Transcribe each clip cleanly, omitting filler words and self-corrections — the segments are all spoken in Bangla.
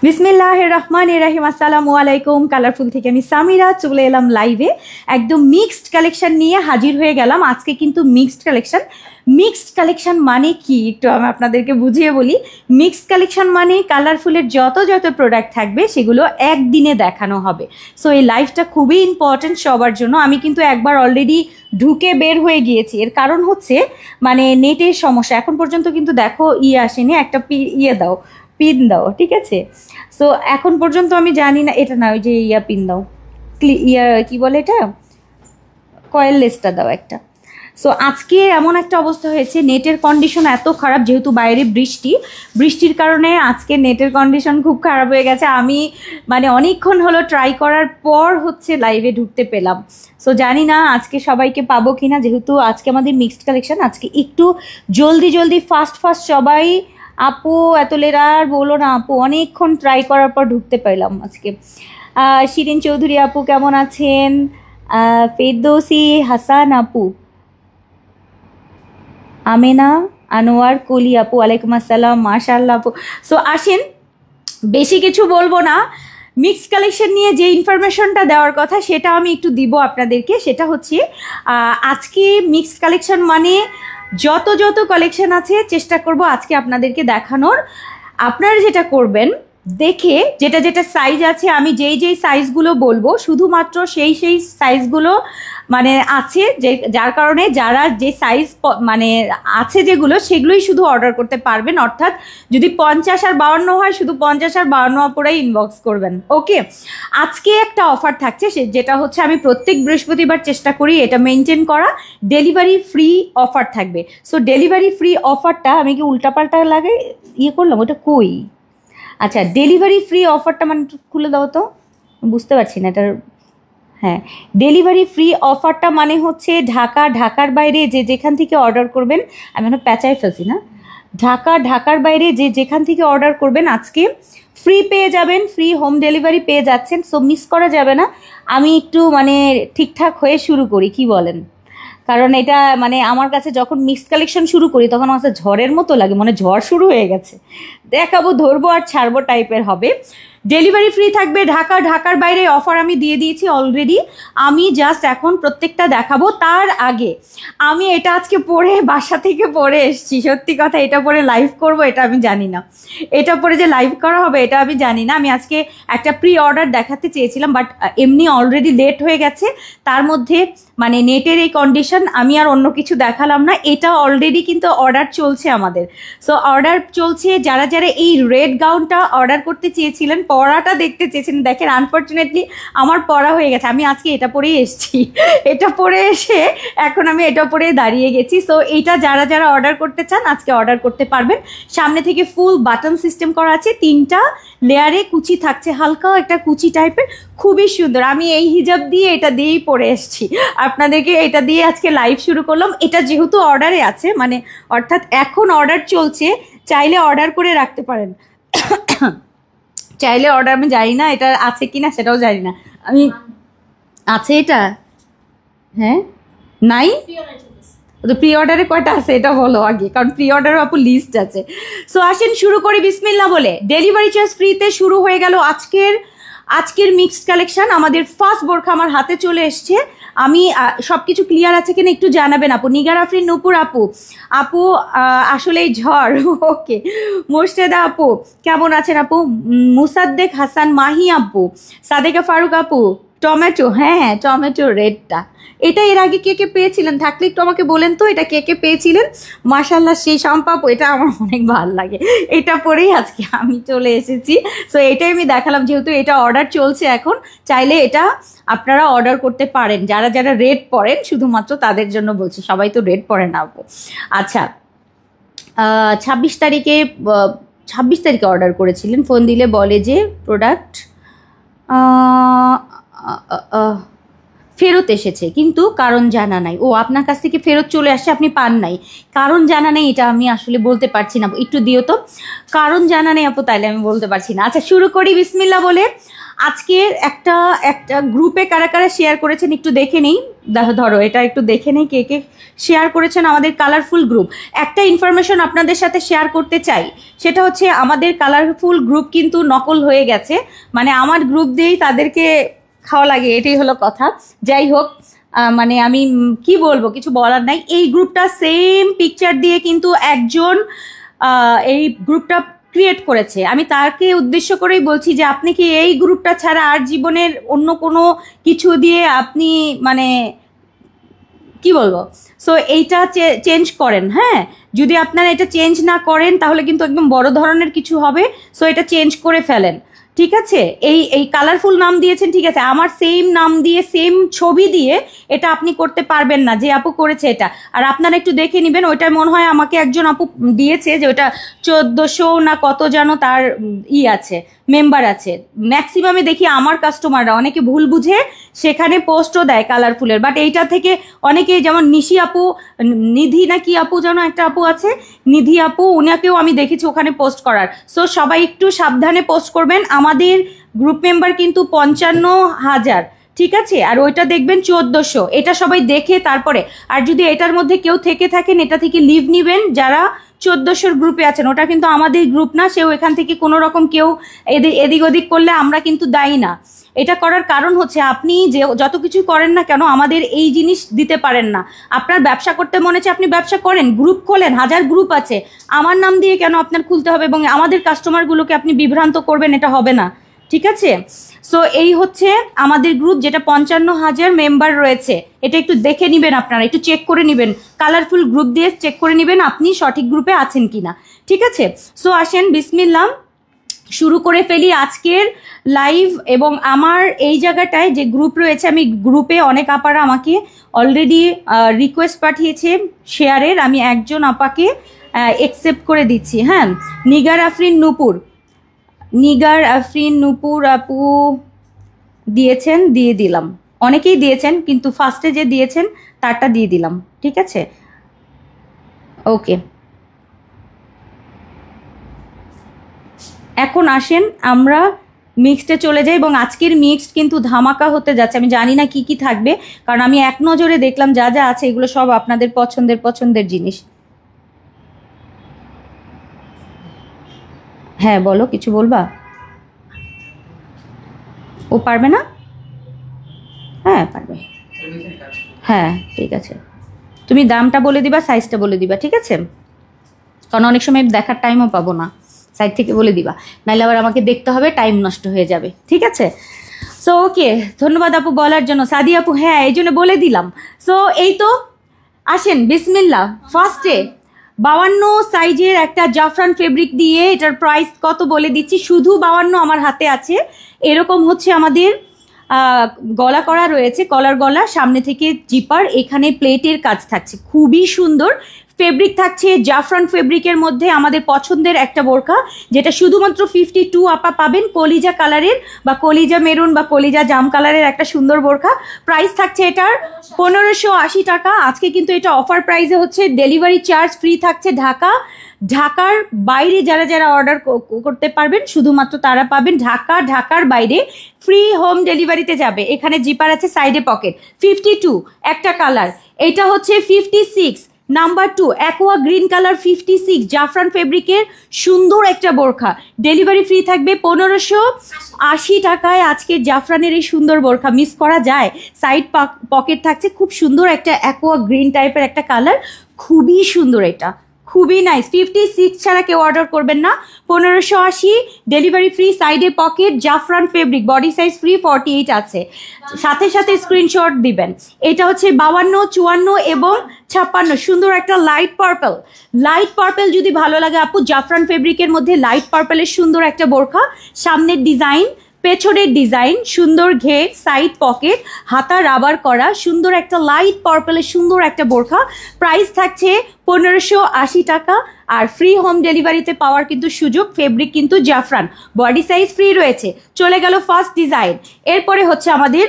বিসমিল্লাহির রহমানির রহিম। আসসালামু আলাইকুম। কালারফুল থেকে আমি সামিরা চলে এলাম লাইভে। একদম মিক্সড কালেকশন নিয়ে হাজির হয়ে গেলাম। আজকে কিন্তু মিক্সড কালেকশন মানে কি একটু আমি আপনাদেরকে বুঝিয়ে বলি। মিক্সড কালেকশন মানে কালারফুলের যত প্রোডাক্ট থাকবে সেগুলো একদিনে দেখানো হবে। সো এই লাইভটা খুবই ইম্পর্টেন্ট সবার জন্য। আমি কিন্তু একবার অলরেডি ঢুকে বের হয়ে গিয়েছি। এর কারণ হচ্ছে মানে নেটের সমস্যা। এখন পর্যন্ত কিন্তু দেখো আসেনি, একটা পিন দাও, ঠিক আছে? সো এখন পর্যন্ত আমি জানি না, এটা না, ওই যে পিন দাও, কি বলে এটা, কয়েললেসটা দাও একটা। সো আজকে এমন একটা অবস্থা হয়েছে, নেটের কন্ডিশন এত খারাপ, যেহেতু বাইরে বৃষ্টির কারণে আজকে নেটের কন্ডিশন খুব খারাপ হয়ে গেছে। আমি মানে অনেকক্ষণ হলো ট্রাই করার পর হচ্ছে লাইভে ঢুকতে পেলাম। সো জানি না আজকে সবাইকে পাবো কিনা, যেহেতু আজকে আমাদের মিক্সড কালেকশন। আজকে একটু জলদি ফাস্ট সবাই। আপু এত লেরা আর বলো না আপু, অনেকক্ষণ ট্রাই করার পর ঢুকতে পারলাম আজকে। শিরিন চৌধুরী আপু কেমন আছেন? ফেরদৌসি হাসান আপু, আমেনা আনোয়ার কলি আপু, ওয়ালাইকুম আসসালাম, মাশাআল্লাহ আপু। সো আসেন, বেশি কিছু বলবো না। মিক্সড কালেকশন নিয়ে যে ইনফরমেশনটা দেওয়ার কথা সেটা আমি একটু দিব আপনাদেরকে। সেটা হচ্ছে আজকে মিক্সড কালেকশন মানে যত কালেকশন আছে চেষ্টা করব আজকে আপনাদেরকে দেখানোর। আপনারা যেটা করবেন, দেখে যেটা সাইজ আছে, আমি যেই সাইজগুলো বলবো শুধুমাত্র সেই সাইজগুলো মানে আছে, যার কারণে যারা যে সাইজ মানে আছে যেগুলো, সেগুলোই শুধু অর্ডার করতে পারবেন। অর্থাৎ যদি 50 আর 52 হয়, শুধু 50 আর 52 পরেই ইনবক্স করবেন। ওকে, আজকে একটা অফার থাকছে, যেটা হচ্ছে আমি প্রত্যেক বৃহস্পতিবার চেষ্টা করি এটা মেনটেন করা। ডেলিভারি ফ্রি অফার থাকবে। সো ডেলিভারি ফ্রি অফারটা আমি কি উল্টাপাল্টা লাগে করলাম, ওটা কই? আচ্ছা, ডেলিভারি ফ্রি অফারটা মানে খুলে দাও তো, বুঝতে পারছি না এটার। হ্যাঁ, ডেলিভারি ফ্রি অফারটা মানে হচ্ছে ঢাকার বাইরে যেখান থেকে অর্ডার করবেন, আমি প্যাঁচাই ফেলছি না, ঢাকার বাইরে যেখান থেকে অর্ডার করবেন আজকে ফ্রি পেয়ে যাবেন, ফ্রি হোম ডেলিভারি পেয়ে যাচ্ছেন। সো মিস করা যাবে না। আমি একটু মানে ঠিকঠাক হয়ে শুরু করি, কি বলেন? কারণ এটা মানে আমার কাছে যখন মিক্সড কালেকশন শুরু করি তখন আমার কাছে ঝড়ের মতো লাগে, মানে ঝড় শুরু হয়ে গেছে, দেখাবো, ধরবো আর ছাড়বো টাইপের হবে। ডেলিভারি ফ্রি থাকবে ঢাকার বাইরে অফার আমি দিয়ে দিয়েছি অলরেডি। আমি জাস্ট এখন প্রত্যেকটা দেখাবো। তার আগে আমি এটা আজকে পরে বাসা থেকে পরে এসেছি। সত্যি কথা, এটা পরে লাইভ করব এটা আমি জানি না, এটা পরে যে লাইভ করা হবে এটা আমি জানি না। আমি আজকে একটা প্রি অর্ডার দেখাতে চেয়েছিলাম, বাট এমনি অলরেডি লেট হয়ে গেছে। তার মধ্যে মানে নেটের এই কন্ডিশন, আমি আর অন্য কিছু দেখালাম না। এটা অলরেডি কিন্তু অর্ডার চলছে আমাদের। সো অর্ডার চলছে। যারা এই রেড গাউনটা অর্ডার করতে চেয়েছিলেন, পরাটা দেখতে চেয়েছিলেন, দেখেন আনফর্চুনেটলি আমার পরা হয়ে গেছে। আমি আজকে এটা পরেই এসেছি, এটা পরে এসে এখন আমি এটা পরে দাঁড়িয়ে গেছি। সো এইটা যারা অর্ডার করতে চান আজকে অর্ডার করতে পারবেন। সামনে থেকে ফুল বাটন সিস্টেম করা আছে, 3টা লেয়ারে কুচি থাকছে, হালকা একটা কুচি টাইপের, খুবই সুন্দর। আমি এই হিজাব দিয়ে এটা দিয়েই পরে এসেছি, আপনাদেরকে এটা দিয়ে আজকে লাইভ শুরু করলাম। এটা যেহেতু অর্ডারে আছে, মানে অর্থাৎ এখন অর্ডার চলছে, চাইলে অর্ডার করে রাখতে পারেন। চাইলে অর্ডার, আমি জানি না এটা আছে কিনা, সেটাও জানি না আমি। আছে এটা? হ্যাঁ, নাই তো প্রি অর্ডারে কয়টা আছে এটা বলো আগে, কারণ প্রি অর্ডারও আপু লিস্ট আছে। সো আসেন শুরু করি বিসমিল্লাহ বলে। ডেলিভারি চার্জ ফ্রিতে শুরু হয়ে গেল আজকের মিক্সড কালেকশন। আমাদের ফার্স্ট বোরখা আমার হাতে চলে এসছে। আমি সব কিছু ক্লিয়ার আছে কিনা একটু জানাবেন আপু। নিগার আফরিন নূপুর আপু আসলেই ঝড়। ওকে, মোর্শেদা আপু কেমন আছেন আপু? মুসাদ্দেক হাসান মাহি আপু, সাদেকা ফারুক আপু, টমেটো, হ্যাঁ টমেটো রেডটা, এটা এর আগে কে পেয়েছিলেন? থাকলে একটু আমাকে বলেন তো, এটা কে পেয়েছিলেন? মাশাল্লাহ, সেই সম্পাপু, এটা আমার অনেক ভালো লাগে। এটা পরেই আজকে আমি চলে এসেছি। সো এটাই আমি দেখালাম, যেহেতু এটা অর্ডার চলছে এখন, চাইলে এটা আপনারা অর্ডার করতে পারেন। যারা রেড পরেন শুধুমাত্র তাদের জন্য বলছি, সবাই তো রেড পরে না আপু। আচ্ছা, 26 তারিখে অর্ডার করেছিলেন, ফোন দিলে বলে যে প্রোডাক্ট ফেরত এসেছে, কিন্তু কারণ জানা নাই। ও, আপনার কাছ থেকে ফেরত চলে আসছে, আপনি পান নাই, কারণ জানা নেই, এটা আমি আসলে বলতে পারছি না। একটু দিও তো, কারণ জানা নেই আপু, তাইলে আমি বলতে পারছি না। আচ্ছা শুরু করি বিসমিল্লাহ বলে। আজকের একটা একটা গ্রুপে কারা কারা শেয়ার করেছেন একটু দেখে নেই। ধরো এটা একটু দেখে নেই কে কে শেয়ার করেছেন আমাদের কালারফুল গ্রুপ। একটা ইনফরমেশন আপনাদের সাথে শেয়ার করতে চাই, সেটা হচ্ছে আমাদের কালারফুল গ্রুপ কিন্তু নকল হয়ে গেছে, মানে আমার গ্রুপ দিয়েই তাদেরকে খাওয়া লাগে, এটাই হলো কথা। যাই হোক, মানে আমি কি বলবো, কিছু বলার নাই। এই গ্রুপটা সেম পিকচার দিয়ে কিন্তু একজন এই গ্রুপটা ক্রিয়েট করেছে। আমি তাকে উদ্দেশ্য করেই বলছি যে আপনি কি এই গ্রুপটা ছাড়া আর জীবনের অন্য কোনো কিছু দিয়ে আপনি মানে কি বলবো, সো এইটা চেঞ্জ করেন। হ্যাঁ, যদি আপনারা এটা চেঞ্জ না করেন তাহলে কিন্তু একদম বড় ধরনের কিছু হবে। সো এটা চেঞ্জ করে ফেলেন, ঠিক আছে? এই কালারফুল নাম দিয়েছেন, ঠিক আছে, আমার সেম নাম দিয়ে সেম ছবি দিয়ে এটা আপনি করতে পারবেন না যে আপু করেছে এটা। আর আপনারা একটু দেখে নেবেন, ওইটার মনে হয় আমাকে একজন আপু দিয়েছে যে ওটা 1400 না কত যেন তার আছে, মেম্বার আছে। ম্যাক্সিমামে দেখি আমার কাস্টমাররা অনেকে ভুল বুঝে সেখানে পোস্টও দেয় কালারফুলের, বাট এইটা থেকে অনেকে, যেমন নিশি আপু, নিধি না কি আপু যেন একটা আপু আছে, নিধি আপু, উনাকেও আমি দেখেছি ওখানে পোস্ট করার। সো সবাই একটু সাবধানে পোস্ট করবেন। আমাদের গ্রুপ মেম্বার কিন্তু 55,000, ঠিক আছে, আর ওইটা দেখবেন 1400। এটা সবাই দেখে তারপরে, আর যদি এটার মধ্যে কেউ থেকে থাকেন এটা থেকে লিভ নিবেন যারা 1400 গ্রুপে আছেন। ওটা কিন্তু আমাদের গ্রুপ না, সেও এখান থেকে কোনো রকম কেউ এদিক ওদিক করলে আমরা কিন্তু দায়ী না। এটা করার কারণ হচ্ছে আপনি যে যত কিছু করেন না কেন আমাদের এই জিনিস দিতে পারেন না। আপনার ব্যবসা করতে মনে হচ্ছে আপনি ব্যবসা করেন, গ্রুপ খোলেন, 1000 গ্রুপ আছে, আমার নাম দিয়ে কেন আপনার খুলতে হবে এবং আমাদের কাস্টমারগুলোকে আপনি বিভ্রান্ত করবেন, এটা হবে না, ঠিক আছে? সো এই হচ্ছে আমাদের গ্রুপ, যেটা 55,000 মেম্বার রয়েছে। এটা একটু দেখে নেবেন, আপনারা একটু চেক করে নেবেন, কালারফুল গ্রুপ দিয়ে চেক করে নেবেন আপনি সঠিক গ্রুপে আছেন কিনা, ঠিক আছে? সো আসেন বিসমিল্লাহ শুরু করে ফেলি আজকের লাইভ। এবং আমার এই জায়গাটায় যে গ্রুপ রয়েছে, আমি গ্রুপে অনেক আপারা আমাকে অলরেডি রিকোয়েস্ট পাঠিয়েছে শেয়ারের, আমি একজন আপাকে অ্যাকসেপ্ট করে দিচ্ছি। হ্যাঁ, নিগার আফরিন নূপুর আপু দিয়েছেন, দিয়ে দিলাম। অনেকেই দিয়েছেন কিন্তু ফার্স্টে যে দিয়েছেন তারটা দিয়ে দিলাম, ঠিক আছে? ওকে, এখন আসেন আমরা মিক্সডে চলে যাই। এবং আজকের মিক্সড কিন্তু ধামাকা হতে যাচ্ছে। আমি জানি না কি কি থাকবে, কারণ আমি এক নজরে দেখলাম যা যা আছে এগুলো সব আপনাদের পছন্দের জিনিস। হ্যাঁ বলো, কিছু বলবা? ও পারবে না? হ্যাঁ পারবে, হ্যাঁ ঠিক আছে। তুমি দামটা বলে দিবা, সাইজটা বলে দিবা, ঠিক আছে? কারণ অনেক সময় দেখার টাইমও পাবো না, সাইড থেকে বলে দিবা, নাহলে আবার আমাকে দেখতে হবে, টাইম নষ্ট হয়ে যাবে, ঠিক আছে? সো ওকে, ধন্যবাদ আপু বলার জন্য। সাদি আপু, হ্যাঁ এই জন্য বলে দিলাম। সো এই তো আসেন বিসমিল্লাহ। ফার্স্টে 52 সাইজের একটা জাফরান ফেব্রিক দিয়ে এটার প্রাইস কত বলে দিচ্ছি, শুধু 52 আমার হাতে আছে। এরকম হচ্ছে আমাদের গলা করা রয়েছে, কলার গলা, সামনে থেকে জিপার, এখানে প্লেটের কাজ থাকছে, খুবই সুন্দর ফেব্রিক থাকছে। জাফরান ফেব্রিকের মধ্যে আমাদের পছন্দের একটা বোরকা, যেটা শুধুমাত্র 52 আপা পাবেন, কলিজা কালারের বা কলিজা মেরুন বা কলিজা জাম কালারের একটা সুন্দর বোরকা। প্রাইস থাকছে এটার 1580 টাকা। আজকে কিন্তু এটা অফার প্রাইসে হচ্ছে, ডেলিভারি চার্জ ফ্রি থাকছে। ঢাকার বাইরে যারা যারা অর্ডার করতে পারবেন শুধুমাত্র তারা পাবেন। ঢাকার বাইরে ফ্রি হোম ডেলিভারিতে যাবে। এখানে জিপার আছে, সাইডে পকেট। 52 একটা কালার, এটা হচ্ছে 56 নাম্বার 2 অ্যাকোয়া গ্রিন কালার, 56 জাফরান ফেব্রিকের সুন্দর একটা বোরখা। ডেলিভারি ফ্রি থাকবে 1580 টাকায়। আজকে জাফরানের এই সুন্দর বোরখা মিস করা যায়। সাইড পকেট থাকছে, খুব সুন্দর একটা অ্যাকোয়া গ্রিন টাইপের একটা কালার, খুবই সুন্দর, এটা খুবই নাইস। 56 ছাড়া কেউ অর্ডার করবেন না। 1580, ডেলিভারি ফ্রি, সাইডে পকেট, জাফরান ফেব্রিক, বডি সাইজ ফ্রি, 48 আছে, সাথে সাথে স্ক্রিনশট দিবেন। এটা হচ্ছে 52, 54 এবং 56, সুন্দর একটা লাইট পার্পল যদি ভালো লাগে আপু, জাফরান ফেব্রিকের মধ্যে লাইট পার্পলের সুন্দর একটা বোরখা। সামনের ডিজাইন, পেছনের ডিজাইন, সুন্দর ঘের, সাইড পকেট, হাতা রাবার করা, সুন্দর একটা লাইট পার্পলের সুন্দর একটা বোরখা। প্রাইস থাকছে 1580 টাকা। আর ফ্রি হোম ডেলিভারিতে পাওয়ার কিন্তু সুযোগ। ফেব্রিক কিন্তু জাফরান, বডি সাইজ ফ্রি রয়েছে। চলে গেল ফার্স্ট ডিজাইন। এরপরে হচ্ছে আমাদের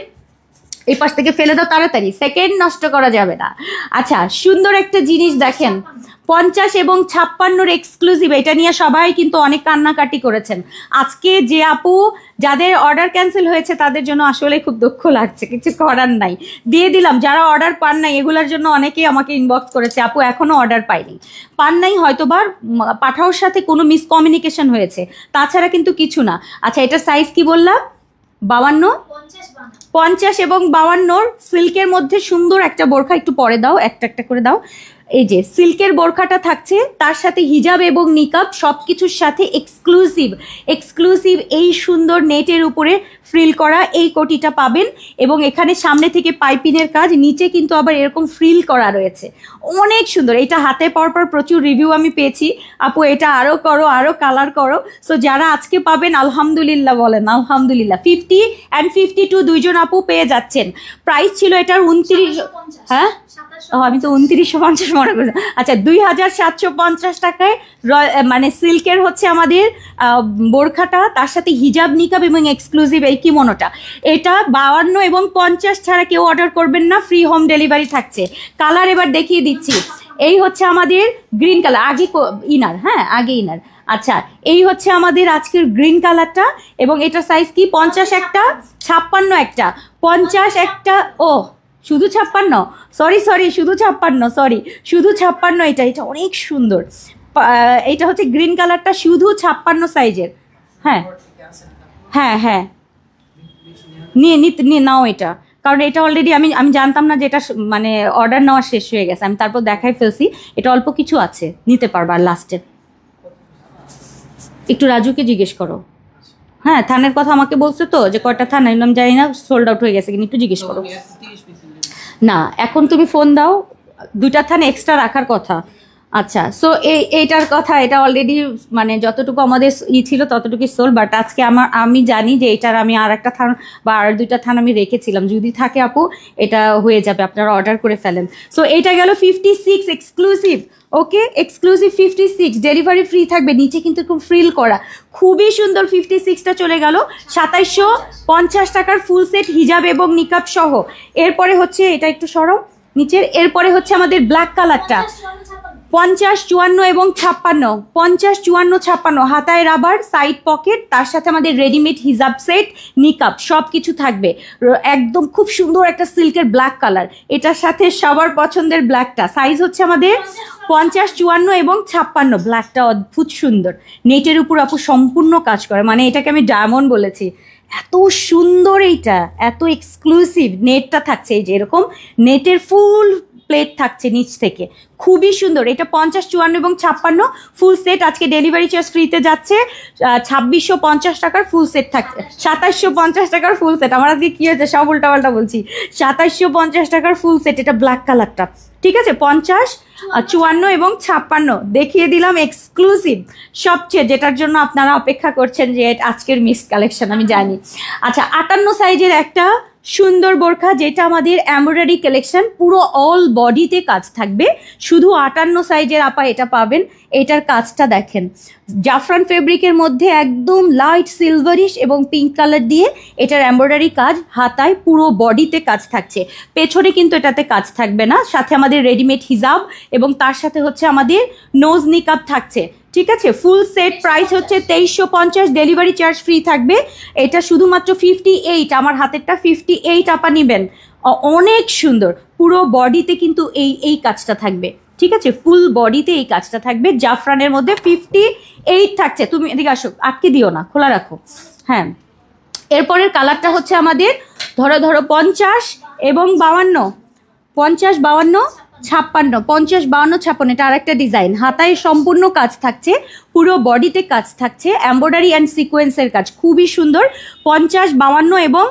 এই পাশ থেকে ফেলে দাও তাড়াতাড়ি, সেকেন্ড নষ্ট করা যাবে না। আচ্ছা, সুন্দর একটা জিনিস দেখেন, 50 এবং 56 এক্সক্লুসিভ, এটা নিয়ে সবাই কিন্তু অনেক কান্নাকাটি করেছেন। আজকে যে আপু যাদের অর্ডার ক্যান্সেল হয়েছে তাদের জন্য আসলে খুব দুঃখ লাগছে, কিছু করার নাই, দিয়ে দিলাম। যারা অর্ডার পান নাই এগুলোর জন্য অনেকেই আমাকে ইনবক্স করেছে, আপু এখনও অর্ডার পান নাই, হয়তোবা পাঠাওর সাথে কোনো মিসকমিউনিকেশন হয়েছে, তাছাড়া কিন্তু কিছু না। আচ্ছা, এটার সাইজ কি বললাম? 52, 50 এবং 52 সিল্কের মধ্যে সুন্দর একটা বোরখা। একটু পরে দাও, একটা একটা করে দাও। এই যে সিল্কের বোরখাটা থাকছে, তার সাথে হিজাব এবং নিকাব সব কিছুর সাথে এক্সক্লুসিভ এই সুন্দর নেটের উপরে ফ্রিল করা এই কোটিটা পাবেন। এবং এখানে সামনে থেকে পাইপিনের কাজ, নিচে কিন্তু আবার এরকম ফ্রিল করা রয়েছে, অনেক সুন্দর। এটা হাতে পাওয়ার পর প্রচুর রিভিউ আমি পেয়েছি, আপু এটা আরও করো, আরও কালার করো। সো যারা আজকে পাবেন আলহামদুলিল্লাহ বলেন আলহামদুলিল্লাহ। 50 and 52 দুইজন আপু পেয়ে যাচ্ছেন। প্রাইস ছিল এটার 29, হ্যাঁ আমি তো 2950 মনে করছি। আচ্ছা, 2750 টাকায় মানে সিল্কের হচ্ছে আমাদের বোরখাটা, তার সাথে হিজাব নিকাব এবং এক্সক্লুসিভ এই কিমোনোটা। এটা 52 এবং 50 ছাড়া কেউ অর্ডার করবেন না, ফ্রি হোম ডেলিভারি থাকছে। কালার এবার দেখিয়ে দিচ্ছি। এই হচ্ছে আমাদের গ্রিন কালার, আগে ইনার, হ্যাঁ আগে ইনার। আচ্ছা, এই হচ্ছে আমাদের আজকের গ্রিন কালারটা, এবং এটা সাইজ কি? 50 একটা, 56 একটা, 50 একটা, ও শুধু 56, সরি শুধু 56, এটা অনেক সুন্দর। এটা হচ্ছে গ্রিন কালারটা, শুধু 56 সাইজের। হ্যাঁ হ্যাঁ হ্যাঁ, নিয়ে নাও এটা, কারণ এটা অলরেডি আমি জানতাম না যে এটা মানে অর্ডার নেওয়া শেষ হয়ে গেছে, আমি তারপর দেখাই ফেলছি। এটা অল্প কিছু আছে, নিতে পারবা। আর লাস্টে একটু রাজুকে জিজ্ঞেস করো, হ্যাঁ থানের কথা আমাকে বলছে তো যে কয়টা থান, আমি জানি না সোল্ড আউট হয়ে গেছে কিনা, একটু জিজ্ঞেস করো। না এখন তুমি ফোন দাও, 2টা থান এক্সট্রা রাখার কথা। আচ্ছা, সো এইটার কথা, এটা অলরেডি মানে যতটুকু আমাদের ছিল ততটুকুই সোল, বাট আজকে আমি জানি যে এটার আমি আর একটা থান বা আর 2টা থান আমি রেখেছিলাম, যদি থাকে আপু এটা হয়ে যাবে, আপনারা অর্ডার করে ফেলেন। সো এইটা গেল 56 এক্সক্লুসিভ। ওকে, এক্সক্লুসিভ 56, ডেলিভারি ফ্রি থাকবে। নিচে কিন্তু এরকম ফ্রিল করা, খুবই সুন্দর। 56টা চলে গেল 2750 টাকার ফুল সেট হিজাব এবং নিকাব সহ। এরপরে হচ্ছে এটা একটু সরাও নিচের, এরপরে হচ্ছে আমাদের ব্ল্যাক কালারটা, 50, 54 এবং 56, 50, 54, 56, হাতায় রাবার, সাইড পকেট, তার সাথে আমাদের রেডিমেড হিজাব সেট, নিকাব সব কিছু থাকবে। একদম খুব সুন্দর একটা সিল্কের ব্ল্যাক কালার, এটার সাথে সবার পছন্দের ব্ল্যাকটা। সাইজ হচ্ছে আমাদের 50, 54 এবং 56। ব্ল্যাকটা অদ্ভুত সুন্দর, নেটের উপর আপু সম্পূর্ণ কাজ করে, মানে এটাকে আমি ডায়মন্ড বলেছি, এত সুন্দর এইটা, এত এক্সক্লুসিভ। নেটটা থাকছে এই যে এরকম নেটের ফুল প্লেট থাকছে নিচ থেকে, খুবই সুন্দর। এটা 50, 54 এবং 56 ফুল সেট। আজকে ডেলিভারি চার্জ ফ্রিতে যাচ্ছে, 2650 টাকার ফুল সেট থাকছে, 2750 টাকার ফুল সেট। আমার আজকে কী হয়েছে সব উল্টাপাল্টা বলছি, 2750 টাকার ফুল সেট। এটা ব্ল্যাক কালারটা, ঠিক আছে। 50, 54 এবং 56 দেখিয়ে দিলাম এক্সক্লুসিভ সবচেয়ে, যেটার জন্য আপনারা অপেক্ষা করছেন যে আজকের মিস কালেকশন আমি জানি। আচ্ছা, 58 সাইজের একটা সুন্দর বোরখা, যেটা আমাদের এমব্রয়ডারি কালেকশন, পুরো অল বডিতে কাজ থাকবে। শুধু 58 সাইজের আপা এটা পাবেন। এটার কাজটা দেখেন, জাফরান ফেব্রিকের মধ্যে একদম লাইট সিলভারিশ এবং পিঙ্ক কালার দিয়ে এটার এমব্রয়ডারি কাজ, হাতায় পুরো বডিতে কাজ থাকছে। পেছনে কিন্তু এটাতে কাজ থাকবে না, সাথে আমাদের রেডিমেড হিজাব এবং তার সাথে হচ্ছে আমাদের নোজ নিকাব থাকছে, ঠিক আছে। ফুল সেট প্রাইস হচ্ছে 2350, ডেলিভারি চার্জ ফ্রি থাকবে। এটা শুধুমাত্র 58, আমার হাতেরটা 58 আপা নেবেন। অনেক সুন্দর, পুরো বডিতে কিন্তু এই কাজটা থাকবে, ঠিক আছে। ফুল বডিতে এই কাজটা থাকবে, জাফরানের মধ্যে 58 থাকছে। তুমি এদিকে আসো, আটকে দিও না, খোলা রাখো। হ্যাঁ, এরপরের কালারটা হচ্ছে আমাদের ধরো 50 এবং 52, 50, 52, 56, 50, 52, 56। এটা আরেকটা ডিজাইন, হাতায় সম্পূর্ণ কাজ থাকছে, পুরো বডিতে কাজ থাকছে, এমব্রয়ডারি অ্যান্ড সিকোয়েন্সের কাজ, খুবই সুন্দর। 50, 52 এবং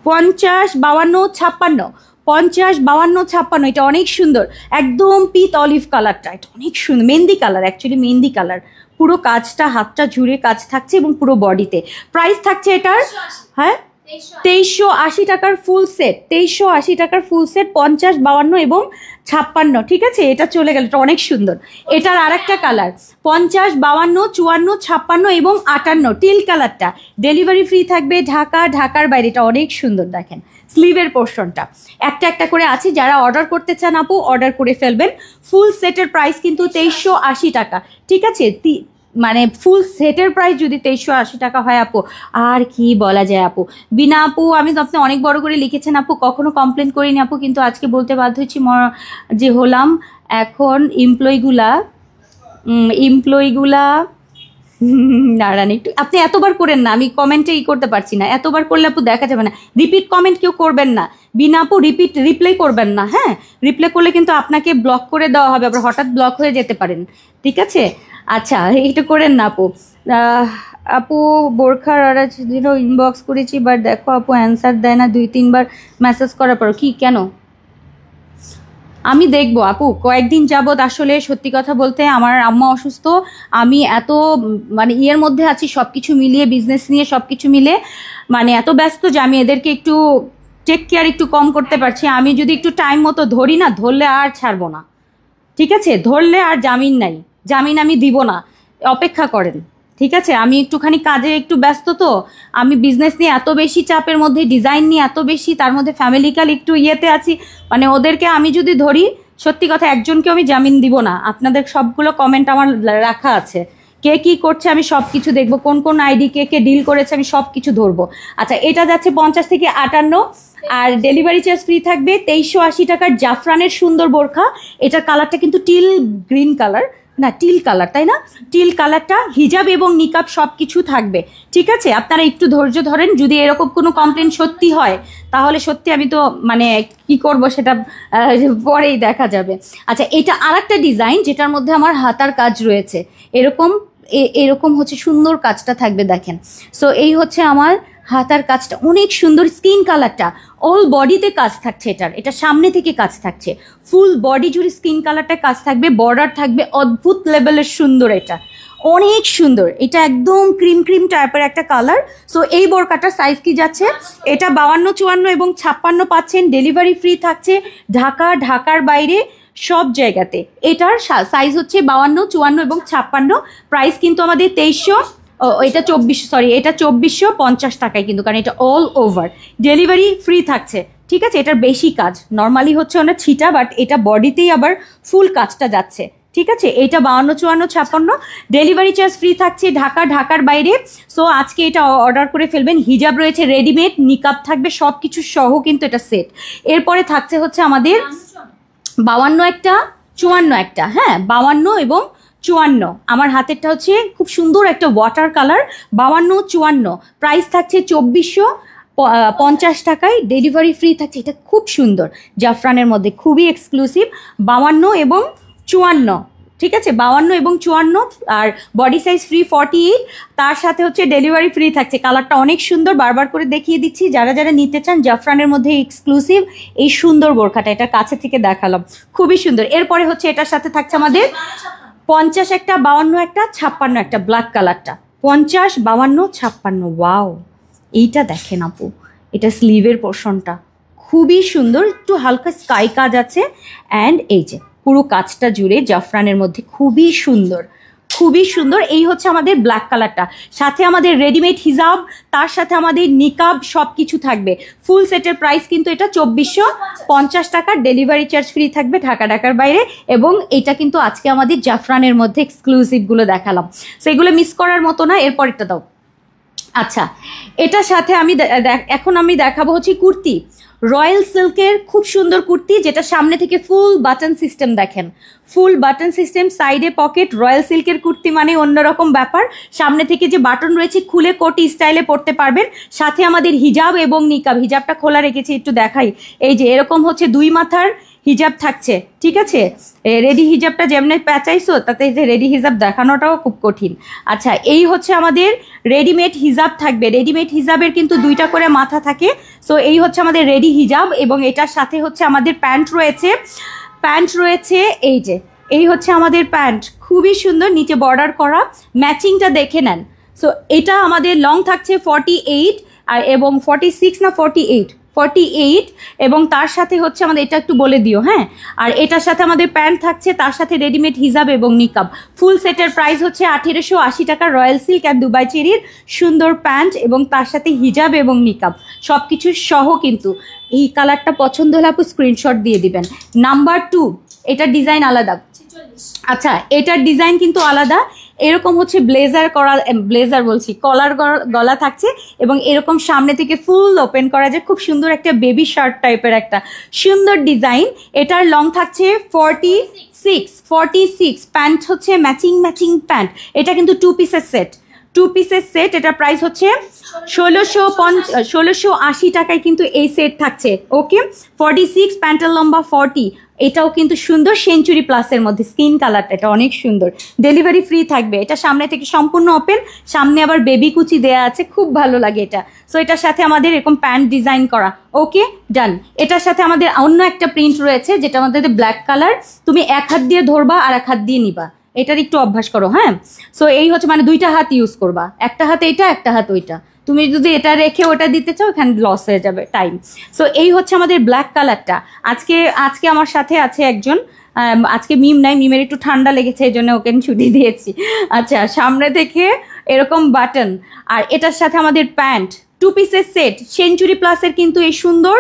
50, 52, 56, 50, 52, 56। এটা অনেক সুন্দর, একদম পিত অলিভ কালারটা, এটা অনেক সুন্দর, mehndi colour, actually mehndi colour. পুরো কাজটা হাতটা জুড়ে কাজ থাকছে এবং পুরো বডিতে। প্রাইস থাকছে এটার, হ্যাঁ 2380 টাকার ফুল সেট, 2380 টাকার ফুল সেট, 50, 52 এবং 56, ঠিক আছে। এটা চলে গেল, এটা অনেক সুন্দর। এটার আর একটা কালার 50, 52, 54, 56 এবং 58 টিল কালারটা। ডেলিভারি ফ্রি থাকবে ঢাকা, ঢাকার বাইরে। এটা অনেক সুন্দর, দেখেন স্লিভের পোর্শনটা একটা একটা করে আছে। যারা অর্ডার করতে চান আপু অর্ডার করে ফেলবেন। ফুল সেটের প্রাইস কিন্তু 2380 টাকা, ঠিক আছে। মানে ফুল সেটের প্রাইস যদি 2380 টাকা হয় আপু, আর কি বলা যায় আপু। বিনা আপু, আমি তো আপনি অনেক বড় করে লিখেছেন আপু, কখনো কমপ্লেন করিনি আপু, কিন্তু আজকে বলতে বাধ্য হচ্ছি যে হলাম। এখন এমপ্লয়িগুলা দাঁড়ান একটু, আপনি এতবার করেন না, আমি কমেন্টে করতে পারছি না। এতবার করলে আপু দেখা যাবে না। রিপিট কমেন্ট কেউ করবেন না বিনা আপু, রিপ্লাই করবেন না। হ্যাঁ, রিপ্লাই করলে কিন্তু আপনাকে ব্লক করে দেওয়া হবে, আবার হঠাৎ ব্লক হয়ে যেতে পারেন, ঠিক আছে। আচ্ছা, এটা করেন না আপু। আপু বোরখার অর্ডার ইনবক্স করেছি, বাট দেখো আপু অ্যান্সার দেয় না, 2-3 বার মেসেজ করার পর। কি কেন? আমি দেখবো আপু, কয়েকদিন যাবৎ আসলে সত্যি কথা বলতে আমার আম্মা অসুস্থ। আমি এত মানে ইয়ের মধ্যে আছি, সব কিছু মিলিয়ে, বিজনেস নিয়ে সব কিছু মিলে মানে এত ব্যস্ত যে আমি এদেরকে একটু টেক কেয়ার একটু কম করতে পারছি। আমি যদি একটু টাইম মতো ধরি না, ধরলে আর ছাড়বো না, ঠিক আছে। ধরলে আর জামিন নাই, জামিন আমি দিব না, অপেক্ষা করেন, ঠিক আছে। আমি একটুখানি কাজে একটু ব্যস্ত, তো আমি বিজনেস নিয়ে এত বেশি চাপের মধ্যে, ডিজাইন নিয়ে এত বেশি, তার মধ্যে ফ্যামিলিক্যাল একটু ইয়েতে আছি। মানে ওদেরকে আমি যদি ধরি, সত্যি কথা একজনকেও আমি জামিন দিব না। আপনাদের সবগুলো কমেন্ট আমার রাখা আছে, কে কি করছে আমি সব কিছু দেখবো, কোন কোন আইডি কে ডিল করেছে আমি সব কিছু ধরবো। আচ্ছা, এটা যাচ্ছে 50 থেকে 58, আর ডেলিভারি চার্জ ফ্রি থাকবে। 2380 টাকার জাফরানের সুন্দর বোরখা। এটার কালারটা কিন্তু টিল গ্রিন কালার, না টিল কালার, তাই না? টিল কালারটা, হিজাব এবং নিকাব সব কিছু থাকবে, ঠিক আছে। আপনারা একটু ধৈর্য ধরেন। যদি এরকম কোনো কমপ্লেন সত্যি হয়, তাহলে সত্যি আমি তো মানে কি করব সেটা পরেই দেখা যাবে। আচ্ছা, এটা আর একটা ডিজাইন যেটার মধ্যে আমার হাতার কাজ রয়েছে, এরকম হচ্ছে সুন্দর কাজটা থাকবে, দেখেন। সো এই হচ্ছে আমার হাতার কাজটা, অনেক সুন্দর। স্কিন কালারটা অল বডিতে কাজ থাকছে, এটা সামনে থেকে কাজ থাকছে, ফুল বডি জুড়ে স্কিন কালারটা কাজ থাকবে, বর্ডার থাকবে, অদ্ভুত লেভেলের সুন্দর, এটা অনেক সুন্দর। এটা একদম ক্রিম টাইপের একটা কালার। সো এই বোরকাটার সাইজ কি যাচ্ছে, এটা 52, 54 এবং 56 পাচ্ছেন। ডেলিভারি ফ্রি থাকছে ঢাকা, ঢাকার বাইরে সব জায়গাতে। এটার সাইজ হচ্ছে 52, 54 এবং 56। প্রাইস কিন্তু আমাদের 2300, এটা 2450 টাকায় কিন্তু, কারণ এটা অল ওভার। ডেলিভারি ফ্রি থাকছে, ঠিক আছে। এটার বেশি কাজ নর্মালি হচ্ছে অনেক ছিটা, বাট এটা বডিতেই আবার ফুল কাজটা যাচ্ছে, ঠিক আছে। এটা 52, 54, 56। ডেলিভারি চার্জ ফ্রি থাকছে ঢাকা, ঢাকার বাইরে। সো আজকে এটা অর্ডার করে ফেলবেন। হিজাব রয়েছে রেডিমেড, নিকাব থাকবে, সব কিছু সহ কিন্তু এটা সেট। এরপরে থাকছে হচ্ছে আমাদের 52 একটা, 54 একটা। হ্যাঁ, 52 এবং 54। আমার হাতেরটা হচ্ছে খুব সুন্দর একটা ওয়াটার কালার, 52, 54। প্রাইস থাকছে 2450 টাকায়। ডেলিভারি ফ্রি থাকছে। এটা খুব সুন্দর, জাফরানের মধ্যে খুবই এক্সক্লুসিভ। 52 এবং 54, ঠিক আছে। 52 এবং 54, আর বডি সাইজ ফ্রি 48। তার সাথে হচ্ছে ডেলিভারি ফ্রি থাকছে। কালারটা অনেক সুন্দর, বারবার করে দেখিয়ে দিচ্ছি। যারা যারা নিতে চান, জাফরানের মধ্যে এক্সক্লুসিভ এই সুন্দর বোরখাটা, এটা কাছে থেকে দেখালাম, খুবই সুন্দর। এরপরে হচ্ছে এটার সাথে থাকছে আমাদের 50 একটা, 52 একটা, 56 একটা, ব্ল্যাক কালারটা। 50, 52, 56। ওয়াও, এইটা দেখেন আপু, এটা স্লিভের পোর্শনটা খুবই সুন্দর, একটু হালকা স্কাই কাজ আছে। অ্যান্ড এই যে পুরো কাজটা জুড়ে জাফরানের মধ্যে খুবই সুন্দর, খুবই সুন্দর। এই হচ্ছে আমাদের ব্ল্যাক কালারটা। সাথে আমাদের রেডিমেড হিজাব, তার সাথে আমাদের নিকাব সব কিছু থাকবে। ফুল সেটের প্রাইস কিন্তু এটা 2450 টাকা। ডেলিভারি চার্জ ফ্রি থাকবে ঢাকা, ঢাকার বাইরে। এবং এটা কিন্তু আজকে আমাদের জাফরানের মধ্যে এক্সক্লুসিভগুলো দেখালাম, সেগুলো মিস করার মতো না। এরপরেরটা দাও। আচ্ছা, এটার সাথে এখন আমি দেখাবো হচ্ছে কুর্তি, রয়্যাল সিল্কের খুব সুন্দর কুর্তি, যেটা সামনে থেকে ফুল বাটন সিস্টেম, দেখেন ফুল বাটন সিস্টেম, সাইডে পকেট। রয়্যাল সিল্কের কুর্তি মানে অন্যরকম ব্যাপার। সামনে থেকে যে বাটন রয়েছে, খুলে কোটি স্টাইলে পরতে পারবেন। সাথে আমাদের হিজাব এবং নিকাব, হিজাবটা খোলা রেখেছি, একটু দেখাই। এই যে এরকম হচ্ছে 2 মাথার হিজাব থাকছে, ঠিক আছে। রেডি হিজাবটা যেমনি প্যাচাইছো, তাতে রেডি হিজাব দেখানোটাও খুব কঠিন। আচ্ছা, এই হচ্ছে আমাদের রেডিমেড হিজাব থাকবে। রেডিমেড হিজাবের কিন্তু 2টা করে মাথা থাকে। সো এই হচ্ছে আমাদের রেডি হিজাব, এবং এটার সাথে হচ্ছে আমাদের প্যান্ট রয়েছে। এই হচ্ছে আমাদের প্যান্ট, খুবই সুন্দর, নিচে বর্ডার করা, ম্যাচিংটা দেখে নেন। সো এটা আমাদের লং থাকছে 48, আর এবং 46 না 48 এবং তার সাথে হচ্ছে আমাদের এটা একটু বলে দিও, হ্যাঁ। আর এটার সাথে আমাদের প্যান্ট থাকছে, তার সাথে রেডিমেড হিজাব এবং নিকাব। ফুল সেটের প্রাইস হচ্ছে 1880 টাকা। রয়্যাল সিল্ক আর দুবাই চেরির সুন্দর প্যান্ট এবং তার সাথে হিজাব এবং নিকাব সব কিছু সহ। কিন্তু এই কালারটা পছন্দ হলে আপু স্ক্রিনশট দিয়ে দিবেন। নাম্বার 2, এটার ডিজাইন আলাদা। আচ্ছা, এটার ডিজাইন কিন্তু আলাদা। এরকম হচ্ছে ব্লেজার বলছি, কলার গলা থাকছে এবং এরকম সামনে থেকে ফুল ওপেন করা যায়। খুব সুন্দর একটা বেবি শার্ট টাইপের একটা সুন্দর ডিজাইন। এটার লং থাকছে 46। প্যান্ট হচ্ছে ম্যাচিং প্যান্ট। এটা কিন্তু 2 পিসের সেট। এটার প্রাইস হচ্ছে 1680 টাকায় কিন্তু এই সেট থাকছে। ওকে, 46, প্যান্টের লম্বা 40। এটাও কিন্তু সুন্দর সেঞ্চুরি প্লাসের মধ্যে স্কিন কালারটা, এটা অনেক সুন্দর। ডেলিভারি ফ্রি থাকবে। এটা সামনে থেকে সম্পূর্ণ ওপেন, সামনে আবার বেবি কুচি দেয়া আছে, খুব ভালো লাগে এটা। সো এটার সাথে আমাদের এরকম প্যান্ট ডিজাইন করা। ওকে, ডান। এটার সাথে আমাদের অন্য একটা প্রিন্ট রয়েছে যেটা আমাদের ব্ল্যাক কালার। তুমি এক হাত দিয়ে ধরবা আর এক হাত দিয়ে নিবা, এটার একটু অভ্যাস করো, হ্যাঁ। সো এই হচ্ছে মানে 2টা হাত ইউজ করবা, একটা হাত এইটা, একটা হাত ওইটা। তুমি যদি এটা রেখে ওটা দিতে চাও এখানে লস হয়ে যাবে টাইম। সো এই হচ্ছে আমাদের ব্ল্যাক কালারটা। আজকে আমার সাথে আছে একজন, আজকে মিম নাই, মিমের একটু ঠান্ডা লেগেছে এই জন্য ওকে ছুটি দিয়েছি। আচ্ছা, সামনে থেকে এরকম বাটন আর এটার সাথে আমাদের প্যান্ট, 2 পিসের সেট। সেঞ্চুরি প্লাসের কিন্তু এই সুন্দর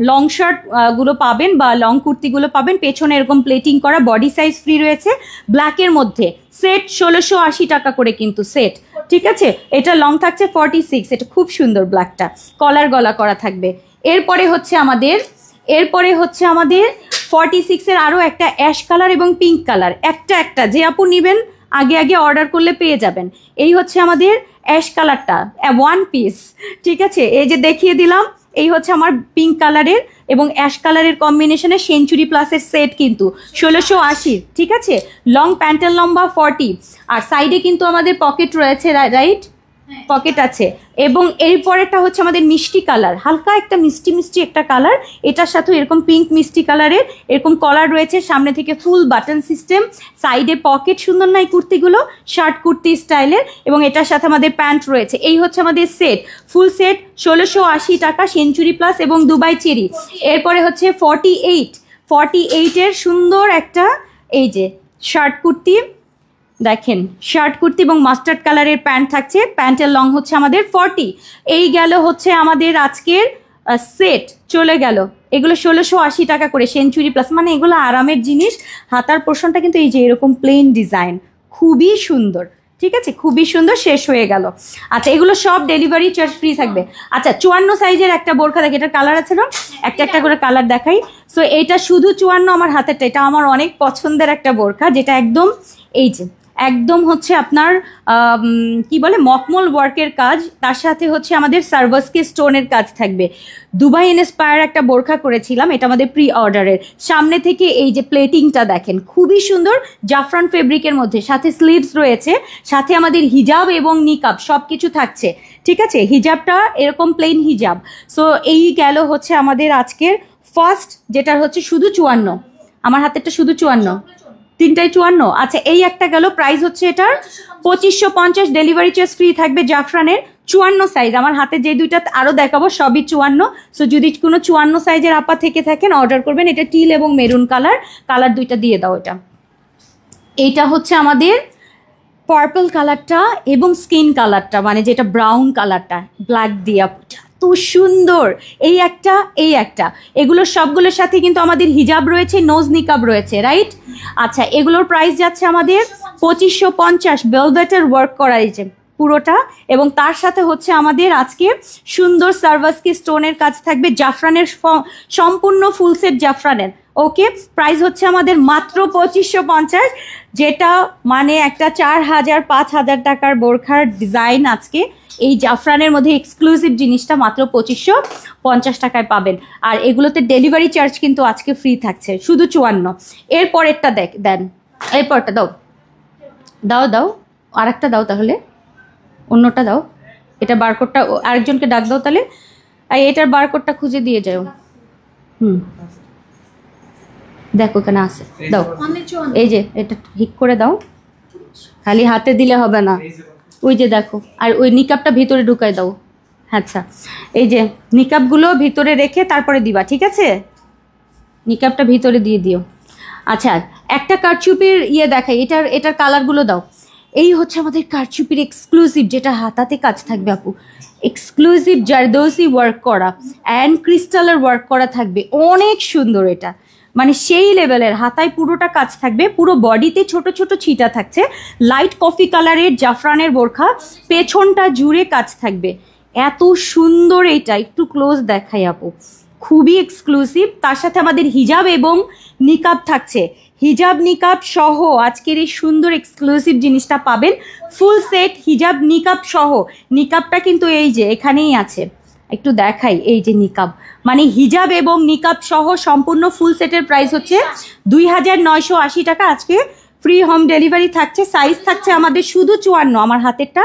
লং শার্ট গুলো পাবেন বা লং কুর্তিগুলো পাবেন। পেছনে এরকম প্লেটিং করা, বডি সাইজ ফ্রি রয়েছে। ব্ল্যাকের মধ্যে সেট 1680 টাকা করে কিন্তু সেট, ঠিক আছে। এটা লং থাকছে 46। এটা খুব সুন্দর ব্ল্যাকটা, কলার গলা করা থাকবে। এরপরে হচ্ছে আমাদের 46-এর আরও একটা অ্যাশ কালার এবং পিঙ্ক কালার। একটা যে আপু নেবেন আগে অর্ডার করলে পেয়ে যাবেন। এই হচ্ছে আমাদের অ্যাশ কালারটা, 1 পিস, ঠিক আছে। এই যে দেখিয়ে দিলাম, এই হচ্ছে আমার পিঙ্ক কালারের এবং অ্যাশ কালারের কম্বিনেশনে সেঞ্চুরি প্লাসের সেট কিন্তু 1680, ঠিক আছে। লং, প্যান্টের লম্বা 40 আর সাইডে কিন্তু আমাদের পকেট রয়েছে, রাইট, পকেট আছে। এবং এরপরেরটা হচ্ছে আমাদের মিষ্টি কালার, হালকা একটা মিষ্টি একটা কালার। এটার সাথে এরকম পিঙ্ক মিষ্টি কালারের এরকম কলার রয়েছে, সামনে থেকে ফুল বাটন সিস্টেম, সাইডে পকেট। সুন্দর না এই কুর্তিগুলো? শার্ট কুর্তি স্টাইলের। এবং এটার সাথে আমাদের প্যান্ট রয়েছে। এই হচ্ছে আমাদের সেট, ফুল সেট 1680 টাকা, সেঞ্চুরি প্লাস এবং দুবাই চেরি। এরপরে হচ্ছে 48-এর সুন্দর একটা এই যে শার্ট কুর্তি, দেখেন শার্ট কুর্তি এবং মাস্টার্ড কালারের প্যান্ট থাকছে। প্যান্টের লং হচ্ছে আমাদের 40। এই গেল হচ্ছে আমাদের আজকের সেট, চলে গেল। এগুলো 1680 টাকা করে, সেঞ্চুরি প্লাস। মানে এগুলো আরামের জিনিস। হাতার পোর্শনটা কিন্তু এই যে এরকম প্লেন ডিজাইন, খুবই সুন্দর, ঠিক আছে, খুবই সুন্দর। শেষ হয়ে গেল। আচ্ছা, এগুলো সব ডেলিভারি চার্জ ফ্রি থাকবে। আচ্ছা, 54 সাইজের একটা বোরখা দেখে, এটার কালার আছে না, একটা করে কালার দেখাই। সো এটা শুধু 54, আমার হাতেরটা। এটা আমার অনেক পছন্দের একটা বোরখা, যেটা একদম এই যে একদম হচ্ছে আপনার কি বলে মকমল ওয়ার্কের কাজ, তার সাথে হচ্ছে আমাদের সার্ভাসকে স্টোনের কাজ থাকবে। দুবাই ইন্সপায়ার একটা বোরখা করেছিলাম, এটা আমাদের প্রি অর্ডারের। সামনে থেকে এই যে প্লেটিংটা দেখেন, খুবই সুন্দর, জাফরান ফেব্রিকের মধ্যে, সাথে স্লিভস রয়েছে, সাথে আমাদের হিজাব এবং নিকাব সব কিছু থাকছে, ঠিক আছে। হিজাবটা এরকম প্লেন হিজাব। সো এই গেল হচ্ছে আমাদের আজকের ফার্স্ট, যেটা হচ্ছে শুধু 54। আমার হাতেরটা শুধু 54, তিনটাই 54। আচ্ছা, এই একটা গেল। প্রাইস হচ্ছে এটার 2550, ডেলিভারি চার্জ ফ্রি থাকবে। জাফরানের 54 সাইজ, আমার হাতে যে দুইটা আরও দেখাবো সবই 54। সো যদি কোনো 54 সাইজের আপা থেকে থাকেন অর্ডার করবেন। এটা টিল এবং মেরুন কালার দুইটা দিয়ে দাও। এইটা হচ্ছে আমাদের পার্পল কালারটা এবং স্কিন কালারটা, মানে যেটা ব্রাউন কালারটা ব্ল্যাক দিয়া, তো সুন্দর। এই একটা এগুলোর সবগুলোর সাথে কিন্তু আমাদের হিজাব রয়েছে, নোজ নিকাব রয়েছে, রাইট। আচ্ছা, এগুলোর প্রাইস যাচ্ছে আমাদের 2550, ভেলভেটের ওয়ার্ক করা এই যে পুরোটা। এবং তার সাথে হচ্ছে আমাদের আজকে সুন্দর সার্ভাসকি স্টোনের কাজ থাকবে, জাফরানের সম্পূর্ণ ফুল সেট জাফরানের। ওকে, প্রাইস হচ্ছে আমাদের মাত্র 2550, যেটা মানে একটা 4000-5000 টাকার বোরখার ডিজাইন আজকে এই জাফরানের মধ্যে এক্সক্লুসিভ জিনিসটা মাত্র 2550 টাকায় পাবেন। আর এগুলোতে ডেলিভারি চার্জ কিন্তু আজকে ফ্রি থাকছে, শুধু 54। এরপরেরটা দেন, এরপরটা দাও আর একটা দাও, তাহলে অন্যটা দাও। এটা বারকোডটা আরেকজনকে ডাক দাও তাহলে, এটার বারকোডটা খুঁজে দিয়ে যাও। দেখো এখানে আছে, দাও। এই যে এটা ঠিক করে দাও, খালি হাতে দিলে হবে না। ওই যে দেখো, আর ওই নিকাবটা ভিতরে ঢুকাই দাও। আচ্ছা, এই যে নিকাবগুলো ভিতরে রেখে তারপরে দিবা, ঠিক আছে? নিকাবটা ভিতরে দিয়ে দিও। আচ্ছা, একটা কারচুপির দেখাই, এটার কালারগুলো দাও। এই হচ্ছে আমাদের কারচুপির এক্সক্লুসিভ, যেটা হাতাতে কাজ থাকবে আপু, এক্সক্লুসিভ জারদোসি ওয়ার্ক করা অ্যান্ড ক্রিস্টালের ওয়ার্ক করা থাকবে, অনেক সুন্দর। এটা মানে সেই লেভেলের, হাতায় পুরোটা কাজ থাকবে, পুরো বডিতে ছোট ছোট ছিটা থাকছে, লাইট কফি কালারের জাফরানের বোরখা, পেছনটা জুড়ে কাজ থাকবে, এত সুন্দর। এটা একটু ক্লোজ দেখাই আপু, খুবই এক্সক্লুসিভ। তার সাথে আমাদের হিজাব এবং নিকাব থাকছে, হিজাব নিকাব সহ আজকের এই সুন্দর এক্সক্লুসিভ জিনিসটা পাবেন, ফুল সেট হিজাব নিকাব সহ। নিকাবটা কিন্তু এই যে এখানেই আছে, একটু দেখাই, এই যে নিকাব, মানে হিজাব এবং নিকাব সহ সম্পূর্ণ ফুল সেটের প্রাইস হচ্ছে 2980 টাকা। আজকে ফ্রি হোম ডেলিভারি থাকছে। সাইজ থাকছে আমাদের শুধু 54, আমার হাতেরটা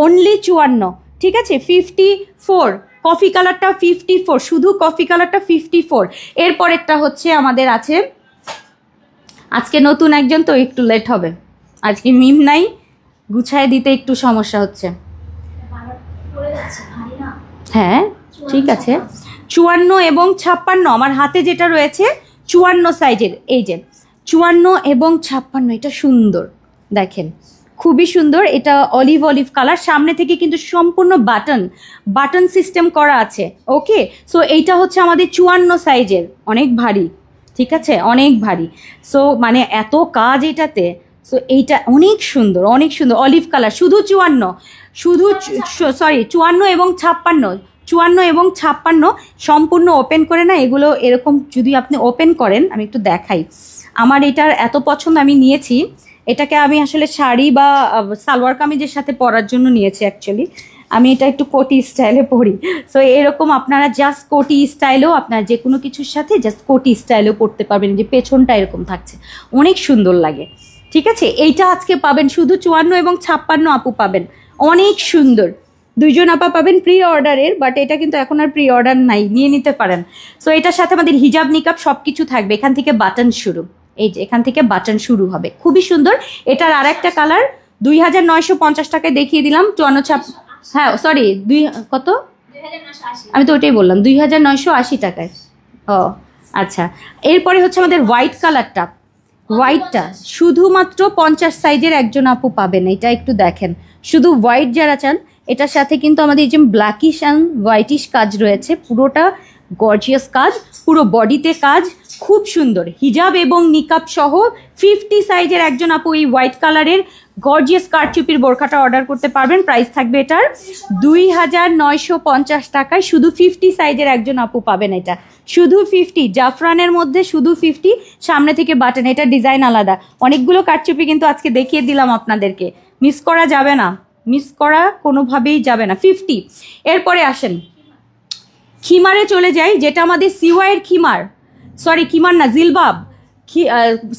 অনলি 54, ঠিক আছে? 54 কফি কালারটা 54, শুধু কফি কালারটা 54। এরপরেরটা হচ্ছে আমাদের আছে, আজকে নতুন একজন তো একটু লেট হবে, আজকে মিম নাই, গুছায় দিতে একটু সমস্যা হচ্ছে। হ্যাঁ ঠিক আছে, 54 এবং 56 আমার হাতে যেটা রয়েছে 54 সাইজের, এই যে 54 এবং 56, এটা সুন্দর দেখেন, খুবই সুন্দর। এটা অলিভ কালার, সামনে থেকে কিন্তু সম্পূর্ণ বাটন সিস্টেম করা আছে। ওকে, সো এইটা হচ্ছে আমাদের 54 সাইজের, অনেক ভারী, ঠিক আছে, অনেক ভারী। সো মানে এত কাজ এটাতে, সো এইটা অনেক সুন্দর, অনেক সুন্দর অলিভ কালার, শুধু 54, শুধু 54 এবং 56, 54 এবং 56 সম্পূর্ণ ওপেন করে না এগুলো, এরকম যদি আপনি ওপেন করেন, আমি একটু দেখাই, আমার এটার এত পছন্দ, আমি নিয়েছি এটাকে, আমি আসলে শাড়ি বা সালোয়ার কামিজের সাথে পরার জন্য নিয়েছি অ্যাকচুয়ালি। আমি এটা একটু কোটি স্টাইলে পরি, সো এরকম আপনারা জাস্ট কোটি স্টাইলেও, আপনার যে কোনো কিছুর সাথে জাস্ট কোটি স্টাইলেও পরতে পারবেন, যে পেছনটা এরকম থাকছে, অনেক সুন্দর লাগে, ঠিক আছে? এইটা আজকে পাবেন শুধু 54 এবং 56 আপু পাবেন, অনেক সুন্দর। 2 জন আপা পাবেন প্রি অর্ডারের, বাট এটা কিন্তু এখন আর প্রি অর্ডার নাই, নিয়ে নিতে পারেন। সো এটার সাথে আমাদের হিজাব নিকাব সব কিছু থাকবে, এখান থেকে বাটন শুরু, এই যে এখান থেকে বাটন শুরু হবে, খুবই সুন্দর। এটার আর একটা কালার 2950 টাকায় দেখিয়ে দিলাম, 54, হ্যাঁ সরি কত, আমি তো ওটাই বললাম 2980 টাকায়। ও আচ্ছা, এরপরে হচ্ছে আমাদের হোয়াইট কালারটা, হোয়াইটটা শুধুমাত্র 50 সাইজের একজন আপু পাবেন, এটা একটু দেখেন, শুধু হোয়াইট যারা চান, এটার সাথে কিন্তু আমাদের এই যে ব্ল্যাকিশ অ্যান্ড হোয়াইটিশ কাজ রয়েছে, পুরোটা গর্জিয়াস কাজ, পুরো বডিতে কাজ, খুব সুন্দর। হিজাব এবং নিকাব সহ 50 সাইজের একজন আপু এই হোয়াইট কালারের গর্জিয়াস কারচুপির বোরখাটা অর্ডার করতে পারবেন। প্রাইস থাকবে এটার 2950 টাকায়, শুধু 50 সাইজের একজন আপু পাবেন, এটা শুধু 50, জাফরানের মধ্যে শুধু 50, সামনে থেকে বাটন, এটা ডিজাইন আলাদা। অনেকগুলো কারচুপি কিন্তু আজকে দেখিয়ে দিলাম আপনাদেরকে, মিস করা যাবে না, মিস করা কোনোভাবেই যাবে না। 50। এরপরে আসেন খিমারে চলে যাই, যেটা আমাদের সিওয়াইয়ের খিমার, সরি খিমার না, জিলবাব,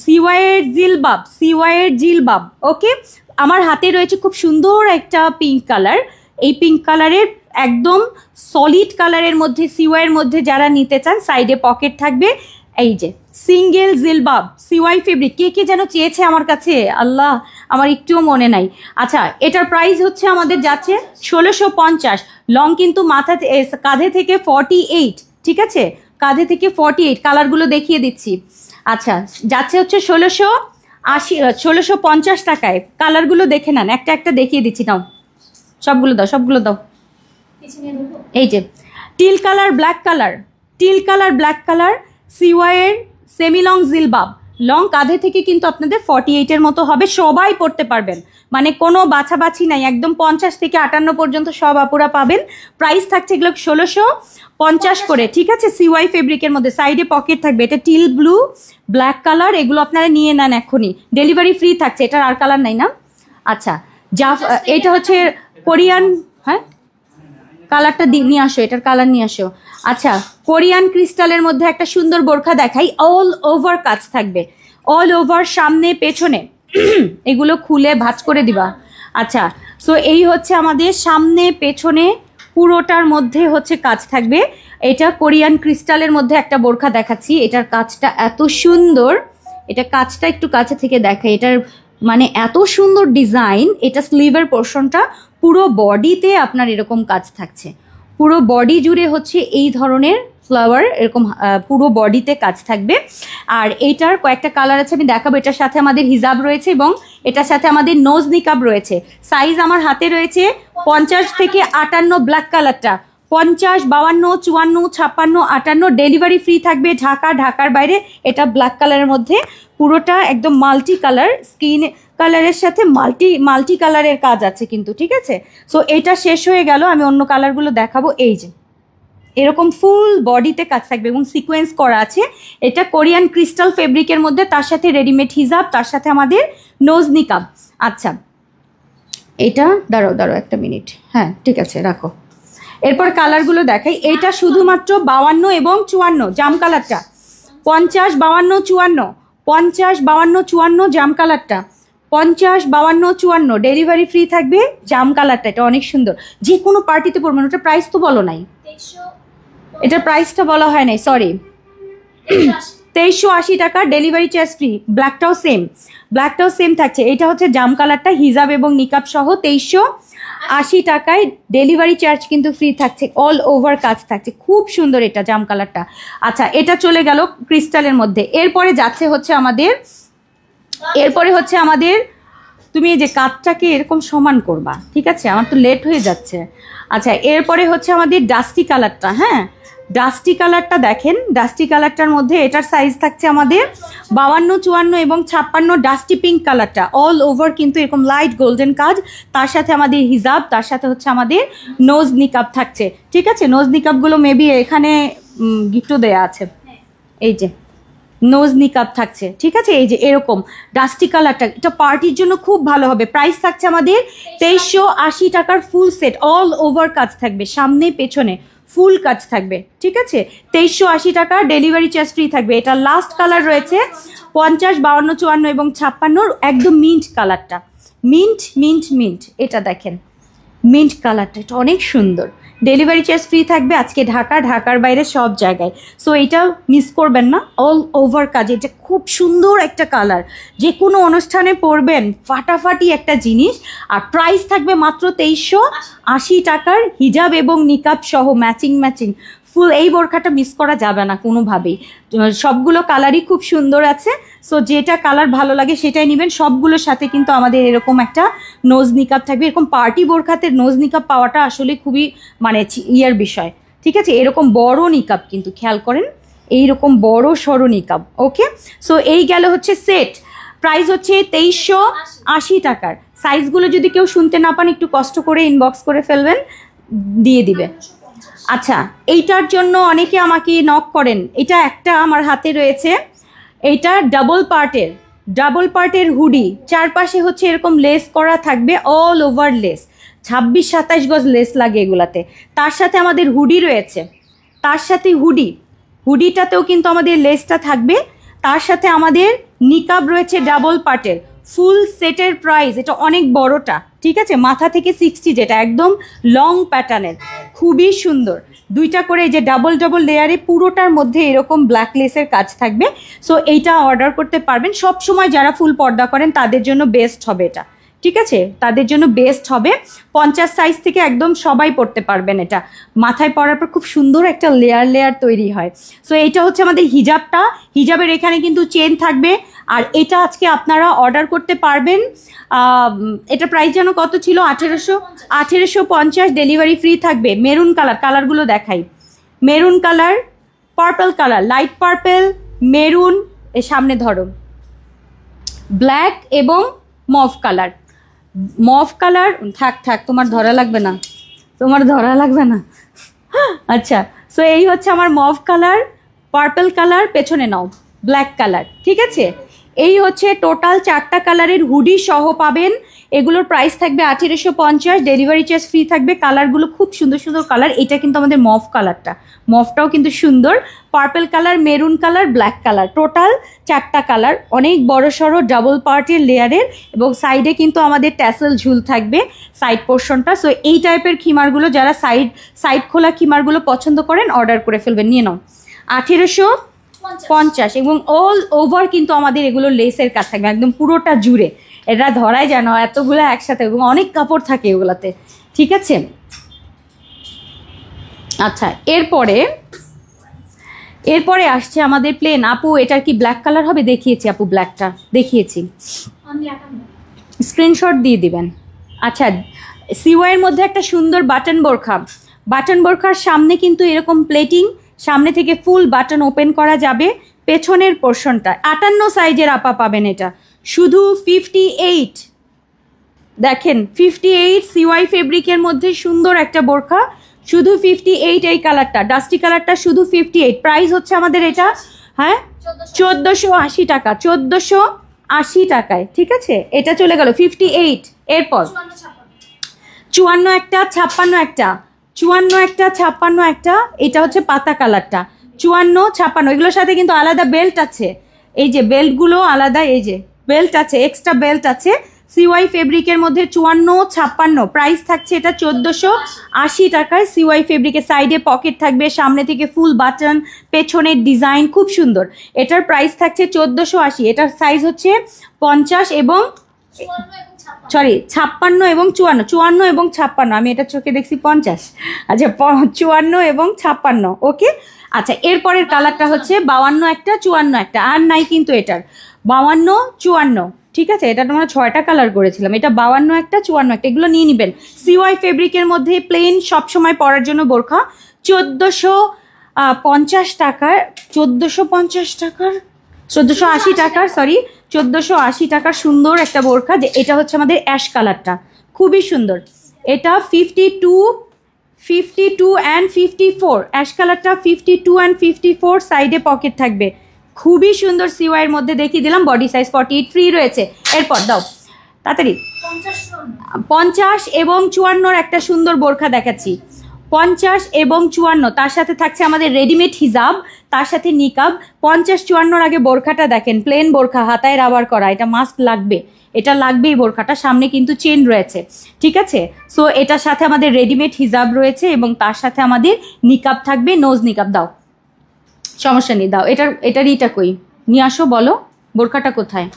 সিওয়াইয়ের জিলবাব। ওকে, আমার হাতে রয়েছে খুব সুন্দর একটা পিঙ্ক কালার, এই পিঙ্ক কালারের একদম সলিড কালারের মধ্যে, সিওয়াইয়ের মধ্যে যারা নিতে চান, সাইডে পকেট থাকবে, এই যে সিঙ্গেল জিলবাব সিওয়াই ফেব্রিক, কে যেন চেয়েছে আমার কাছে, আল্লাহ আমার একটুও মনে নাই। আচ্ছা, এটার প্রাইস হচ্ছে আমাদের যাচ্ছে 1650, লং কিন্তু মাথা কাঁধে থেকে 48, ঠিক আছে, কাঁধে থেকে 48, কালারগুলো দেখিয়ে দিচ্ছি। আচ্ছা, যাচ্ছে হচ্ছে 1650 টাকায়, কালারগুলো দেখে নেন, একটা একটা দেখিয়ে দিচ্ছি, নাও সবগুলো দাও, এই যে টিল কালার ব্ল্যাক কালার, সিওয়াইয়ের সেমি লং জিলবাব, লং কাঁধে থেকে কিন্তু আপনাদের 48-এর মতো হবে, সবাই পড়তে পারবেন, মানে কোনো বাছাবাছি নাই, একদম 50 থেকে 58 পর্যন্ত সব আপুরা পাবেন। প্রাইস থাকছে এগুলো 1650 করে, ঠিক আছে, সিওয়াই ফেব্রিকের মধ্যে, সাইডে পকেট থাকবে, এটা টিল ব্লু ব্ল্যাক কালার, এগুলো আপনারা নিয়ে নেন এখনই, ডেলিভারি ফ্রি থাকছে, এটার আর কালার নাই না? আচ্ছা, এটা হচ্ছে কোরিয়ান, হ্যাঁ কালারটা নিয়ে আসো, এটার কালার নিয়ে আসো। আচ্ছা, কোরিয়ান ক্রিস্টালের মধ্যে একটা সুন্দর বোরখা দেখাই, অল ওভার কাজ থাকবে, অল ওভার, সামনে পেছনে এগুলো খুলে ভাঁজ করে দিবা। আচ্ছা, সো এই হচ্ছে আমাদের সামনে পেছনে পুরোটার মধ্যে হচ্ছে কাজ থাকবে। এটা কোরিয়ান ক্রিস্টালের মধ্যে একটা বোরখা দেখাচ্ছি, এটার কাজটা এত সুন্দর, এটা কাজটা একটু কাছে থেকে দেখাই, এটার মানে এত সুন্দর ডিজাইন, এটা স্লিভের পোর্শনটা, পুরো বডিতে আপনার এরকম কাজ থাকছে, পুরো বডি জুড়ে হচ্ছে এই ধরনের ফ্লাওয়ার, এরকম পুরো বডিতে কাজ থাকবে। আর এইটার কয়েকটা কালার আছে, আমি দেখাবো। এটার সাথে আমাদের হিজাব রয়েছে এবং এটার সাথে আমাদের নোজ নিকাব রয়েছে। সাইজ আমার হাতে রয়েছে 50 থেকে 58, ব্ল্যাক কালারটা 50, 52, 54, 56, 58। ডেলিভারি ফ্রি থাকবে ঢাকার বাইরে। এটা ব্ল্যাক কালারের মধ্যে পুরোটা একদম মাল্টি কালার, স্কিন কালারের সাথে মাল্টি কালারের কাজ আছে কিন্তু, ঠিক আছে। সো এটা শেষ হয়ে গেল, আমি অন্য কালারগুলো দেখাবো। এই যে এরকম ফুল বডিতে কাজ থাকবে এবং সিকোয়েন্স করা আছে। এটা কোরিয়ান ক্রিস্টাল ফেব্রিকের মধ্যে, তার সাথে রেডিমেড হিজাব, তার সাথে আমাদের নোজ নিকাব। আচ্ছা, এটা দাঁড়াও একটা মিনিট, হ্যাঁ ঠিক আছে রাখো। এরপর কালারগুলো দেখাই। এটা শুধুমাত্র 52 এবং 54 জাম কালারটা, 50, 52, 54, 50, 52, 54 জাম কালারটা, 50, 52, 54 ডেলিভারি ফ্রি থাকবে। জাম কালারটা এটা অনেক সুন্দর, যে কোনো পার্টিতে পরবেন। ওটা প্রাইস তো বলো নাই, এটার প্রাইসটা বলা হয় নাই, সরি। 2380 টাকা, ডেলিভারি চার্জ ফ্রি। ব্ল্যাকটাও সেম থাকছে। এটা হচ্ছে জাম কালারটা, হিজাব এবং নিকাব সহ 2380 টাকায় ডেলিভারি চার্জ কিন্তু ফ্রি থাকছে। অল ওভার কাজ থাকছে, খুব সুন্দর এটা জাম কালারটা। আচ্ছা, এটা চলে গেল ক্রিস্টালের মধ্যে। এরপরে হচ্ছে আমাদের তুমি এই যে কাঠটাকে এরকম সমান করবা, ঠিক আছে, আমার তো লেট হয়ে যাচ্ছে। আচ্ছা, এরপরে হচ্ছে আমাদের ডাস্টি কালারটা। হ্যাঁ, ডাস্টি কালারটা দেখেন, ডাস্টি কালারটার মধ্যে এটার সাইজ থাকছে আমাদের 52, 54 এবং 56। ডাস্টি পিঙ্ক কালারটা অল ওভার কিন্তু এরকম লাইট গোল্ডেন কাজ, তার সাথে আমাদের হিজাব, তার সাথে হচ্ছে আমাদের নোজ নিকাব থাকছে, ঠিক আছে। নোজ নিকাবগুলো মেবি এখানে গিফটও দেয়া আছে, এই যে নোজ নিকাব থাকছে, ঠিক আছে। এই যে এরকম ডাস্টি কালারটা, এটা পার্টির জন্য খুব ভালো হবে। প্রাইস থাকছে আমাদের 2380 টাকার ফুল সেট, অল ওভার কাজ থাকবে, সামনে পেছনে ফুল কাজ থাকবে, ঠিক আছে। 2380 টাকা, ডেলিভারি চার্জ ফ্রি থাকবে। এটা লাস্ট কালার রয়েছে 50, 52, 54 এবং 56, একদম মিন্ট কালারটা, মিন্ট। এটা দেখেন মিন্ট কালারটা, এটা অনেক সুন্দর। ডেলিভারি চার্জ ফ্রি থাকবে আজকে ঢাকার বাইরে সব জায়গায়। সো এটা মিস করবেন না, অল ওভার কাজ। এটা খুব সুন্দর একটা কালার, যে কোনো অনুষ্ঠানে পরবেন, ফাটাফাটি একটা জিনিস। আর প্রাইস থাকবে মাত্র 2380 টাকার, হিজাব এবং নিকাব সহ ম্যাচিং ফুল। এই বোরখাটা মিস করা যাবে না কোনোভাবেই, সবগুলো কালারই খুব সুন্দর আছে। সো যেটা কালার ভালো লাগে সেটাই নেবেন। সবগুলোর সাথে কিন্তু আমাদের এরকম একটা নোজ নিকাব থাকবে। এরকম পার্টি বোরখাতে নোজ নিকাব পাওয়াটা আসলে খুবই মানে ইয়ার বিষয়, ঠিক আছে। এরকম বড় নিকাব কিন্তু খেয়াল করেন, এইরকম বড় সড়ো নিকাব। ওকে, সো এই গেল হচ্ছে সেট। প্রাইস হচ্ছে 2380 টাকার। সাইজগুলো যদি কেউ শুনতে না পান, একটু কষ্ট করে ইনবক্স করে ফেলবেন, দিয়ে দিবে। আচ্ছা, এইটার জন্য অনেকে আমাকে নক করেন। এটা একটা আমার হাতে রয়েছে, এইটা ডাবল পার্টের হুডি, চারপাশে হচ্ছে এরকম লেস করা থাকবে, অল ওভার লেস, 26-27 গজ লেস লাগে এগুলাতে। তার সাথে আমাদের হুডি রয়েছে, তার সাথে হুডিটাতেও কিন্তু আমাদের লেসটা থাকবে। তার সাথে আমাদের নিকাব রয়েছে ডাবল পার্টের, ফুল সেটের প্রাইস, এটা অনেক বড়টা, ঠিক আছে, মাথা থেকে 60, যেটা একদম লং প্যাটার্নের, খুবই সুন্দর। দুইটা করে এই যে ডাবল লেয়ারে পুরোটার মধ্যে এরকম ব্ল্যাক লেসের কাজ থাকবে। সো এইটা অর্ডার করতে পারবেন। সব সময় যারা ফুল পর্দা করেন তাদের জন্য বেস্ট হবে এটা, ঠিক আছে, তাদের জন্য বেস্ট হবে। 50 সাইজ থেকে একদম সবাই পরতে পারবেন। এটা মাথায় পরার পর খুব সুন্দর একটা লেয়ার তৈরি হয়। সো এইটা হচ্ছে আমাদের হিজাবটা, হিজাবের এখানে কিন্তু চেন থাকবে। আর এটা আজকে আপনারা অর্ডার করতে পারবেন। এটা প্রাইস যেন কত ছিল, 1850, ডেলিভারি ফ্রি থাকবে। মেরুন কালারগুলো দেখাই, maroon colour, purple colour, light purple, maroon, এর সামনে ধরো, ব্ল্যাক এবং মভ কালার। থাক তোমার ধরা লাগবে না, আচ্ছা। সো এই হচ্ছে আমার মভ কালার, পার্পল কালার, পেছনে নাও ব্ল্যাক কালার, ঠিক আছে। এই হচ্ছে টোটাল 4টা কালারের হুডি সহ পাবেন। এগুলোর প্রাইস থাকবে 1850, ডেলিভারি চার্জ ফ্রি থাকবে। কালারগুলো খুব সুন্দর কালার। এটা কিন্তু আমাদের মভ কালারটা, মভটাও কিন্তু সুন্দর। Purple colour, maroon colour, black colour, total 4টা কালার, অনেক বড় সড়ো ডাবল পার্টের লেয়ারের, এবং সাইডে কিন্তু আমাদের ট্যাসেল ঝুল থাকবে সাইড পোর্শনটা। সো এই টাইপের খিমারগুলো যারা সাইড খোলা খিমারগুলো পছন্দ করেন অর্ডার করে ফেলবেন, নিয়ে নাও। 1850, এবং অল ওভার কিন্তু আমাদের এগুলো লেসের কাজ থাকবে একদম পুরোটা জুড়ে। এটা ধরাই যায় না, এতগুলো একসাথে, এবং অনেক কাপড় থাকে এগুলাতে, ঠিক আছে। আচ্ছা, এরপরে আসছে আমাদের প্লেন। আপু এটার কি ব্ল্যাক কালার হবে? দেখিয়েছি আপু, ব্ল্যাকটা দেখিয়েছি, স্ক্রিনশট দিয়ে দিবেন। আচ্ছা, সিওয়াইয়ের মধ্যে একটা সুন্দর বাটন বোরখা। বাটন বোরখার সামনে কিন্তু এরকম প্লেটিং, সামনে থেকে ফুল বাটন ওপেন করা যাবে। পেছনের পোর্শনটা 58 সাইজের আপা পাবেন, এটা শুধু 58। দেখেন 58 সিওয়াই ফেব্রিকের মধ্যে সুন্দর একটা বোরখা, শুধু 58। এই কালারটা, ডাস্টি কালারটা, শুধু 58। প্রাইস হচ্ছে আমাদের এটা, হ্যাঁ, 1480 টাকা, 1480 টাকায়। ঠিক আছে, এটা চলে গেল 58। এরপর 54 একটা, 56 একটা, 54 একটা, 56 একটা, এটা হচ্ছে পাতা কালারটা। 54, 56 এগুলোর সাথে কিন্তু আলাদা বেল্ট আছে। এই যে বেল্টগুলো আলাদা, এই যে বেল্ট আছে, এক্সট্রা বেল্ট আছে। সিওয়াই ফেব্রিকের মধ্যে 54, 56 প্রাইস থাকছে এটা 1480 টাকায়। সিওয়াই ফেব্রিকের সাইডে পকেট থাকবে, সামনে থেকে ফুল বাটন, পেছনের ডিজাইন খুব সুন্দর। এটার প্রাইস থাকছে 1480। এটার সাইজ হচ্ছে 50 এবং 56 এবং 54, 54 এবং 56। আমি এটা চোখে দেখছি 50। আচ্ছা, 54 এবং 56। ওকে। আচ্ছা, এরপরের কালারটা হচ্ছে 52 একটা, 54 একটা, আর নাই কিন্তু এটার 52, 54। ঠিক আছে, এটা তোমরা 6টা কালার করেছিলাম। এটা 52 একটা, 54 একটা, এগুলো নিয়ে নেবেন। সিওয়াই ফেব্রিকের মধ্যে প্লেন সবসময় পরার জন্য বোরখা 1450 টাকার, 1450 টাকার, 1480 টাকার, সরি 1480 টাকার সুন্দর একটা বোরখা। যে এটা হচ্ছে আমাদের অ্যাশ কালারটা, খুবই সুন্দর। এটা 52 অ্যান্ড 54, অ্যাশ কালারটা 52 অ্যান্ড 54, সাইডে পকেট থাকবে, খুবই সুন্দর। সিওয়াইয়ের মধ্যে দেখিয়ে দিলাম, বডি সাইজ 48 ফ্রি রয়েছে। এরপর দাও তাড়াতাড়ি, 50 এবং 54 একটা সুন্দর বোরখা দেখাচ্ছি। 50 এবং 54, তার সাথে থাকছে আমাদের রেডিমেড হিজাব, তার সাথে নিকাব। 50, 54 আগে বোরখাটা দেখেন, প্লেন বোরখা, হাতায় রাবার করা, এটা মাস্ট লাগবে, এটা লাগবেই বোরখাটা। সামনে কিন্তু চেন রয়েছে, ঠিক আছে। সো এটার সাথে আমাদের রেডিমেড হিজাব রয়েছে এবং তার সাথে আমাদের নিকাব থাকবে, নোজ নিকাব। দাও, সমস্যা নেই, দাও। এটার ইটা কই, নিয়ে আসো, বলো বোরখাটা কোথায়।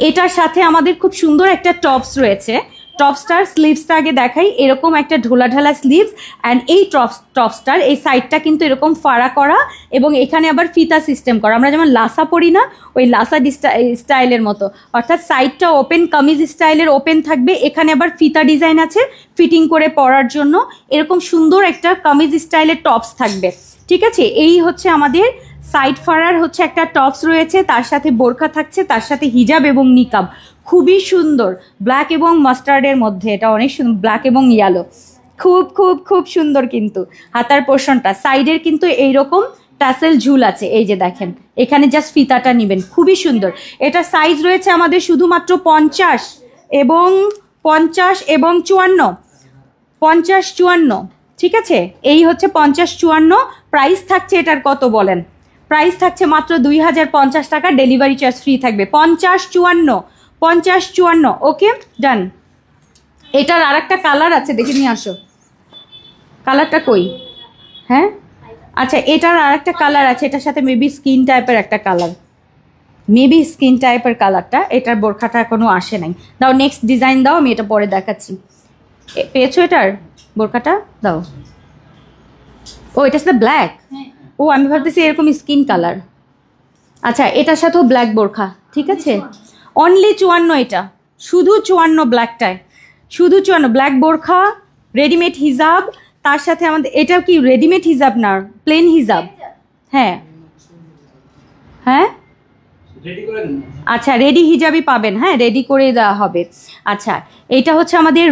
এটার সাথে আমাদের খুব সুন্দর একটা টপস রয়েছে। টপসটার স্লিভসটা আগে দেখাই, এরকম একটা ঢোলা ঢালা স্লিভস। অ্যান্ড এই টপসটার এই সাইডটা কিন্তু এরকম ফাড়া করা এবং এখানে আবার ফিতা সিস্টেম করা। আমরা যেমন লাসা পরি না, ওই লাসা স্টাইলের মতো, অর্থাৎ সাইডটা ওপেন, কামিজ স্টাইলের ওপেন থাকবে, এখানে আবার ফিতা ডিজাইন আছে ফিটিং করে পরার জন্য। এরকম সুন্দর একটা কামিজ স্টাইলের টপস থাকবে, ঠিক আছে। এই হচ্ছে আমাদের সাইড ফাড়ার হচ্ছে একটা টপস রয়েছে, তার সাথে বোরখা থাকছে, তার সাথে হিজাব এবং নিকাব, খুবই সুন্দর। ব্ল্যাক এবং মাস্টার্ডের মধ্যে, এটা অনেক সুন্দর, ব্ল্যাক এবং ইয়েলো, খুব খুব খুব সুন্দর। কিন্তু হাতার পোর্শনটা, সাইডের কিন্তু এইরকম টাসেল ঝুল আছে, এই যে দেখেন, এখানে জাস্ট ফিতাটা নেবেন, খুবই সুন্দর। এটা সাইজ রয়েছে আমাদের শুধুমাত্র 50 এবং 54, 50, 54, ঠিক আছে। এই হচ্ছে 50, 54। প্রাইস থাকছে এটার কত বলেন? প্রাইস থাকছে মাত্র 2050 টাকা, ডেলিভারি চার্জ ফ্রি থাকবে। 50, 54, ওকে ডান। এটার আর একটা কালার আছে, দেখে নিয়ে আসো, কালারটা কই? হ্যাঁ, আচ্ছা, এটার আর একটা কালার আছে, এটার সাথে মেবি স্কিন টাইপের একটা কালার, মেবি স্কিন টাইপের কালারটা। এটার বোরখাটা এখনো আসে নাই। দাও, নেক্সট ডিজাইন দাও, আমি এটা পরে দেখাচ্ছি। পেয়েছো এটার বোরখাটা? দাও। ও, এটার সাথে ব্ল্যাক, ও আমি ভাবতেছি এরকম স্কিন কালার। আচ্ছা, এটার সাথেও ব্ল্যাক বোরখা, ঠিক আছে। অনলি 54, এটা শুধু 54 ব্ল্যাকটায়, শুধু 54 ব্ল্যাক বোরখা, রেডিমেড হিজাব, তার সাথে আমাদের এটা কি রেডিমেড হিজাব না, প্লেন হিজাব? হ্যাঁ হ্যাঁ, আচ্ছা, রেডি হিজাবই পাবেন, হ্যাঁ, রেডি করে দেওয়া হবে। আচ্ছা, এটা হচ্ছে আমাদের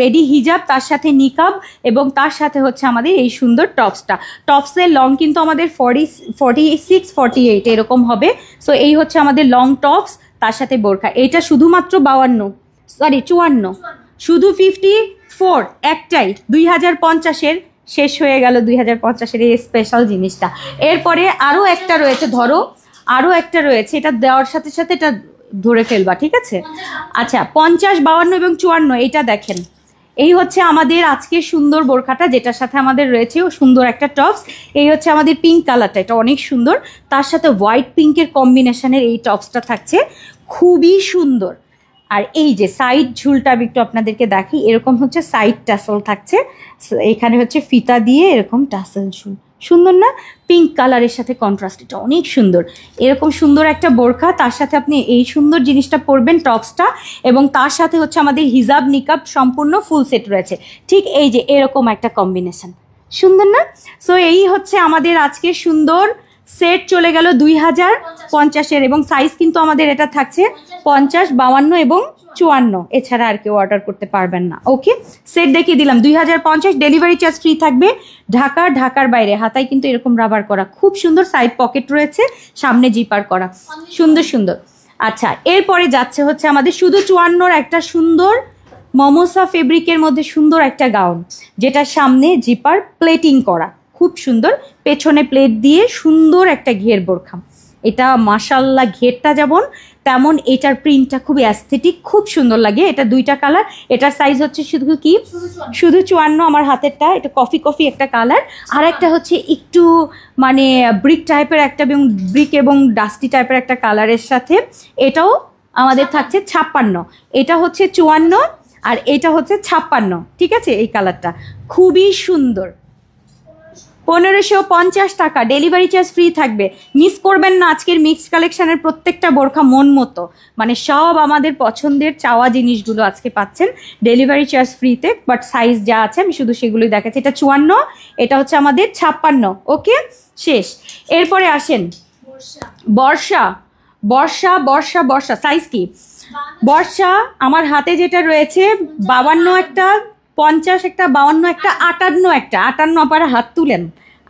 রেডি হিজাব, তার সাথে নিকাব এবং তার সাথে হচ্ছে আমাদের এই সুন্দর টপসটা। টপসের লং কিন্তু আমাদের 46, 48 এরকম হবে। সো এই হচ্ছে আমাদের লং টপস, তার সাথে বোরখা। এইটা শুধুমাত্র 54, শুধু 54 একটাই, 2050-এর শেষ হয়ে গেল, 2050-এর এই স্পেশাল জিনিসটা। এরপরে আরও একটা রয়েছে, ধরো আরও একটা রয়েছে, এটা দেওয়ার সাথে সাথে এটা ধরে ফেলবা, ঠিক আছে। আচ্ছা, 50, 52 এবং 54, এইটা দেখেন, এই হচ্ছে আমাদের আজকে সুন্দর বোরখাটা, যেটার সাথে আমাদের রয়েছে সুন্দর একটা টপস। এই হচ্ছে আমাদের পিঙ্ক কালারটা, এটা অনেক সুন্দর, তার সাথে হোয়াইট পিঙ্কের কম্বিনেশনের এই টপসটা থাকছে, খুবই সুন্দর। আর এই যে সাইড ঝুলটা আমি একটু আপনাদেরকে দেখি, এরকম হচ্ছে সাইড টাসেল থাকছে, এখানে হচ্ছে ফিতা দিয়ে এরকম টাসেল ঝুল, সুন্দর না? পিঙ্ক কালারের সাথে কন্ট্রাস্ট, এটা অনেক সুন্দর। এরকম সুন্দর একটা বোরখা, তার সাথে আপনি এই সুন্দর জিনিসটা পরবেন টপসটা, এবং তার সাথে হচ্ছে আমাদের হিজাব নিকাব সম্পূর্ণ ফুল সেট রয়েছে। ঠিক এই যে এরকম একটা কম্বিনেশন, সুন্দর না? সো এই হচ্ছে আমাদের আজকে সুন্দর সেট চলে গেল 2050-এর, এবং সাইজ কিন্তু আমাদের এটা থাকছে 50, 52 এবং 54, এছাড়া আর কেউ অর্ডার করতে পারবেন না। ওকে, সেট দেখিয়ে দিলাম 2050, ডেলিভারি চার্জ ফ্রি থাকবে ঢাকার বাইরে। হাতায় কিন্তু এরকম রাবার করা, খুব সুন্দর, সাইড পকেট রয়েছে, সামনে জিপার করা, সুন্দর সুন্দর। আচ্ছা, এরপরে যাচ্ছে হচ্ছে আমাদের শুধু 54 একটা সুন্দর মমোসা ফেব্রিকের মধ্যে সুন্দর একটা গাউন, যেটার সামনে জিপার প্লেটিং করা, খুব সুন্দর, পেছনে প্লেট দিয়ে সুন্দর একটা ঘের বোরখা। এটা মাশাল্লাহ ঘেরটা যেমন তেমন এটার প্রিন্টটা খুব অ্যাস্থেটিক, খুব সুন্দর লাগে। এটা দুইটা কালার, এটার সাইজ হচ্ছে শুধু 54, আমার হাতেরটা এটা কফি একটা কালার, আর একটা হচ্ছে একটু মানে ব্রিক টাইপের একটা, এবং ব্রিক এবং ডাস্টি টাইপের একটা কালারের সাথে, এটাও আমাদের থাকছে 56, এটা হচ্ছে 54 আর এটা হচ্ছে 56, ঠিক আছে? এই কালারটা খুবই সুন্দর, 1550 টাকা, ডেলিভারি চার্জ ফ্রি থাকবে। মিস করবেন না আজকের মিক্স কালেকশনের প্রত্যেকটা বোরখা, মন মতো, মানে সব আমাদের পছন্দের চাওয়া জিনিসগুলো আজকে পাচ্ছেন ডেলিভারি চার্জ ফ্রিতে। বাট সাইজ যা আছে আমি শুধু সেগুলোই দেখাচ্ছি। এটা 54, এটা হচ্ছে আমাদের 56। ওকে, শেষ। এরপরে আসেন বর্ষা সাইজ কি? বর্ষা আমার হাতে যেটা রয়েছে 52 একটা, 50 একটা, 52 একটা, 58 একটা, 58 আপারা হাত তুলেন,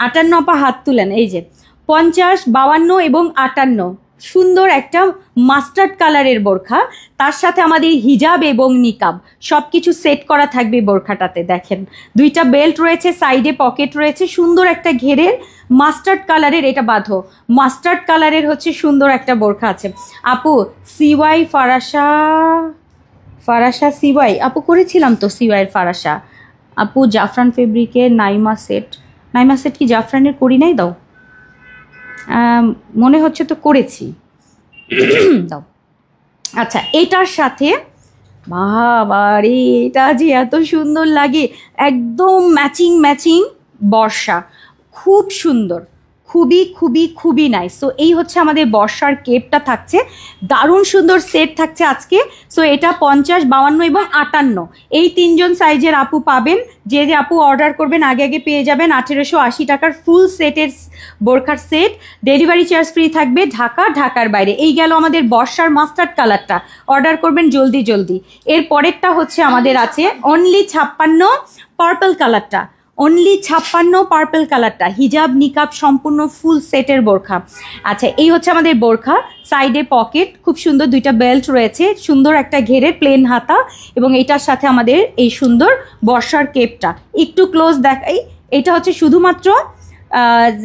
58 আপা হাত তুলেন, এই যে 50, 52 এবং 58, সুন্দর একটা মাস্টার্ড কালারের বোরখা, তার সাথে আমাদের হিজাব এবং নিকাব সব কিছু সেট করা থাকবে বোরখাটাতে। দেখেন দুইটা বেল্ট রয়েছে, সাইডে পকেট রয়েছে, সুন্দর একটা ঘেরের মাস্টার্ড কালারের, এটা বাঁধো মাস্টার্ড কালারের হচ্ছে সুন্দর একটা বোরখা আছে। আপু সিওয়াই ফারাসা সিওয়াই আপু করেছিলাম তো, সিওয়াইয়ের ফারাসা আপু, জাফরান ফেব্রিকের নাইমা সেট কি জাফরানের করি নাই? দাও, মনে হচ্ছে তো করেছি, দাও। আচ্ছা, এটার সাথে বাবারে এটা যে এত সুন্দর লাগে, একদম ম্যাচিং বর্ষা, খুব সুন্দর, খুবই নাইস। সো এই হচ্ছে আমাদের বর্ষার কেপটা থাকছে, দারুণ সুন্দর সেট থাকছে আজকে। সো এটা 50, 52 এবং 58, এই 3জন সাইজের আপু পাবেন। যে আপু অর্ডার করবেন আগে পেয়ে যাবেন 1880 টাকার ফুল সেটের বোরখার সেট, ডেলিভারি চার্জ ফ্রি থাকবে ঢাকার বাইরে। এই গেল আমাদের বর্ষার মাস্টার্ড কালারটা, অর্ডার করবেন জলদি। এর পরেরটা হচ্ছে আমাদের আছে অনলি 56 পার্পল কালারটা, অনলি 56 পার্পল কালারটা, হিজাব নিকাব সম্পূর্ণ ফুল সেটের বোরখা। আচ্ছা, এই হচ্ছে আমাদের বোরখা, সাইডে পকেট, খুব সুন্দর দুইটা বেল্ট রয়েছে, সুন্দর একটা ঘেরে প্লেন হাতা, এবং এটার সাথে আমাদের এই সুন্দর বর্ষার কেপটা। একটু ক্লোজ দেখাই, এটা হচ্ছে শুধুমাত্র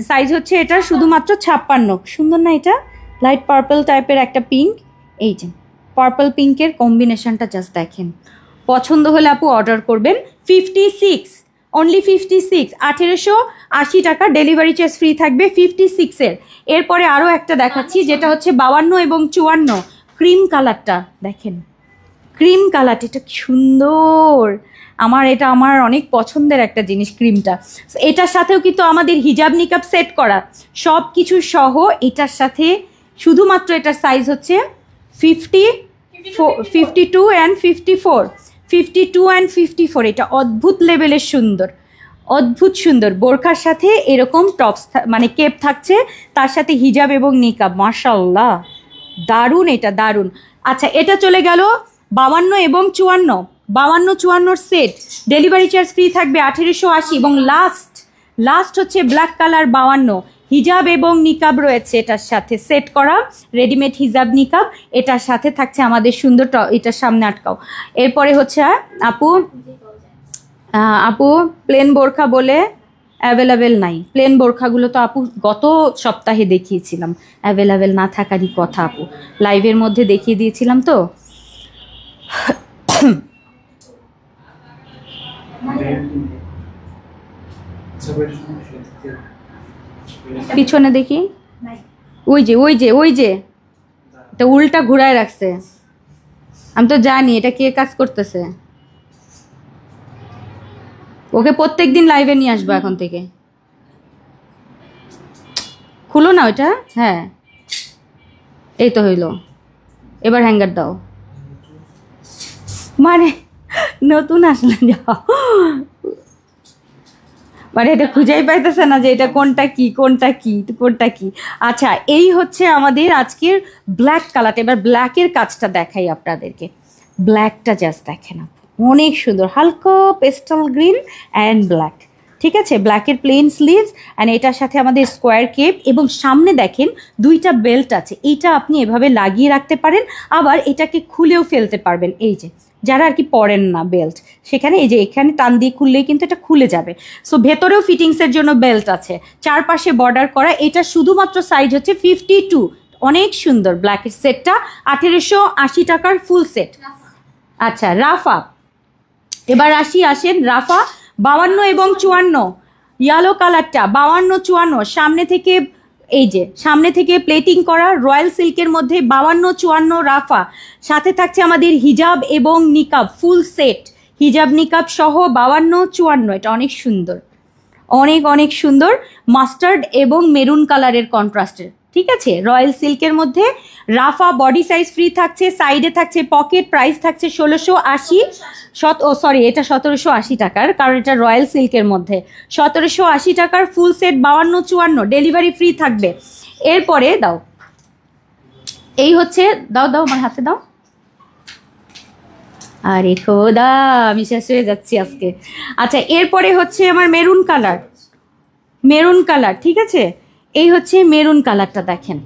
সাইজ হচ্ছে এটার শুধুমাত্র 56, সুন্দর না? এটা লাইট পার্পল টাইপের একটা পিঙ্ক, এই যে পার্পল পিঙ্কের কম্বিনেশনটা জাস্ট দেখেন, পছন্দ হলে আপু অর্ডার করবেন। 56, অনলি 56, 1880 টাকা, ডেলিভারি চার্জ ফ্রি থাকবে 56-এর। এরপরে আরও একটা দেখাচ্ছি, যেটা হচ্ছে 52 এবং 54, ক্রিম কালারটা দেখেন, ক্রিম কালারটা, এটা সুন্দর, এটা আমার অনেক পছন্দের একটা জিনিস ক্রিমটা। এটার সাথেও কিন্তু আমাদের হিজাব নিকাব সেট করা সব কিছু সহ, এটার সাথে শুধুমাত্র এটার সাইজ হচ্ছে 52 অ্যান্ড 54, এটা অদ্ভুত লেভেলের সুন্দর, অদ্ভুত সুন্দর বোরখার সাথে এরকম টপস মানে কেপ থাকছে, তার সাথে হিজাব এবং নিকাব, মাশাআল্লাহ দারুণ, এটা দারুণ। আচ্ছা, এটা চলে গেল 52 এবং 54, 52-54 সেট, ডেলিভারি চার্জ ফ্রি থাকবে 1880, এবং লাস্ট হচ্ছে ব্ল্যাক কালার 52, হিজাব এবং নিকাব রয়েছে এটার সাথে সেট করা, রেডিমেড হিজাব নিকাব, এটার সাথে থাকছে আমাদের সুন্দর, এটার সামনে আটকাও। এরপরে হচ্ছে আপু প্লেন বোরখা বলে অ্যাভেলেবেল নাই, প্লেন বোরখাগুলো তো আপু গত সপ্তাহে দেখিয়েছিলাম, অ্যাভেলেবেল না থাকারই কথা আপু, লাইভের মধ্যে দেখিয়ে দিয়েছিলাম তো। পিছনে দেখি, ওই যে এটা উল্টা ঘুরায় রাখছে, আমি তো জানি এটা কে কাজ করতেছে। ওকে প্রত্যেকদিন লাইভে নিয়ে আসবো এখন থেকে। খুলো না ওইটা। হ্যাঁ এই তো হইলো, এবার হ্যাঙ্গার দাও। মানে নতুন আসলে যাও, মানে এটা খুঁজেই পাইতেছে না যে এটা কোনটা কি কোনটা কি কোনটা কি। আচ্ছা এই হচ্ছে আমাদের আজকের ব্ল্যাক কালারটা। এবার ব্ল্যাকের কাজটা দেখাই আপনাদেরকে। ব্ল্যাকটা জাস্ট দেখেন, অনেক সুন্দর, হালকা পেস্টাল গ্রিন অ্যান্ড ব্ল্যাক। ঠিক আছে, ব্ল্যাকের প্লেন স্লিভস অ্যান্ড এটার সাথে আমাদের স্কোয়ার কেপ, এবং সামনে দেখেন দুইটা বেল্ট আছে। এইটা আপনি এভাবে লাগিয়ে রাখতে পারেন, আবার এটাকে খুলেও ফেলতে পারবেন। এই যে যারা আর কি পরেন না বেল্ট, সেখানে এই যে এখানে টান দিয়ে খুললেই কিন্তু এটা খুলে যাবে। সো ভেতরেও ফিটিংসের জন্য বেল্ট আছে, চারপাশে বর্ডার করা। এটা শুধুমাত্র সাইজ হচ্ছে 52। অনেক সুন্দর ব্ল্যাকের সেটটা, 1880 টাকার ফুল সেট। আচ্ছা রাফা, এবার আসেন রাফা 52 এবং 54, ইয়েলো কালারটা 52 54, সামনে থেকে এই যে সামনে থেকে প্লেটিং করা রয়্যাল সিল্কের মধ্যে 52 54 রাফা। সাথে থাকছে আমাদের হিজাব এবং নিকাব ফুল সেট, হিজাব নিকাব সহ 52 54। এটা অনেক সুন্দর, অনেক অনেক সুন্দর, মাস্টার্ড এবং মেরুন কালারের কন্ট্রাস্টের। ঠিক আছে, রয়্যাল সিল্কের মধ্যে রাফা, বডি সাইজ ফ্রি থাকছে, সাইডে থাকছে পকেট, প্রাইস থাকছে 1680। সরি এটা 1780 টাকার, কারণ এটা রয়্যাল সিল্কের মধ্যে। 1780 টাকার ফুল সেট 52 54, ডেলিভারি ফ্রি থাকবে। এরপরে দাও, এই হচ্ছে, দাও দাও আমার হাতে দাও। আরে খোদা আমি শেষ হয়ে যাচ্ছি আজকে। আচ্ছা এরপরে হচ্ছে আমার মেরুন কালার, মেরুন কালার। ঠিক আছে, এই হচ্ছে মেরুন কালারটা, দেখেন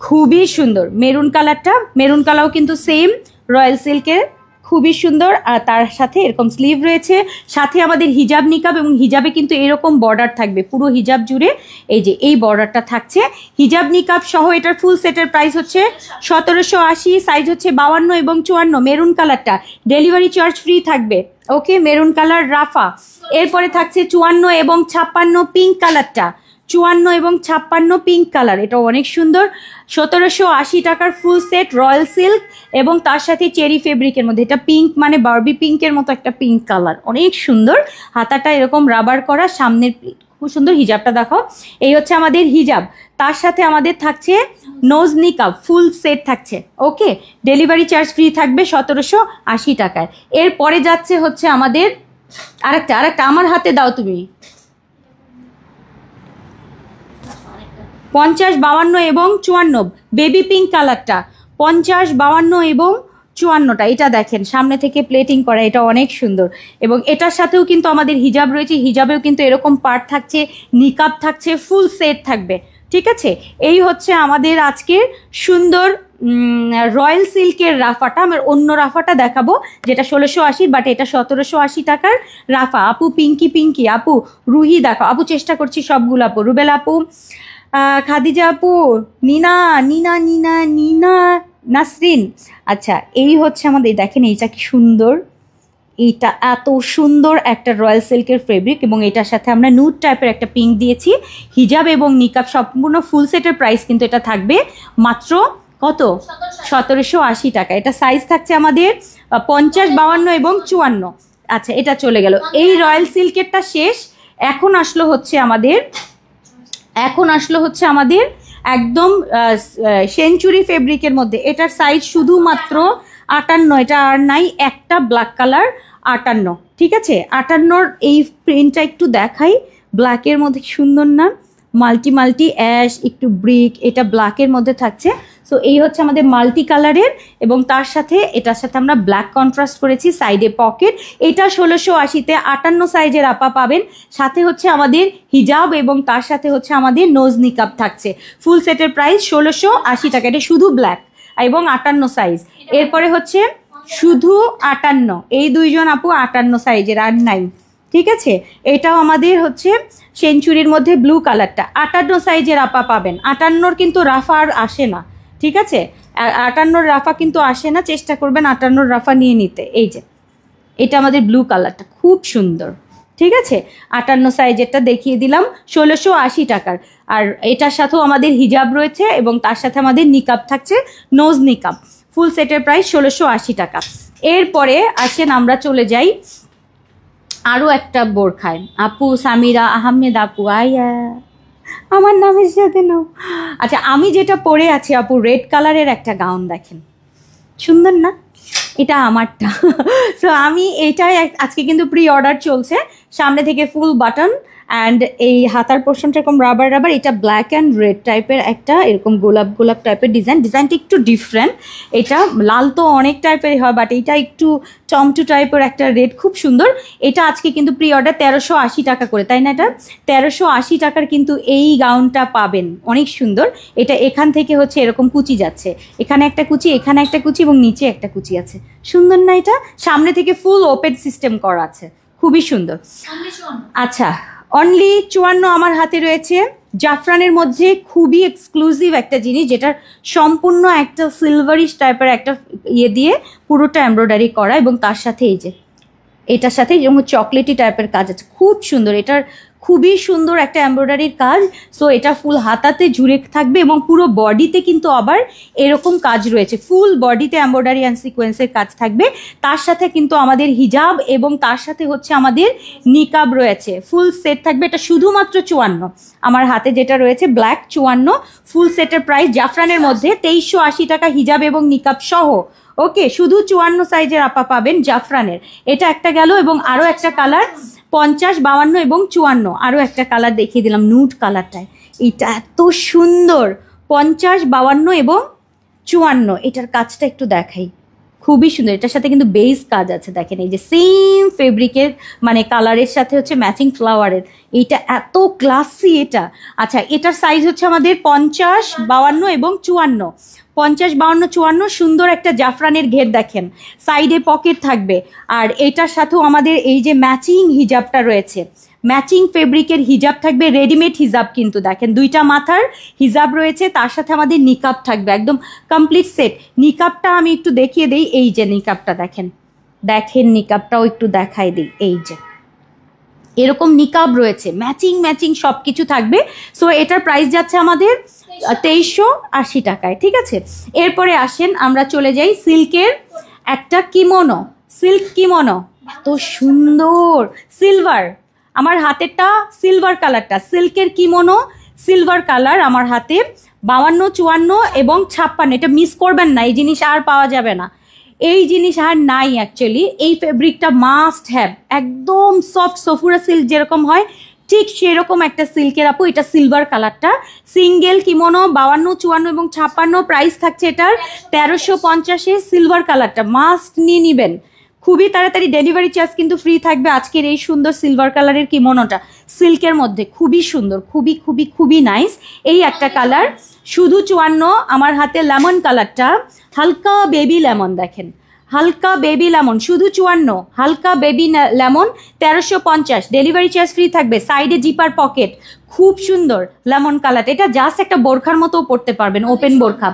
খুবই সুন্দর মেরুন কালারটা। মেরুন কালারও কিন্তু সেম রয়্যাল সিল্কের, খুবই সুন্দর। আর তার সাথে এরকম স্লিভ রয়েছে, সাথে আমাদের হিজাব নিকাব, এবং হিজাবে কিন্তু এরকম বর্ডার থাকবে পুরো হিজাব জুড়ে। এই যে এই বর্ডারটা থাকছে হিজাব নিকাব সহ। এটার ফুল সেটের প্রাইস হচ্ছে 1780, সাইজ হচ্ছে 52 এবং 54। মেরুন কালারটা ডেলিভারি চার্জ ফ্রি থাকবে। ওকে, মেরুন কালার রাফা। এরপরে থাকছে 54 এবং 56 পিঙ্ক কালারটা, 54 এবং 56 পিঙ্ক কালার। এটা অনেক সুন্দর, 1780 টাকার ফুল সেট, রয়্যাল সিল্ক এবং তার সাথে চেরি ফেব্রিকের মধ্যে। এটা পিঙ্ক মানে বারবি পিঙ্কের মতো একটা পিঙ্ক কালার, অনেক সুন্দর। হাতাটা এরকম রাবার করা, সামনের খুব সুন্দর। হিজাবটা দেখো, এই হচ্ছে আমাদের হিজাব। তার সাথে আমাদের থাকছে নোজ নিকাব ফুল সেট থাকছে। ওকে, ডেলিভারি চার্জ ফ্রি থাকবে 1780 টাকায়। এরপরে যাচ্ছে হচ্ছে আমাদের আরেকটা আমার হাতে দাও তুমি। 50 52 এবং 54 বেবি পিঙ্ক কালারটা, 50 52 এবং 54টা। এটা দেখেন সামনে থেকে প্লেটিং করা, এটা অনেক সুন্দর। এবং এটার সাথেও কিন্তু আমাদের হিজাব রয়েছে, হিজাবেও কিন্তু এরকম পার্ট থাকছে, নিকাব থাকছে, ফুল সেট থাকবে। ঠিক আছে, এই হচ্ছে আমাদের আজকের সুন্দর রয়্যাল সিল্কের রাফাটা। আমার অন্য রাফাটা দেখাবো যেটা 1680, বাট এটা 1780 টাকার রাফা। আপু পিঙ্কি আপু, রুহি দেখো আপু, চেষ্টা করছি সবগুলো আপু, রুবেল আপু, খাদিজা আপু, নিনা নাসরিন। আচ্ছা এই হচ্ছে আমাদের, দেখেন এইটা কি সুন্দর, এইটা এত সুন্দর একটা রয়্যাল সিল্কের ফেব্রিক, এবং এটার সাথে আমরা নুড টাইপের একটা পিঙ্ক দিয়েছি। হিজাব এবং নিকাব সম্পূর্ণ ফুল সেটের প্রাইস কিন্তু এটা থাকবে মাত্র কত, 1780 টাকা। এটা সাইজ থাকছে আমাদের 50 52 এবং 54। আচ্ছা এটা চলে গেল, এই রয়্যাল সিল্কেরটা শেষ। এখন আসলো হচ্ছে আমাদের একদম সেঞ্চুরি ফেব্রিকের মধ্যে। এটার সাইজ শুধুমাত্র 58, এটা আর নাই, একটা ব্ল্যাক কালার 58। ঠিক আছে, 58-র এই প্রিন্টটা একটু দেখাই, ব্ল্যাকের মধ্যে সুন্দর না, মাল্টি অ্যাশ একটু ব্রিক, এটা ব্ল্যাকের মধ্যে থাকছে। সো এই হচ্ছে আমাদের মাল্টি কালারের, এবং তার সাথে এটার সাথে আমরা ব্ল্যাক কন্ট্রাস্ট করেছি, সাইডে পকেট। এটা 1680-তে 58 সাইজের আপা পাবেন। সাথে হচ্ছে আমাদের হিজাব এবং তার সাথে হচ্ছে আমাদের নোজ নিকাব থাকছে। ফুল সেটের প্রাইস 1680 টাকা, এটা শুধু ব্ল্যাক এবং 58 সাইজ। এরপরে হচ্ছে শুধু 58, এই দুইজন আপু 58 সাইজের, আর নাই। ঠিক আছে, এটাও আমাদের হচ্ছে সেঞ্চুরির মধ্যে ব্লু কালারটা, 58 সাইজের আপা পাবেন। 58-র কিন্তু রাফা আর আসে না। ঠিক আছে, 58-র রাফা কিন্তু আসে না, চেষ্টা করবেন 58-র রাফা নিয়ে নিতে। এই যে এটা আমাদের ব্লু কালারটা খুব সুন্দর। ঠিক আছে, 58 সাইজেরটা দেখিয়ে দিলাম 1680 টাকার। আর এটার সাথেও আমাদের হিজাব রয়েছে এবং তার সাথে আমাদের নিকাব থাকছে, নোজ নিকাব। ফুল সেটের প্রাইস 1680 টাকা। এরপরে আসেন আমরা চলে যাই আরও একটা বোরখায়। আপু সামিরা আহমেদ আপু, আইয়া আমার নামের সাথে নাও। আচ্ছা, আমি যেটা পরে আছি আপু, রেড কালারের একটা গাউন, দেখেন সুন্দর না? এটা আমারটা। সো আমি এটাই আজকে কিন্তু প্রি অর্ডার চলছে, সামনে থেকে ফুল বাটন অ্যান্ড এই হাতার পোর্শনটা এরকম রাবার রাবার, এটা ব্ল্যাক অ্যান্ড রেড টাইপের একটা এরকম গোলাপ গোলাপ টাইপের ডিজাইনটা একটু ডিফারেন্ট। এটা লাল তো অনেক টাইপেরই হয়, বাট এটা একটু টমটু টাইপের একটা রেড, খুব সুন্দর। এটা আজকে কিন্তু প্রি অর্ডার 1380 টাকা করে, তাই না? এটা 1380 টাকার কিন্তু এই গাউনটা পাবেন, অনেক সুন্দর। এটা এখান থেকে হচ্ছে এরকম কুচি যাচ্ছে, এখানে একটা কুচি, এখানে একটা কুচি এবং নিচে একটা কুচি আছে, সুন্দর না? এটা সামনে থেকে ফুল ওপেন সিস্টেম করা আছে, খুবই সুন্দর। আচ্ছা, অনলি 54 আমার হাতে রয়েছে। জাফরানের মধ্যে খুবই এক্সক্লুসিভ একটা জিনিস, যেটার সম্পূর্ণ একটা সিলভারিশ টাইপের একটা ইয়ে দিয়ে পুরোটা এমব্রয়ডারি করা, এবং তার সাথে এই যে এটার সাথে যেমন চকলেটি টাইপের কাজ আছে, খুব সুন্দর। এটার খুবই সুন্দর একটা এমব্রয়ডারির কাজ। সো এটা ফুল হাতাতে জুড়ে থাকবে এবং পুরো বডিতে কিন্তু আবার এরকম কাজ রয়েছে, ফুল বডিতে এমব্রয়ডারি অ্যান্ড সিকোয়েন্সের কাজ থাকবে। তার সাথে কিন্তু আমাদের হিজাব এবং তার সাথে হচ্ছে আমাদের নিকাব রয়েছে, ফুল সেট থাকবে। এটা শুধুমাত্র 54 আমার হাতে যেটা রয়েছে ব্ল্যাক 54, ফুল সেটের প্রাইস জাফরানের মধ্যে 2380 টাকা, হিজাব এবং নিকাব সহ। ওকে, শুধু 54 সাইজের আপা পাবেন জাফরানের। এটা একটা গেল, এবং আরও একটা কালার 50, 52 এবং 54, আরও একটা কালার দেখিয়ে দিলাম নুড কালারটায়। এটা এত সুন্দর, 50, 52 এবং 54। এটার কাজটা একটু দেখাই, খুবই সুন্দর। এটার সাথে কিন্তু বেস কাজ আছে, দেখেন এই যে সেম ফেব্রিকের মানে কালারের সাথে হচ্ছে ম্যাচিং ফ্লাওয়ারের। এইটা এত ক্লাসি এটা। আচ্ছা, এটার সাইজ হচ্ছে আমাদের 50, 52 এবং 54। 50, 52, 54, সুন্দর একটা জাফরানের ঘের, দেখেন সাইডে পকেট থাকবে। আর এটার সাথেও আমাদের এই যে ম্যাচিং হিজাবটা রয়েছে, ম্যাচিং ফেব্রিকের হিজাব থাকবে, রেডিমেড হিজাব কিন্তু দেখেন, দুইটা মাথার হিজাব রয়েছে, তার সাথে আমাদের নিকাব থাকবে, একদম কমপ্লিট সেট। নিকাবটা আমি একটু দেখিয়ে দিই, এই যে নিকাবটা দেখেন, দেখেন নিকাবটাও একটু দেখাই দিই, এই যে এরকম নিকাব রয়েছে, ম্যাচিং ম্যাচিং সব কিছু থাকবে। সো এটার প্রাইস যাচ্ছে আমাদের 2380 টাকায়, ঠিক আছে। এরপরে আসেন আমরা চলে যাই সিল্কের একটা কিমোনো, সিল্ক কিমোনো, এত সুন্দর সিলভার, আমার হাতেরটা সিলভার কালারটা, সিল্কের কিমোনো সিলভার কালার আমার হাতে, 52, 54 এবং 56। এটা মিস করবেন না, এই জিনিস আর পাওয়া যাবে না, এই জিনিস আর নাই অ্যাকচুয়ালি। এই ফেব্রিকটা মাস্ট হ্যাভ, একদম সফট সফুরা সিল্ক যেরকম হয় ঠিক সেরকম একটা সিল্কের আপু। এটা সিলভার কালারটা, সিঙ্গেল কিমোনো, 52, 54 এবং 56, প্রাইস থাকছে এটার 1350। সিলভার কালারটা মাস্ট নিয়ে নেবেন, খুবই তাড়াতাড়ি ডেলিভারি চার্জ কিন্তু ফ্রি থাকবে। আজকের এই সুন্দর সিলভার কালারের কিমোনোটা সিল্কের মধ্যে খুবই সুন্দর, খুবই খুবই খুবই নাইস। এই একটা কালার শুধু 54 আমার হাতে, লেমন কালারটা, হালকা বেবি লেমন, দেখেন হালকা বেবি লেমন, শুধু 54, হালকা baby lemon 1350, delivery charge free থাকবে। সাইডে জিপার পকেট, খুব সুন্দর লেমন কালার। এটা জাস্ট একটা বোরখার মতো পরতে পারবেন, ওপেন বোরখা,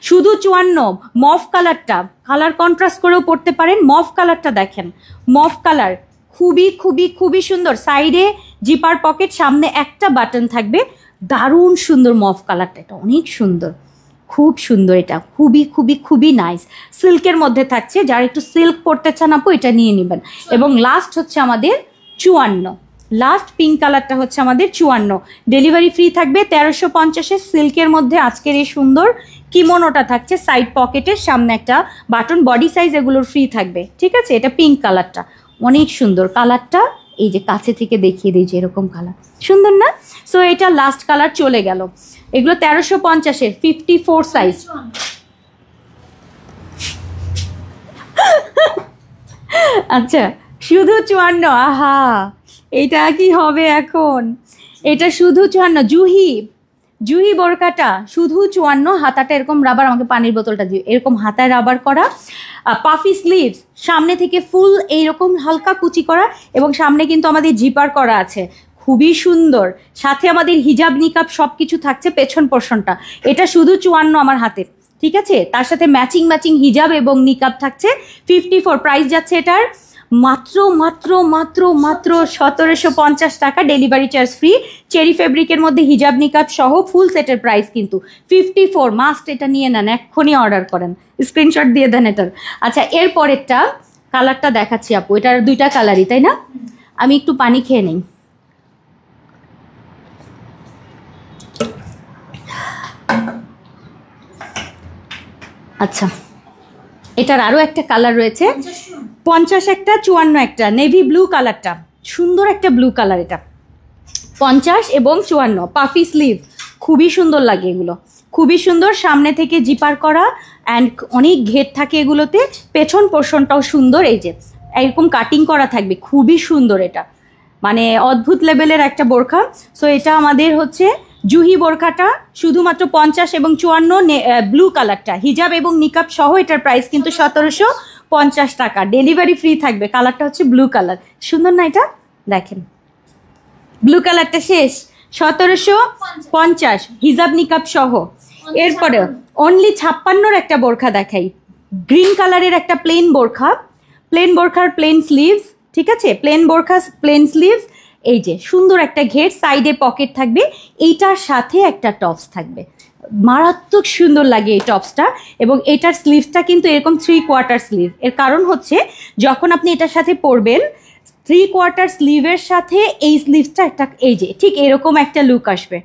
শুধু 54। মফ কালারটা, কালার কন্ট্রাস্ট করেও পরতে পারেন। মফ কালারটা দেখেন, মফ কালার খুবই খুবই খুবই সুন্দর, সাইডে জিপার পকেট, সামনে একটা বাটন থাকবে, দারুণ সুন্দর মফ কালারটা, এটা অনেক সুন্দর, খুব সুন্দর। এটা খুবই খুবই খুবই নাইস, সিল্কের মধ্যে থাকছে, যারা একটু সিল্ক পরতে চান আপু এটা নিয়ে নেবেন। এবং লাস্ট হচ্ছে আমাদের 54, লাস্ট পিঙ্ক কালারটা হচ্ছে আমাদের 54, ডেলিভারি ফ্রি থাকবে 1350। সিল্কের মধ্যে আজকের এই সুন্দর কিমোনোটা থাকছে, সাইড পকেটের সামনে একটা বাটন, বডি সাইজ এগুলোর ফ্রি থাকবে, ঠিক আছে। এটা পিঙ্ক কালারটা অনেক সুন্দর কালারটা, এই যে কাছে থেকে দেখিয়ে দিই যে এরকম কালার, সুন্দর না? সো এটা লাস্ট কালার চলে গেল। এগুলো 1350-এর 54 সাইজ। আচ্ছা, শুধু 54, আহা এটা কি হবে এখন, এটা শুধু 54। জুহি বোরকাটা শুধু 54, হাতাটা এরকম রাবার, আমাকে পানির বোতলটা দিয়ে, এরকম হাতায় রাবার করা, পাফি স্লিভস, সামনে থেকে ফুল এইরকম হালকা কুচি করা, এবং সামনে কিন্তু আমাদের জিপার করা আছে, খুবই সুন্দর। সাথে আমাদের হিজাব নিকাব সব কিছু থাকছে পেছন পোর্শনটা। এটা শুধু 54 আমার হাতে, ঠিক আছে। তার সাথে ম্যাচিং ম্যাচিং হিজাব এবং নিকাব থাকছে 54, প্রাইস যাচ্ছে এটার মাত্র মাত্র মাত্র মাত্র 1750 টাকা, ডেলিভারি চার্জ ফ্রি। চেরি ফেব্রিকের মধ্যে হিজাব নিকাব সহ ফুল সেটের প্রাইস কিন্তু 54। মাস্ট এটা নিয়ে নেন, এক্ষুনি অর্ডার করেন, স্ক্রিনশট দিয়ে দেন এটার। আচ্ছা, এরপরেরটা কালারটা দেখাচ্ছি আপু, এটার দুইটা কালারই, তাই না? আমি একটু পানি খেয়ে নিই। আচ্ছা, এটার আরও একটা কালার রয়েছে, 50 একটা, 54 একটা, নেভি ব্লু কালারটা, সুন্দর একটা ব্লু কালার। এটা 50 এবং 54, পাফি স্লিভ, খুবই সুন্দর লাগে এগুলো, খুবই সুন্দর। সামনে থেকে জিপার করা অ্যান্ড অনেক ঘের থাকে এগুলোতে, পেছন পোর্শনটাও সুন্দর, এই যে এরকম কাটিং করা থাকবে, খুবই সুন্দর। এটা মানে অদ্ভুত লেভেলের একটা বোরখা। সো এটা আমাদের হচ্ছে জুহি বোরখাটা শুধুমাত্র 50 এবং 54, ব্লু কালারটা হিজাব এবং নিকাব সহ এটার প্রাইস কিন্তু 1750 টাকা, ডেলিভারি ফ্রি থাকবে। কালারটা হচ্ছে ব্লু কালার, সুন্দর না? এটা দেখেন, ব্লু কালারটা শেষ, 1750 হিজাব নিকাব সহ। এরপরে অনলি 56 একটা বোরখা দেখাই, গ্রিন কালারের একটা প্লেন বোরখা, প্লেন বোরখার প্লেন স্লিভস, ঠিক আছে, প্লেন বোরখা প্লেন স্লিভস, এই যে সুন্দর একটা ঘের, সাইডে পকেট থাকবে, এইটার সাথে একটা টপস থাকবে, মারাত্মক সুন্দর লাগে এই টপসটা। এবং এটার স্লিভসটা কিন্তু এরকম 3/4 স্লিভ, এর কারণ হচ্ছে যখন আপনি এটার সাথে পরবেন 3/4 স্লিভের সাথে এই স্লিভসটা একটা, এই যে ঠিক এরকম একটা লুক আসবে,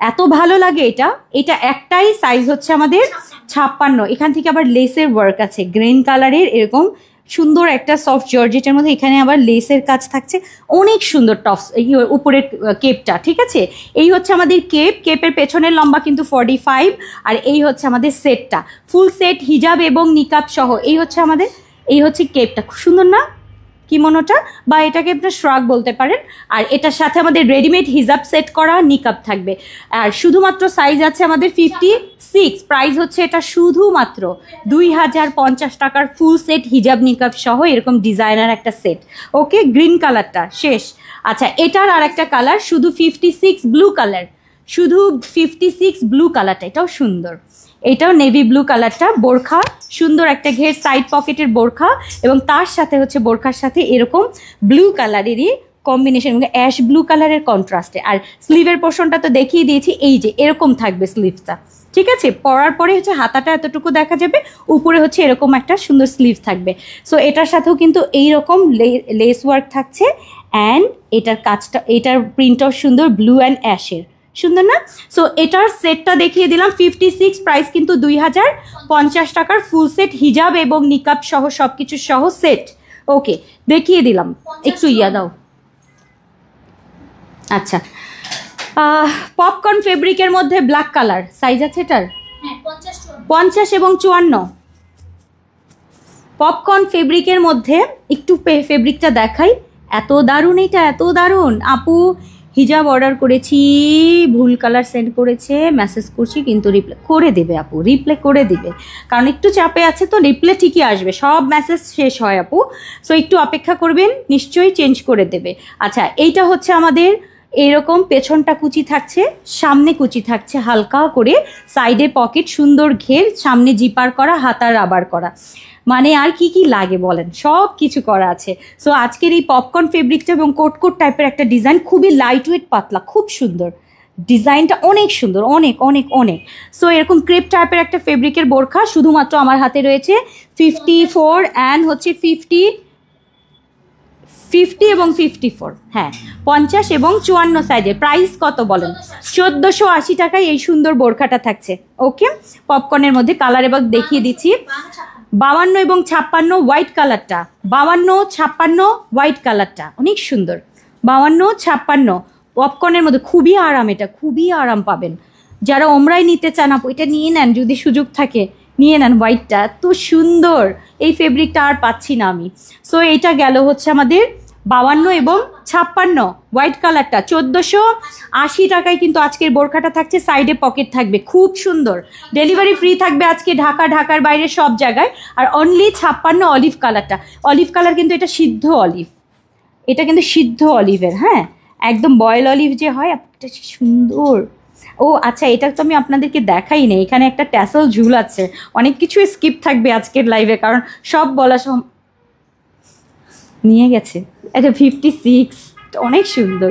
এত ভালো লাগে এটা। এটা একটাই সাইজ হচ্ছে আমাদের 56। এখান থেকে আবার লেসের ওয়ার্ক আছে, গ্রিন কালারের এরকম সুন্দর একটা সফট জর্জেটের মধ্যে, এখানে আবার লেসের কাজ থাকছে, অনেক সুন্দর টপস। এই উপরের কেপটা, ঠিক আছে, এই হচ্ছে আমাদের কেপ, কেপের পেছনের লম্বা কিন্তু 45, আর এই হচ্ছে আমাদের সেটটা, ফুল সেট হিজাব এবং নিকাব সহ, এই হচ্ছে আমাদের, এই হচ্ছে কেপটা, খুব সুন্দর না কিমোনোটা, বা এটাকে আপনার শ্রাগ বলতে পারেন। আর এটার সাথে আমাদের রেডিমেড হিজাব সেট করা নিকাব থাকবে, আর শুধুমাত্র সাইজ আছে আমাদের 56, প্রাইস হচ্ছে এটা শুধুমাত্র 2050 টাকার ফুল সেট হিজাব নিকাব সহ এরকম ডিজাইনার একটা সেট। ওকে, গ্রিন কালারটা শেষ। আচ্ছা, এটার আর একটা কালার শুধু 56 ব্লু কালার, শুধু 56 ব্লু কালারটা, এটাও সুন্দর, এটাও নেভি ব্লু কালারটা, বোরখা সুন্দর একটা ঘের, সাইড পকেটের বোরখা, এবং তার সাথে হচ্ছে বোরখার সাথে এরকম ব্লু কালারেরই কম্বিনেশন, অ্যাশ ব্লু কালারের কন্ট্রাস্টে। আর স্লিভের পোর্শনটা তো দেখিয়ে দিয়েছি, এই যে এরকম থাকবে স্লিভটা, ঠিক আছে, পরার পরে হচ্ছে হাতাটা এতটুকু দেখা যাবে, উপরে হচ্ছে এরকম একটা সুন্দর স্লিভ থাকবে। সো এটার সাথেও কিন্তু এইরকম লেস ওয়ার্ক থাকছে, অ্যান্ড এটার কাজটা, এটার প্রিন্টটাও সুন্দর, ব্লু অ্যান্ড অ্যাশের, সুন্দর না? সো এটার সেটটা দেখিয়ে দিলাম 56, প্রাইস কিন্তু 2050 টাকার ফুল সেট হিজাব এবং নিকাব সহ সবকিছু সহ সেট। ওকে, দেখিয়ে দিলাম, একটু ইয়া দাও। আচ্ছা, পপকর্ন ফেব্রিকের মধ্যে ব্ল্যাক কালার, সাইজ আছে এটার 50 এবং 54। পপকর্ন ফেব্রিকের মধ্যে একটু ফেব্রিকটা দেখাই, এত দারুণ, এটা এত দারুণ। আপু হিজাব অর্ডার করেছি, ভুল কালার সেন্ড করেছে, মেসেজ করছি কিন্তু রিপ্লাই করে দেবে আপু, রিপ্লাই করে দেবে, কারণ একটু চাপে আছে তো, রিপ্লাই ঠিকই আসবে, সব মেসেজ শেষ হয় আপু। সো একটু অপেক্ষা করবেন, নিশ্চয়ই চেঞ্জ করে দেবে। আচ্ছা, এইটা হচ্ছে আমাদের এরকম পেছনটা কুচি থাকছে, সামনে কুচি থাকছে হালকা করে, সাইডে পকেট, সুন্দর ঘের, সামনে জিপার করা, হাতা রাবার করা, মানে আর কি কি লাগে বলেন, সব কিছু করা আছে। সো আজকের এই পপকর্ন ফেব্রিকটা এবং কোট কোট টাইপের একটা ডিজাইন, খুবই লাইট ওয়েট, পাতলা, খুব সুন্দর ডিজাইনটা, অনেক সুন্দর, অনেক অনেক অনেক। সো এরকম ক্রেপ টাইপের একটা ফেব্রিকের বোরখা শুধুমাত্র আমার হাতে রয়েছে 54 অ্যান্ড হচ্ছে 50 এবং 54, হ্যাঁ 50 এবং 54 সাইজের। প্রাইস কত বলেন? 1480 টাকায় এই সুন্দর বোরখাটা থাকছে। ওকে, পপকর্নের মধ্যে কালার এবার দেখিয়ে দিচ্ছি, 52 এবং 56 হোয়াইট কালারটা, 52 56 হোয়াইট কালারটা অনেক সুন্দর, 52 56 পপকর্নের মধ্যে, খুবই আরাম, এটা খুবই আরাম পাবেন। যারা ওমরাই নিতে চান আপু এটা নিয়ে নেন, যদি সুযোগ থাকে নিয়ে নেন, হোয়াইটটা এত সুন্দর, এই ফেব্রিকটা আর পাচ্ছি না আমি। সো এইটা গেল হচ্ছে আমাদের 52 এবং 56 হোয়াইট কালারটা, 1480 টাকায় কিন্তু আজকের বোরখাটা থাকছে, সাইডে পকেট থাকবে, খুব সুন্দর, ডেলিভারি ফ্রি থাকবে আজকে ঢাকার বাইরে সব জায়গায়। আর অনলি 56 অলিভ কালারটা, অলিভ কালার কিন্তু এটা সিদ্ধ অলিভ, এটা কিন্তু সিদ্ধ অলিভের, হ্যাঁ একদম বয়েল অলিভ যে হয়, এটা সুন্দর। ও আচ্ছা, এটা তো আমি আপনাদেরকে দেখাই নেই, এখানে একটা ট্যাসেল ঝুল আছে, অনেক কিছু স্কিপ থাকবে আজকের লাইভে, কারণ সব বলা নিয়ে গেছে। এটা 56, অনেক সুন্দর।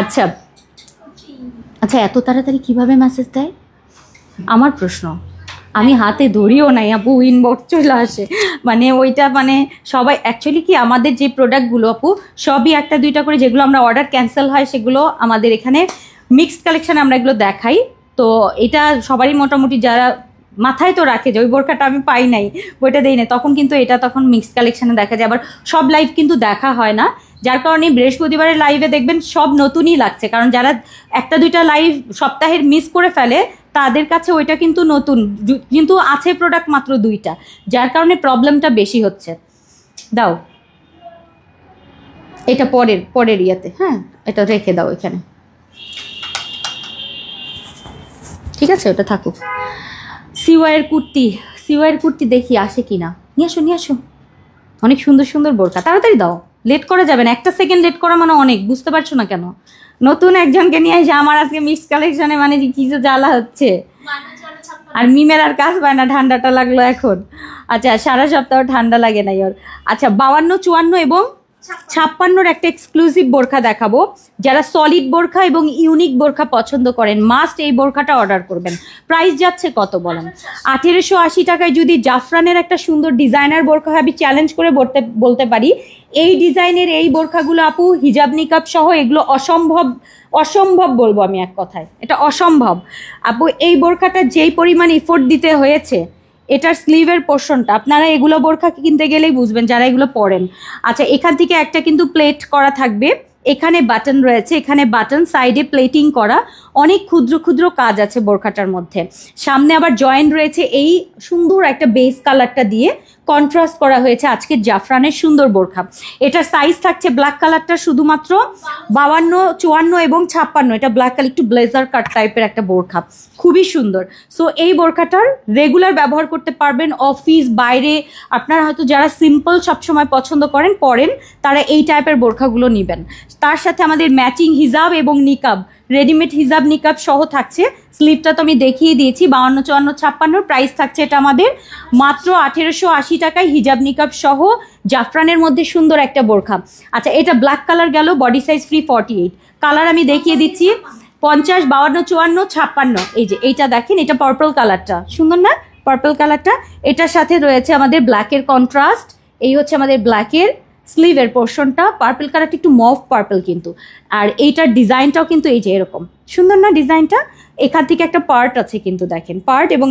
আচ্ছা আচ্ছা, এত তাড়াতাড়ি কিভাবে মেসেজ দেয় আমার প্রশ্ন। আমি হাতে ধরিও নাই আপু, ইনবক্স চলে আসে। মানে ওইটা মানে সবাই অ্যাকচুয়ালি কি আমাদের যে প্রোডাক্টগুলো আপু সবই একটা দুইটা করে, যেগুলো আমরা অর্ডার ক্যান্সেল হয় সেগুলো আমাদের এখানে মিক্সড কালেকশানে আমরা এগুলো দেখাই। তো এটা সবারই মোটামুটি যারা মাথায় তো রাখে যে ওই বোরকাটা আমি পাই নাই, ওইটা দেই না, তখন কিন্তু এটা তখন মিক্সড কালেকশানে দেখা যায়। আবার সব লাইভ কিন্তু দেখা হয় না, যার কারণে বৃহস্পতিবারের লাইভে দেখবেন সব নতুনই লাগছে। কারণ যারা একটা দুইটা লাইভ সপ্তাহের মিস করে ফেলে তাদের কাছে ওইটা কিন্তু নতুন, কিন্তু আছে প্রোডাক্ট মাত্র 2টা, যার কারণে প্রবলেমটা বেশি হচ্ছে। দাও এটা পরের ইয়াতে, হ্যাঁ এটা রেখে দাও এখানে, ঠিক আছে ওটা থাকুক। সিওয়াইয়ের কুর্তি দেখি আসে কিনা, নিয়ে আসো। অনেক সুন্দর সুন্দর বোরকা, তাড়াতাড়ি দাও, লেট করা যাবে না। 1 সেকেন্ড লেট করা মানে অনেক, বুঝতে পারছো না কেন? নতুন একজনকে নিয়ে এসে আমার আজকে মিক্স কালেকশনে মানে কি যে জ্বালা হচ্ছে। আর মিমের আর কাজ পায় না, ঠান্ডাটা লাগলো এখন। আচ্ছা সারা সপ্তাহ ঠান্ডা লাগে নাই ওর। আচ্ছা 52, 54 এবং 56 একটা এক্সক্লুসিভ বোরখা দেখাবো। যারা সলিড বোরখা এবং ইউনিক বোরখা পছন্দ করেন মাস্ট এই বোরখাটা অর্ডার করবেন। প্রাইস যাচ্ছে কত বলেন? 1880 টাকায় যদি জাফরানের একটা সুন্দর ডিজাইনার বোরখা আমি চ্যালেঞ্জ করে বলতে পারি, এই ডিজাইনের এই বোরখাগুলো আপু হিজাব নিকাব সহ এগুলো অসম্ভব বলবো আমি এক কথায়, এটা অসম্ভব। আপু এই বোরখাটা যেই পরিমাণ এফোর্ট দিতে হয়েছে, এটার স্লিভের পোর্শনটা আপনারা এগুলো বোরখা কিনতে গেলেই বুঝবেন যারা এগুলো পরেন। আচ্ছা এখান থেকে একটা কিন্তু প্লেট করা থাকবে, এখানে বাটন রয়েছে, এখানে বাটন, সাইডে প্লেটিং করা, অনেক ক্ষুদ্র ক্ষুদ্র কাজ আছে বোরখাটার মধ্যে। সামনে আবার জয়েন্ট রয়েছে, এই সুন্দর একটা বেস কালারটা দিয়ে কন্ট্রাস্ট করা হয়েছে আজকে জাফরানের সুন্দর বোরখা। এটার সাইজ থাকছে ব্ল্যাক কালারটা শুধুমাত্র 52, 54 এবং 56। এটা ব্ল্যাক কালার একটু ব্লেজার কাট টাইপের একটা বোরখা, খুবই সুন্দর। সো এই বোরখাটার রেগুলার ব্যবহার করতে পারবেন, অফিস বাইরে। আপনারা হয়তো যারা সিম্পল সবসময় পছন্দ পরেন তারা এই টাইপের বোরখাগুলো নেবেন। তার সাথে আমাদের ম্যাচিং হিজাব এবং নিকাব, রেডিমেড হিজাব নিকাব সহ থাকছে। স্লিপটা তো আমি দেখিয়ে দিয়েছি। 52, 54, 56 প্রাইস থাকছে এটা আমাদের মাত্র 1880 টাকায়, হিজাব নিকাব সহ জাফরানের মধ্যে সুন্দর একটা বোরখা। আচ্ছা এটা ব্ল্যাক কালার গেল, বডি সাইজ ফ্রি 48। কালার আমি দেখিয়ে দিচ্ছি 50, 52, 54, 56। এই যে এইটা দেখেন, এটা পার্পল কালারটা সুন্দর না? পার্পল কালারটা, এটার সাথে রয়েছে আমাদের ব্ল্যাকের কন্ট্রাস্ট। এই হচ্ছে আমাদের ব্ল্যাকের স্লিভের পোর্শনটা, পার্পল কালারটা একটু মফ পার্পল কিন্তু। আর এইটার ডিজাইনটাও কিন্তু এই যে এরকম সুন্দর না ডিজাইনটা? এখান থেকে একটা পার্ট আছে কিন্তু দেখেন, পার্ট, এবং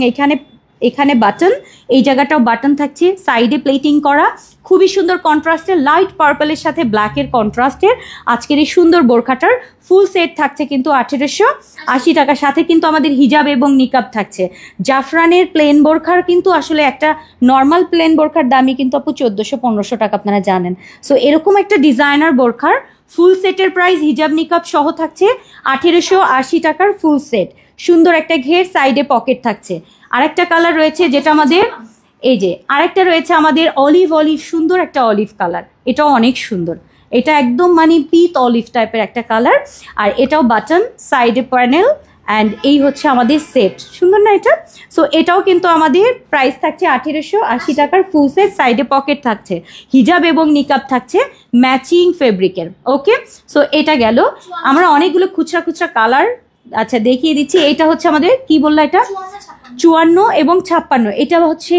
এখানে বাটন, এই জায়গাটাও বাটন থাকছে, সাইডে প্লেটিং করা, খুবই সুন্দর কন্ট্রাস্টের, লাইট পার্পলের সাথে ব্ল্যাকের কন্ট্রাস্টের আজকের এই সুন্দর বোরখাটার ফুল সেট থাকছে কিন্তু 1880 টাকা। সাথে কিন্তু আমাদের হিজাব এবং নিকাব থাকছে। জাফরানের প্লেন বোরখার কিন্তু আসলে একটা নর্মাল প্লেন বোরখার দামই কিন্তু আপু 1400-1500 টাকা, আপনারা জানেন। সো এরকম একটা ডিজাইনার বোরখার ফুল সেটের প্রাইস হিজাব নিকাব সহ থাকছে 1880 টাকার ফুল সেট। সুন্দর একটা ঘের, সাইডে পকেট থাকছে। আরেকটা কালার রয়েছে যেটা আমাদের এই যে আরেকটা রয়েছে আমাদের অলিভ সুন্দর একটা অলিভ কালার, এটাও অনেক সুন্দর। এটা একদম মানে পিত অলিভ টাইপের একটা কালার। আর এটাও বাটন, সাইডে প্যানেল, অ্যান্ড এই হচ্ছে আমাদের সেট, সুন্দর না এটা? সো এটাও কিন্তু আমাদের প্রাইস থাকছে 1880 টাকার ফুল সেট, সাইডে পকেট থাকছে, হিজাব এবং নিকাব থাকছে ম্যাচিং ফেব্রিকের। ওকে, সো এটা গেল। আমরা অনেকগুলো খুচরা কালার আচ্ছা দেখিয়ে দিচ্ছি। এটা হচ্ছে আমাদের কি বললো, এটা 54 এবং 56। এটা হচ্ছে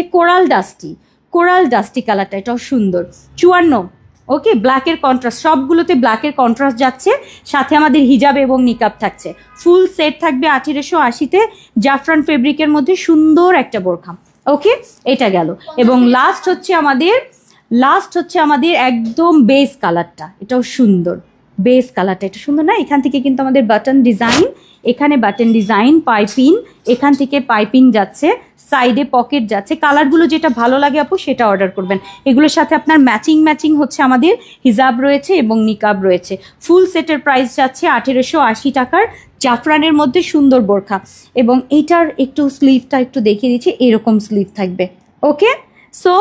কোরাল ডাস্টি কালারটা, এটাও সুন্দর। 54, ওকে, ব্ল্যাকের কন্ট্রাস্ট, সবগুলোতে ব্ল্যাকের কন্ট্রাস্ট যাচ্ছে, সাথে আমাদের হিজাব এবং নিকাব থাকছে। ফুল সেট থাকবে 1880-তে জাফরান ফেব্রিকের মধ্যে সুন্দর একটা বোরখা। ওকে, এটা গেল। এবং লাস্ট হচ্ছে আমাদের একদম বেস কালারটা, এটাও সুন্দর। বেস কালারটা এটা সুন্দর না? এখান থেকে কিন্তু আমাদের বাটন ডিজাইন, এখানে বাটন ডিজাইন, পাইপিং, এখান থেকে পাইপিং যাচ্ছে, সাইডে পকেট যাচ্ছে। কালারগুলো যেটা ভালো লাগে আপু সেটা অর্ডার করবেন। এগুলোর সাথে আপনার ম্যাচিং হচ্ছে আমাদের হিজাব রয়েছে এবং নিকাব রয়েছে। ফুল সেটের প্রাইস যাচ্ছে 1880 টাকার, জাফরানের মধ্যে সুন্দর বোরখা। এবং এইটার একটু স্লিভটা একটু দেখিয়ে দিচ্ছি, এরকম স্লিভ থাকবে। ওকে, সো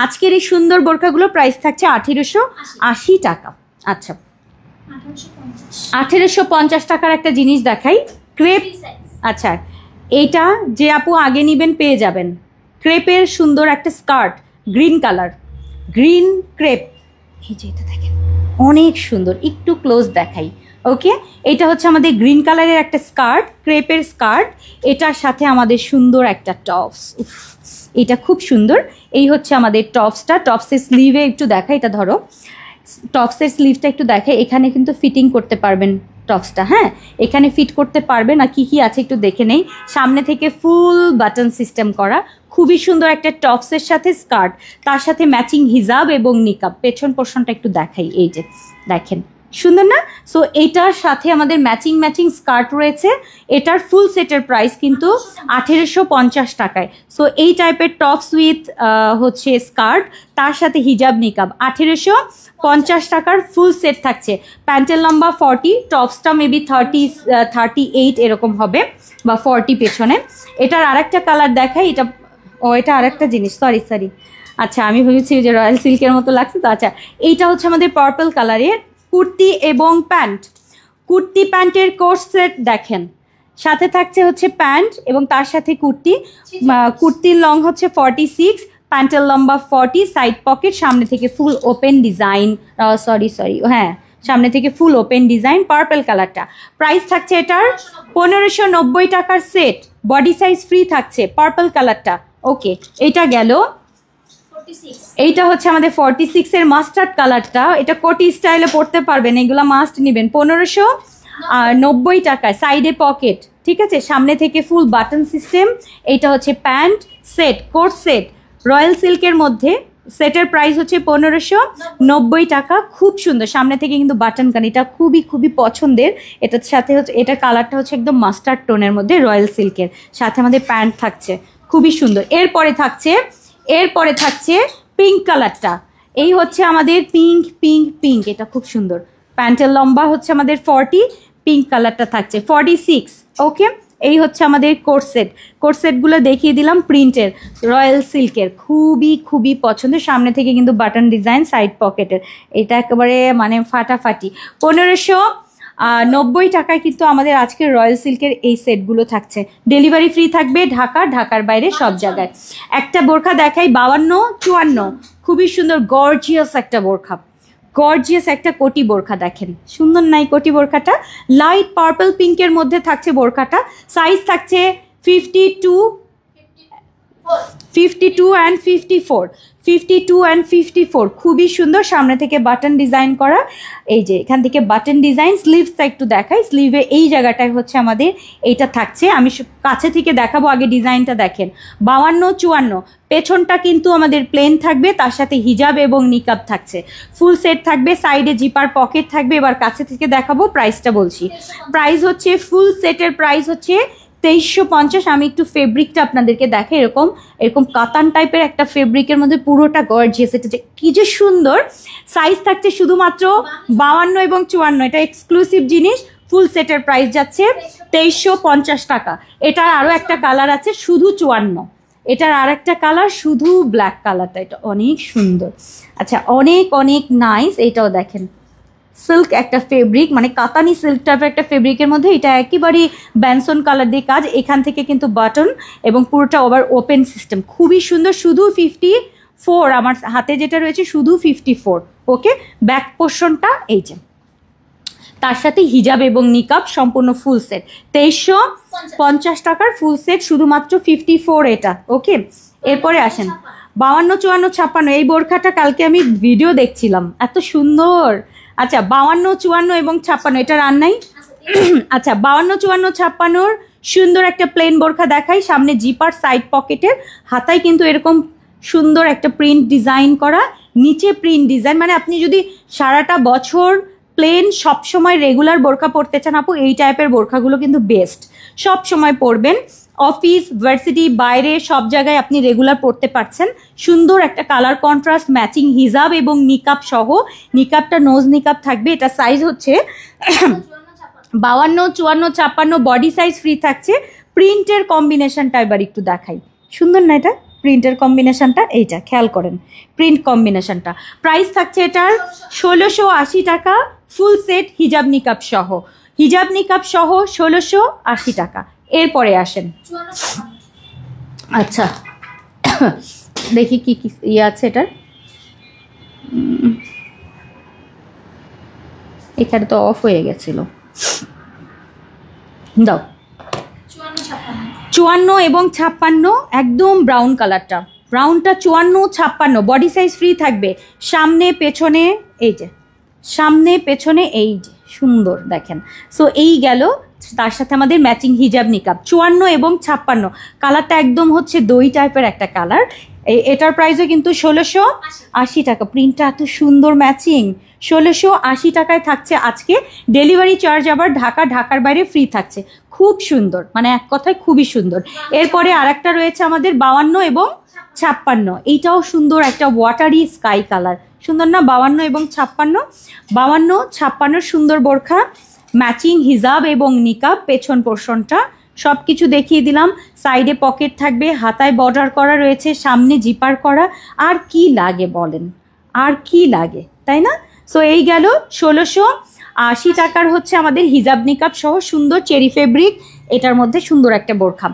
আজকের এই সুন্দর বোরখাগুলো প্রাইস থাকছে 1880 টাকা। আচ্ছা 1850 টাকার একটা জিনিস দেখাই, ক্রেপ। আচ্ছা এইটা যে আপু আগে নিবেন পেয়ে যাবেন, ক্রেপের সুন্দর একটা skirt, green colour, green crepe, এই যে এটা দেখেন অনেক সুন্দর, একটু ক্লোজ দেখাই। ওকে, এটা হচ্ছে আমাদের গ্রিন কালারের একটা স্কার্ট, ক্রেপের স্কার্ট, এটার সাথে আমাদের সুন্দর একটা টপস। এটা খুব সুন্দর। এই হচ্ছে আমাদের টপসটা। টপসের স্লিভে একটু দেখা, এটা ধরো, টপসের স্লিভটা একটু দেখে, এখানে কিন্তু ফিটিং করতে পারবেন টপসটা। হ্যাঁ, এখানে ফিট করতে পারবেন। আর কী আছে একটু দেখে নেই। সামনে থেকে ফুল বাটন সিস্টেম করা, খুবই সুন্দর একটা টপসের সাথে স্কার্ট, তার সাথে ম্যাচিং হিজাব এবং নিকাব। পেছন পোর্শনটা একটু দেখাই, এই যে দেখেন সুন্দর না? সো এইটার সাথে আমাদের ম্যাচিং স্কার্ট রয়েছে। এটার ফুল সেটের প্রাইস কিন্তু 1850 টাকায়। সো এই টাইপের টপস উইথ হচ্ছে স্কার্ট, তার সাথে হিজাব নিকাব 1850 টাকার ফুল সেট থাকছে। প্যান্টের লম্বা 40, টপসটা মেবি 38 এরকম হবে, বা 40 পেছনে। এটার আরেকটা কালার দেখাই। এটা আরেকটা জিনিস, সরি। আচ্ছা, আমি ভেবেছি যে রয়্যাল সিল্কের মতো লাগছে তো। আচ্ছা, এইটা হচ্ছে আমাদের পার্পল কালারের কুর্তি এবং প্যান্ট। কুর্তি প্যান্টের কোর্স সেট দেখেন, সাথে থাকছে হচ্ছে প্যান্ট এবং তার সাথে কুর্তি। কুর্তির লং হচ্ছে 46, প্যান্টের লম্বা 40, সাইড পকেট, সামনে থেকে ফুল ওপেন ডিজাইন, হ্যাঁ সামনে থেকে ফুল ওপেন ডিজাইন, পার্পল কালারটা। প্রাইস থাকছে এটার 1590 টাকার সেট, বডি সাইজ ফ্রি থাকছে, পার্পল কালারটা। ওকে, এটা গেল। এইটা হচ্ছে আমাদের 46 এর মাস্টার্ড কালারটা। এটা কোটি স্টাইলে পরতে পারবেন, এগুলো মাস্ট নেবেন। 1590 টাকায়, সাইডে পকেট, ঠিক আছে, সামনে থেকে ফুল বাটন সিস্টেম। এইটা হচ্ছে pant set, coat set, royal সিল্কের মধ্যে। সেটের প্রাইস হচ্ছে 1590 টাকা। খুব সুন্দর, সামনে থেকে কিন্তু বাটন কান, এটা খুবই পছন্দের। এটার সাথে হচ্ছে, এটার কালারটা হচ্ছে একদম মাস্টার্ড টোনের মধ্যে, রয়্যাল সিল্কের সাথে আমাদের প্যান্ট থাকছে, খুবই সুন্দর। এরপরে থাকছে পিঙ্ক কালারটা। এই হচ্ছে আমাদের পিঙ্ক, এটা খুব সুন্দর। প্যান্টের লম্বা হচ্ছে আমাদের 40, পিঙ্ক কালারটা থাকছে 46। ওকে, এই হচ্ছে আমাদের কোর্সেটগুলো দেখিয়ে দিলাম, প্রিন্টের, রয়্যাল সিল্কের, খুবই পছন্দের। সামনে থেকে কিন্তু বাটন ডিজাইন, সাইড পকেটের, এটা একেবারে মানে ফাটাফাটি। 1590 টাকায় কিন্তু আমাদের আজকের রয়্যাল সিল্কের এই সেটগুলো থাকছে। ডেলিভারি ফ্রি থাকবে ঢাকার বাইরে সব জায়গায়। একটা বোরখা দেখাই, 52-54, খুবই সুন্দর গর্জিয়াস একটা বোরখা, গর্জিয়াস একটা কোটি বোরখা। দেখেন সুন্দর নাই কোটি বোরখাটা? লাইট পার্পল পিঙ্কের মধ্যে থাকছে বোরখাটা। সাইজ থাকছে 52 and 54, খুবই সুন্দর। সামনে থেকে বাটন ডিজাইন করা, এই যে এখান থেকে বাটন ডিজাইন। স্লিভসটা একটু দেখাই, স্লিভে এই জায়গাটায় হচ্ছে আমাদের এইটা থাকছে। আমি কাছে থেকে দেখাবো, আগে ডিজাইনটা দেখেন। 52-54, পেছনটা কিন্তু আমাদের প্লেন থাকবে, তার সাথে হিজাব এবং নিকাব থাকছে, ফুল সেট থাকবে, সাইডে জিপার পকেট থাকবে। এবার কাছে থেকে দেখাবো, প্রাইসটা বলছি। প্রাইস হচ্ছে, ফুল সেটের প্রাইস হচ্ছে 2350। আমি একটু ফেব্রিকটা আপনাদেরকে দেখাই, এরকম কাতান টাইপের একটা ফেব্রিকের মধ্যে পুরোটা গর্জিয়াস, এটা যে কি যে সুন্দর। সাইজ থাকছে শুধুমাত্র 52 এবং 54, এটা এক্সক্লুসিভ জিনিস। ফুল সেটের প্রাইস যাচ্ছে 2350 টাকা। এটার আরও একটা কালার আছে শুধু 54, এটার আর একটা কালার শুধু ব্ল্যাক কালারটা, এটা অনেক সুন্দর। আচ্ছা, অনেক নাইস। এটাও দেখেন, সিল্ক একটা ফেব্রিক, মানে কাতানি সিল্ক টাইপের একটা ফেব্রিকের মধ্যে, এটা একেবারেই ব্যানসন কালার দিয়ে কাজ। এখান থেকে কিন্তু বাটন এবং পুরোটা ওপেন সিস্টেম, খুবই সুন্দর। শুধু 54, আমার হাতে যেটা রয়েছে শুধু 54। ওকে, ব্যাক পোর্শনটা এই যে, তার সাথে হিজাব এবং নিকাব, সম্পূর্ণ ফুল সেট 2350 টাকার ফুল সেট, শুধুমাত্র 54 এটা। ওকে, এরপরে আসেন 52, 54, 56। এই বোরখাটা কালকে আমি ভিডিও দেখছিলাম, এত সুন্দর। আচ্ছা, 52, 54 এবং 56, এটা রান নাই। আচ্ছা, 52, 54, 56 সুন্দর একটা প্লেন বোরখা দেখাই। সামনে জিপার, সাইড পকেটের, হাতায় কিন্তু এরকম সুন্দর একটা প্রিন্ট ডিজাইন করা, নিচে প্রিন্ট ডিজাইন। মানে আপনি যদি সারাটা বছর প্লেন সবসময় রেগুলার বোরখা পরতে চান আপু, এই টাইপের বোরখাগুলো কিন্তু বেস্ট, সব সময় পরবেন। অফিস, ভার্সিটি, বাইরে সব জায়গায় আপনি রেগুলার পরতে পারছেন। সুন্দর একটা কালার কন্ট্রাস্ট, ম্যাচিং হিজাব এবং নিকাব সহ। নিকাবটা নোজ নিকাব থাকবে। এটা সাইজ হচ্ছে 52, 54, 56, বডি সাইজ ফ্রি থাকছে। প্রিন্টের কম্বিনেশনটা এবার একটু দেখাই, সুন্দর না এটা? প্রিন্টের কম্বিনেশনটা এইটা খেয়াল করেন, প্রিন্ট কম্বিনেশনটা। প্রাইস থাকছে এটার 1680 টাকা, ফুল সেট হিজাব নিকাব সহ, 1680 টাকা। এরপরে আসেন, আচ্ছা দেখি কি ইয়ে আছে এটার। এখানে তো অফ হয়ে গেছিল, দাও। 54 এবং 56, একদম ব্রাউন কালারটা, ব্রাউনটা 54 56, বডি সাইজ ফ্রি থাকবে। সামনে পেছনে, এই যে সামনে পেছনে, এই যে সুন্দর দেখেন। সো এই গেল, তার সাথে আমাদের ম্যাচিং হিজাব নিকাব। 54 এবং 56, কালারটা একদম হচ্ছে দই টাইপের একটা কালার। এটার প্রাইসও কিন্তু 1680 টাকা। প্রিন্টটা এত সুন্দর ম্যাচিং, 1680 টাকায় থাকছে আজকে। ডেলিভারি চার্জ আবার ঢাকার বাইরে ফ্রি থাকছে। খুব সুন্দর, মানে এক কথায় খুবই সুন্দর। এরপরে আরেকটা রয়েছে আমাদের 52 এবং 56, এইটাও সুন্দর, একটা ওয়াটারি স্কাই কালার, সুন্দর না? 52 এবং 56, 52 56 সুন্দর বোরখা, ম্যাচিং হিজাব এবং নিকাব। পেছন পোর্শনটা সব কিছু দেখিয়ে দিলাম। সাইডে পকেট থাকবে, হাতায় বর্ডার করা রয়েছে, সামনে জিপার করা। আর কি লাগে বলেন, আর কি লাগে, তাই না? সো এই গেল 1680 টাকার হচ্ছে আমাদের হিজাব নিকাব সহ সুন্দর চেরি ফেব্রিক। এটার মধ্যে সুন্দর একটা বোরখা।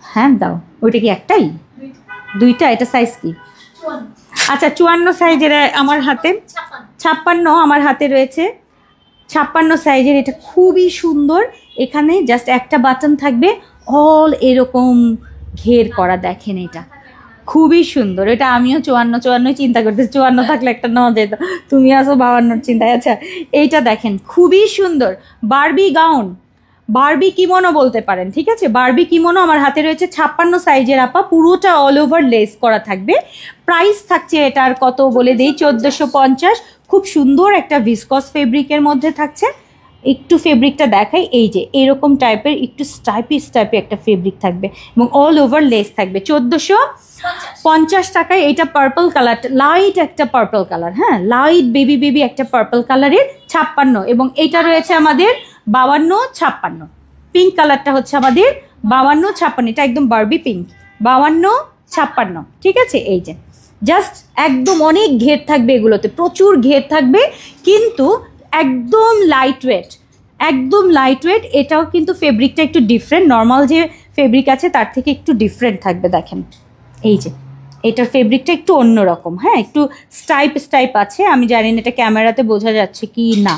হ্যাঁ দাও, ওইটা কি একটাই? দুইটা? এটা সাইজ কি? আচ্ছা 54 সাইজের আমার হাতে, 56 আমার হাতে রয়েছে, 56 সাইজের। এটা খুবই সুন্দর। এখানে জাস্ট একটা বাটন থাকবে, অল এরকম ঘের করা, দেখেন এটা খুবই সুন্দর। এটা আমিও 54 চিন্তা করতেছি, 54 থাকলে একটা ন যেত, তুমি আসো 52 চিন্তায়। আচ্ছা এইটা দেখেন খুবই সুন্দর, বারবি গাউন, বারবি কিমোনো বলতে পারেন, ঠিক আছে? বারবি কিমোনো আমার হাতে রয়েছে, 56 সাইজের আপা, পুরোটা অল ওভার লেস করা থাকবে। প্রাইস থাকছে এটার কত বলে দেই, 1450। খুব সুন্দর একটা ভিসকস ফেব্রিকের মধ্যে থাকছে। একটু ফেব্রিকটা দেখাই, এই যে এরকম টাইপের একটু স্টাইপি একটা ফেব্রিক থাকবে এবং অল ওভার লেস থাকবে। 1450 টাকায়। এইটা পার্পল কালার, লাইট একটা পার্পল কালার, হ্যাঁ লাইট বেবি একটা পার্পল কালারের 56। এবং এইটা রয়েছে আমাদের 52 56, পিঙ্ক কালারটা হচ্ছে আমাদের 52 56, এটা একদম বারবি পিঙ্ক, 52 56, ঠিক আছে? এই যে জাস্ট একদম অনেক ঘের থাকবে, এগুলোতে প্রচুর ঘের থাকবে, কিন্তু একদম লাইট ওয়েট, একদম লাইট ওয়েট। এটাও কিন্তু ফেব্রিকটা একটু ডিফারেন্ট, নর্মাল যে ফেব্রিক আছে তার থেকে একটু ডিফারেন্ট থাকবে। দেখেন এই যে এটার ফেব্রিকটা একটু অন্যরকম, হ্যাঁ একটু স্টাইপ আছে। আমি জানি না এটা ক্যামেরাতে বোঝা যাচ্ছে কি না,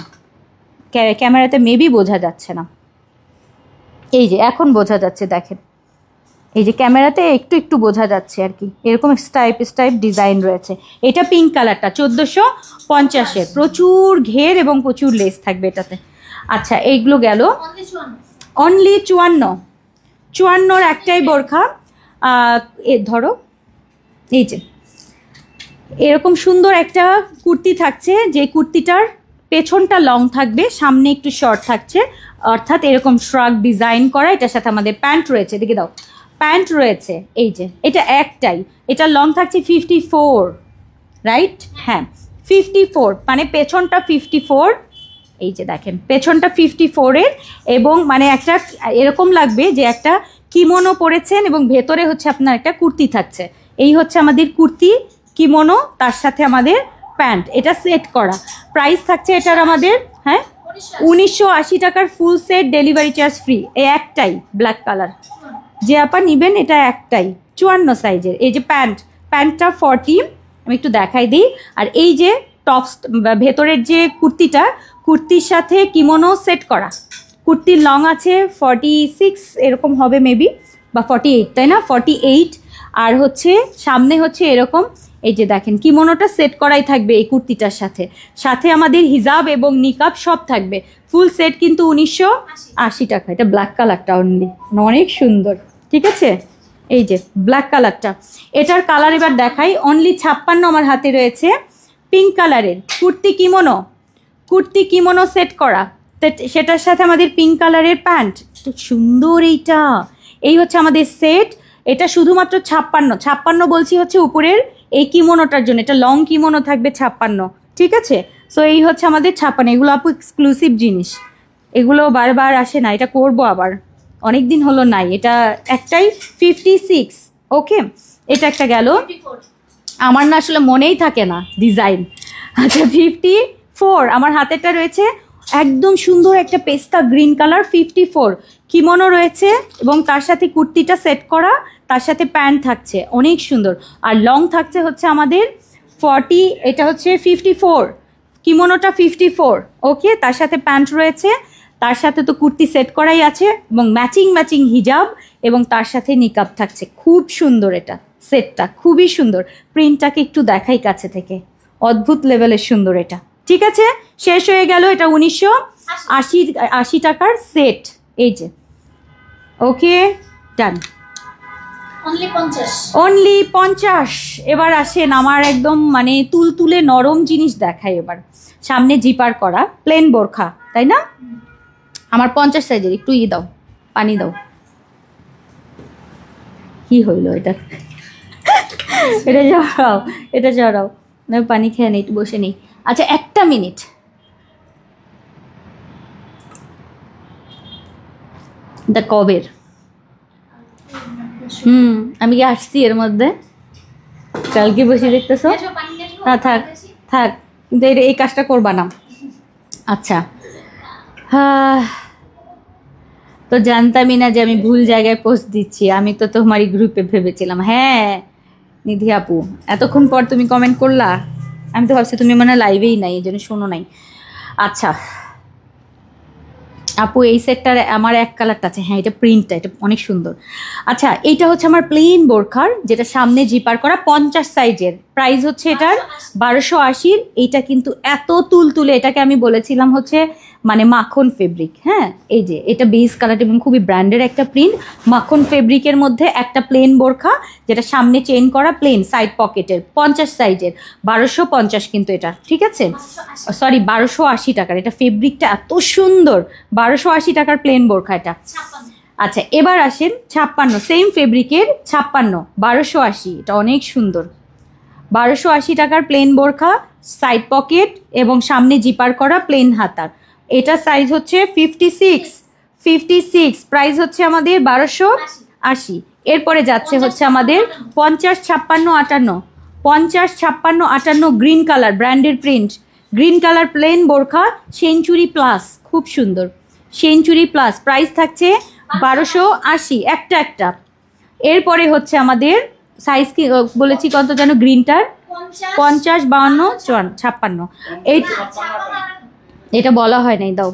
ক্যামেরাতে মেবি বোঝা যাচ্ছে না। এই যে এখন বোঝা যাচ্ছে, দেখেন এই যে ক্যামেরাতে একটু বোঝা যাচ্ছে আর কি, এরকম স্টাইপ ডিজাইন রয়েছে। এটা পিঙ্ক কালারটা 1450-এর, প্রচুর ঘের এবং প্রচুর লেস থাকবে এটাতে। আচ্ছা এইগুলো গেল, অনলি 54 একটাই বোরখা। ধরো এই যে এরকম সুন্দর একটা কুর্তি থাকছে, যে কুর্তিটার পেছনটা লং থাকবে, সামনে একটু শর্ট থাকছে, অর্থাৎ এরকম শ্রাগ ডিজাইন করা। এটার সাথে আমাদের প্যান্ট রয়েছে, দেখে দাও প্যান্ট রয়েছে। এই যে এটা একটাই, এটা লং থাকছে 54, রাইট? হ্যাঁ 54, মানে পেছনটা 54। এই যে দেখেন পেছনটা 54-এর, এবং মানে একটা এরকম লাগবে যে একটা কিমোনো পরেছেন এবং ভেতরে হচ্ছে আপনার একটা কুর্তি থাকছে। এই হচ্ছে আমাদের কুর্তি, কিমোনো, তার সাথে আমাদের প্যান্ট, এটা সেট করা। প্রাইস থাকছে এটার আমাদের, হ্যাঁ 1980 টাকার, full set, delivery charge free. এই একটাই ব্ল্যাক কালার, যে আপা নিবেন এটা একটাই 54 সাইজের। এই যে প্যান্টটা 40, আমি একটু দেখাই দিই। আর এই যে টপস, ভেতরের যে কুর্তিটা, কুর্তির সাথে কিমোনো সেট করা। কুর্তির লং আছে 46 এরকম হবে মেবি, বা 48, তাই না? 48। আর হচ্ছে সামনে হচ্ছে এরকম, এই যে দেখেন কিমোনোটা সেট করাই থাকবে এই কুর্তিটার সাথে, সাথে আমাদের হিজাব এবং নিকাব সব থাকবে। ফুল সেট কিন্তু 1980 টাকা। এটা ব্ল্যাক কালারটা অনলি, অনেক সুন্দর, ঠিক আছে? এই যে ব্ল্যাক কালারটা, এটার কালার এবার দেখাই। অনলি 56 আমার হাতে রয়েছে, পিঙ্ক কালারের কুর্তি কিমোনো সেট করা, সেটার সাথে আমাদের পিঙ্ক কালারের প্যান্ট। তো সুন্দর এইটা, এই হচ্ছে আমাদের সেট। এটা শুধুমাত্র 56 বলছি হচ্ছে উপরের এই কিমোনোটার জন্য, এটা লং কিমোনো থাকবে 56, ঠিক আছে? সো এই হচ্ছে আমাদের 56। এগুলো আপু এক্সক্লুসিভ জিনিস, এগুলো বারবার আসে না, এটা করব আবার, অনেক দিন হলো নাই। এটা একটাই 56, ওকে? এটা একটা গেল, আমার না আসলে মনেই থাকে না ডিজাইন। আচ্ছা 54 আমার হাতেরটা রয়েছে, একদম সুন্দর একটা পেস্তা গ্রিন কালার, 54 কিমোনো রয়েছে এবং তার সাথে কুর্তিটা সেট করা, তার সাথে প্যান্ট থাকছে, অনেক সুন্দর। আর লং থাকছে হচ্ছে আমাদের 40, এটা হচ্ছে 54 কিমোনোটা 54, ওকে। তার সাথে প্যান্ট রয়েছে, তার সাথে তো কুর্তি সেট করাই আছে এবং ম্যাচিং হিজাব এবং তার সাথে নিকাব থাকছে। খুব সুন্দর এটা সেটটা, খুবই সুন্দর। প্রিন্টটাকে একটু দেখাই কাছে থেকে, অদ্ভুত লেভেলের সুন্দর এটা। ঠিক আছে, শেষ হয়ে গেল। এটা 1980 টাকার সেট, এই যে। ওকে, ডান। অনলি 50। এবার আসেন, আমার একদম মানে তুলতুলে নরম জিনিস দেখায় এবার। সামনে জিপার করা প্লেন বোরখা, তাই না? আমার 50 সাইজের। একটু দাও, পানি দাও। কি হইল এটা? এটা জড়াও, পানি খেয়ে নেই, বসে নেই। আচ্ছা, একটা মিনিট। দা কবের আমি কি আসছি এর মধ্যে? কালকে বসে দেখতেছো? না থাক থাক, কিন্তু এই কাজটা করবা না। আচ্ছা, তো জানতামই না যে আমি ভুল জায়গায় পোস্ট দিচ্ছি। আমি তো তোমারই গ্রুপে ভেবেছিলাম। হ্যাঁ নিধি আপু, এতক্ষণ পর তুমি কমেন্ট করলা। আমি তো ভাবছি তুমি মানে লাইভেই নাই, এই জন্য শোনো নাই। আচ্ছা আপু, এই সেটটার আমার এক কালারটা আছে। হ্যাঁ, এটা প্রিন্টটা, এটা অনেক সুন্দর। আচ্ছা, এইটা হচ্ছে আমার প্লেন বোরখার, যেটা সামনে জিপার করা, 50 সাইজের। প্রাইস হচ্ছে এটার 1280। এইটা কিন্তু এত তুলতুলে, এটাকে আমি বলেছিলাম হচ্ছে মানে মাখন ফেব্রিক। হ্যাঁ, এই যে এটা বেস কালার এবং খুবই ব্র্যান্ডের একটা প্রিন্ট। মাখন ফেব্রিকের মধ্যে একটা প্লেন বোরখা, যেটা সামনে চেইন করা, প্লেন সাইড পকেটের, 50 সাইজের। 1250 কিন্তু এটা, ঠিক আছে? সরি, 1280 টাকার। এটা ফেব্রিকটা এত সুন্দর। 1280 টাকার প্লেন বোরখা এটা। আচ্ছা, এবার আসেন 56, সেম ফেব্রিকের 56, 1280। এটা অনেক সুন্দর। 1280 টাকার প্লেন বোরখা, সাইড পকেট এবং সামনে জিপার করা, প্লেন হাতার। এটা সাইজ হচ্ছে 56। প্রাইস হচ্ছে আমাদের 1280। এরপরে যাচ্ছে হচ্ছে আমাদের 50, 56, 58। 50, 56, 58 গ্রিন কালার, ব্র্যান্ডের প্রিন্ট, গ্রিন কালার প্লেন বোরখা, সেঞ্চুরি প্লাস, খুব সুন্দর। সেঞ্চুরি প্লাস, প্রাইস থাকছে 1280 একটা। এরপরে হচ্ছে আমাদের সাইজ কি বলেছি কত যেন, গ্রিনটার 50, 52, 56। এটা বলা হয় নাই, দাও।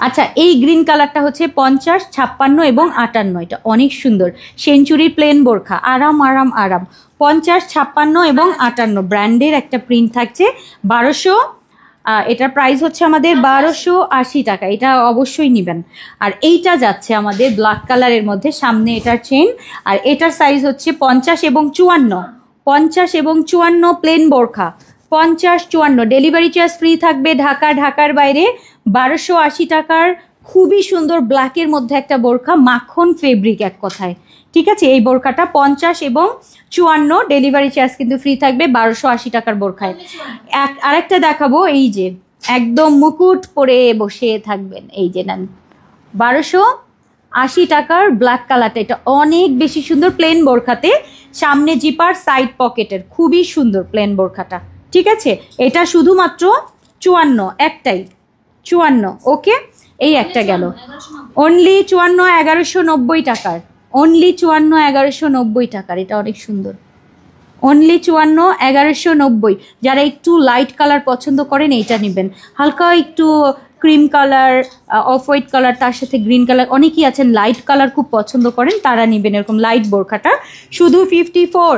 আচ্ছা, এই গ্রিন কালারটা হচ্ছে 50, 56 এবং 58। এটা অনেক সুন্দর। সেঞ্চুরি প্লেন বোরখা, আরাম 50, 56 এবং 58 ব্র্যান্ডের একটা প্রিন্ট থাকছে। 1200। এটার প্রাইস হচ্ছে আমাদের 1280 টাকা। এটা অবশ্যই নেবেন। আর এইটা যাচ্ছে আমাদের ব্ল্যাক কালারের মধ্যে, সামনে এটার চেন। আর এটার সাইজ হচ্ছে 50 এবং 54। 50 এবং 54 প্লেন বোরখা, 50, 54। ডেলিভারি চার্জ ফ্রি থাকবে ঢাকার বাইরে। 1280 টাকার খুবই সুন্দর ব্ল্যাকের মধ্যে একটা বোরখা, মাখন ফেব্রিক এক কথায়। ঠিক আছে, এই বোরখাটা 50 এবং 54, ডেলিভারি চার্জ কিন্তু ফ্রি থাকবে 1280 টাকার বোরখায়। আরেকটা দেখাবো, এই যে একদম মুকুট পরে বসে থাকবেন, এই যে নেন, 1280 টাকার ব্ল্যাক কালারটা। এটা অনেক বেশি সুন্দর, প্লেন বোরখাতে সামনে জিপার, সাইড পকেটের, খুবই সুন্দর প্লেন বোরখাটা। ঠিক আছে, এটা শুধুমাত্র 54, একটাই 54। ওকে, এই একটা গেল। অনলি 54, 1190 টাকার। অনলি 54, 1190 টাকার। এটা অনেক সুন্দর। অনলি 54, 1190। যারা একটু লাইট কালার পছন্দ করেন এইটা নেবেন। হালকা একটু cream colour, off white colour, তার সাথে গ্রিন কালার, অনেকেই আছেন লাইট কালার খুব পছন্দ করেন, তারা নেবেন এরকম লাইট বোরখাটা। শুধু 54,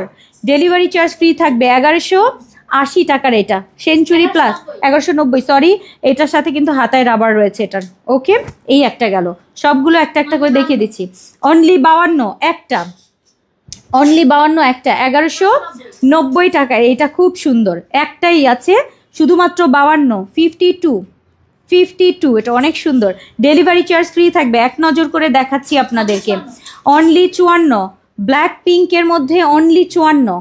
ডেলিভারি চার্জ ফ্রি থাকবে 1180 টাকার। এটা সেঞ্চুরি প্লাস, 1190, সরি। এটার সাথে কিন্তু হাতায় রাবার রয়েছে এটার। ওকে, এই একটা গেল। সবগুলো একটা করে দেখিয়ে দিচ্ছি। অনলি 52 একটা, অনলি 52 একটা, 1190 টাকায়। এটা খুব সুন্দর, একটাই আছে শুধুমাত্র 52, 52। এটা অনেক সুন্দর। ডেলিভারি চার্জ ফ্রি থাকবে। এক নজর করে দেখাচ্ছি আপনাদেরকে। অনলি 54, ব্ল্যাক পিঙ্কের মধ্যে অনলি 54।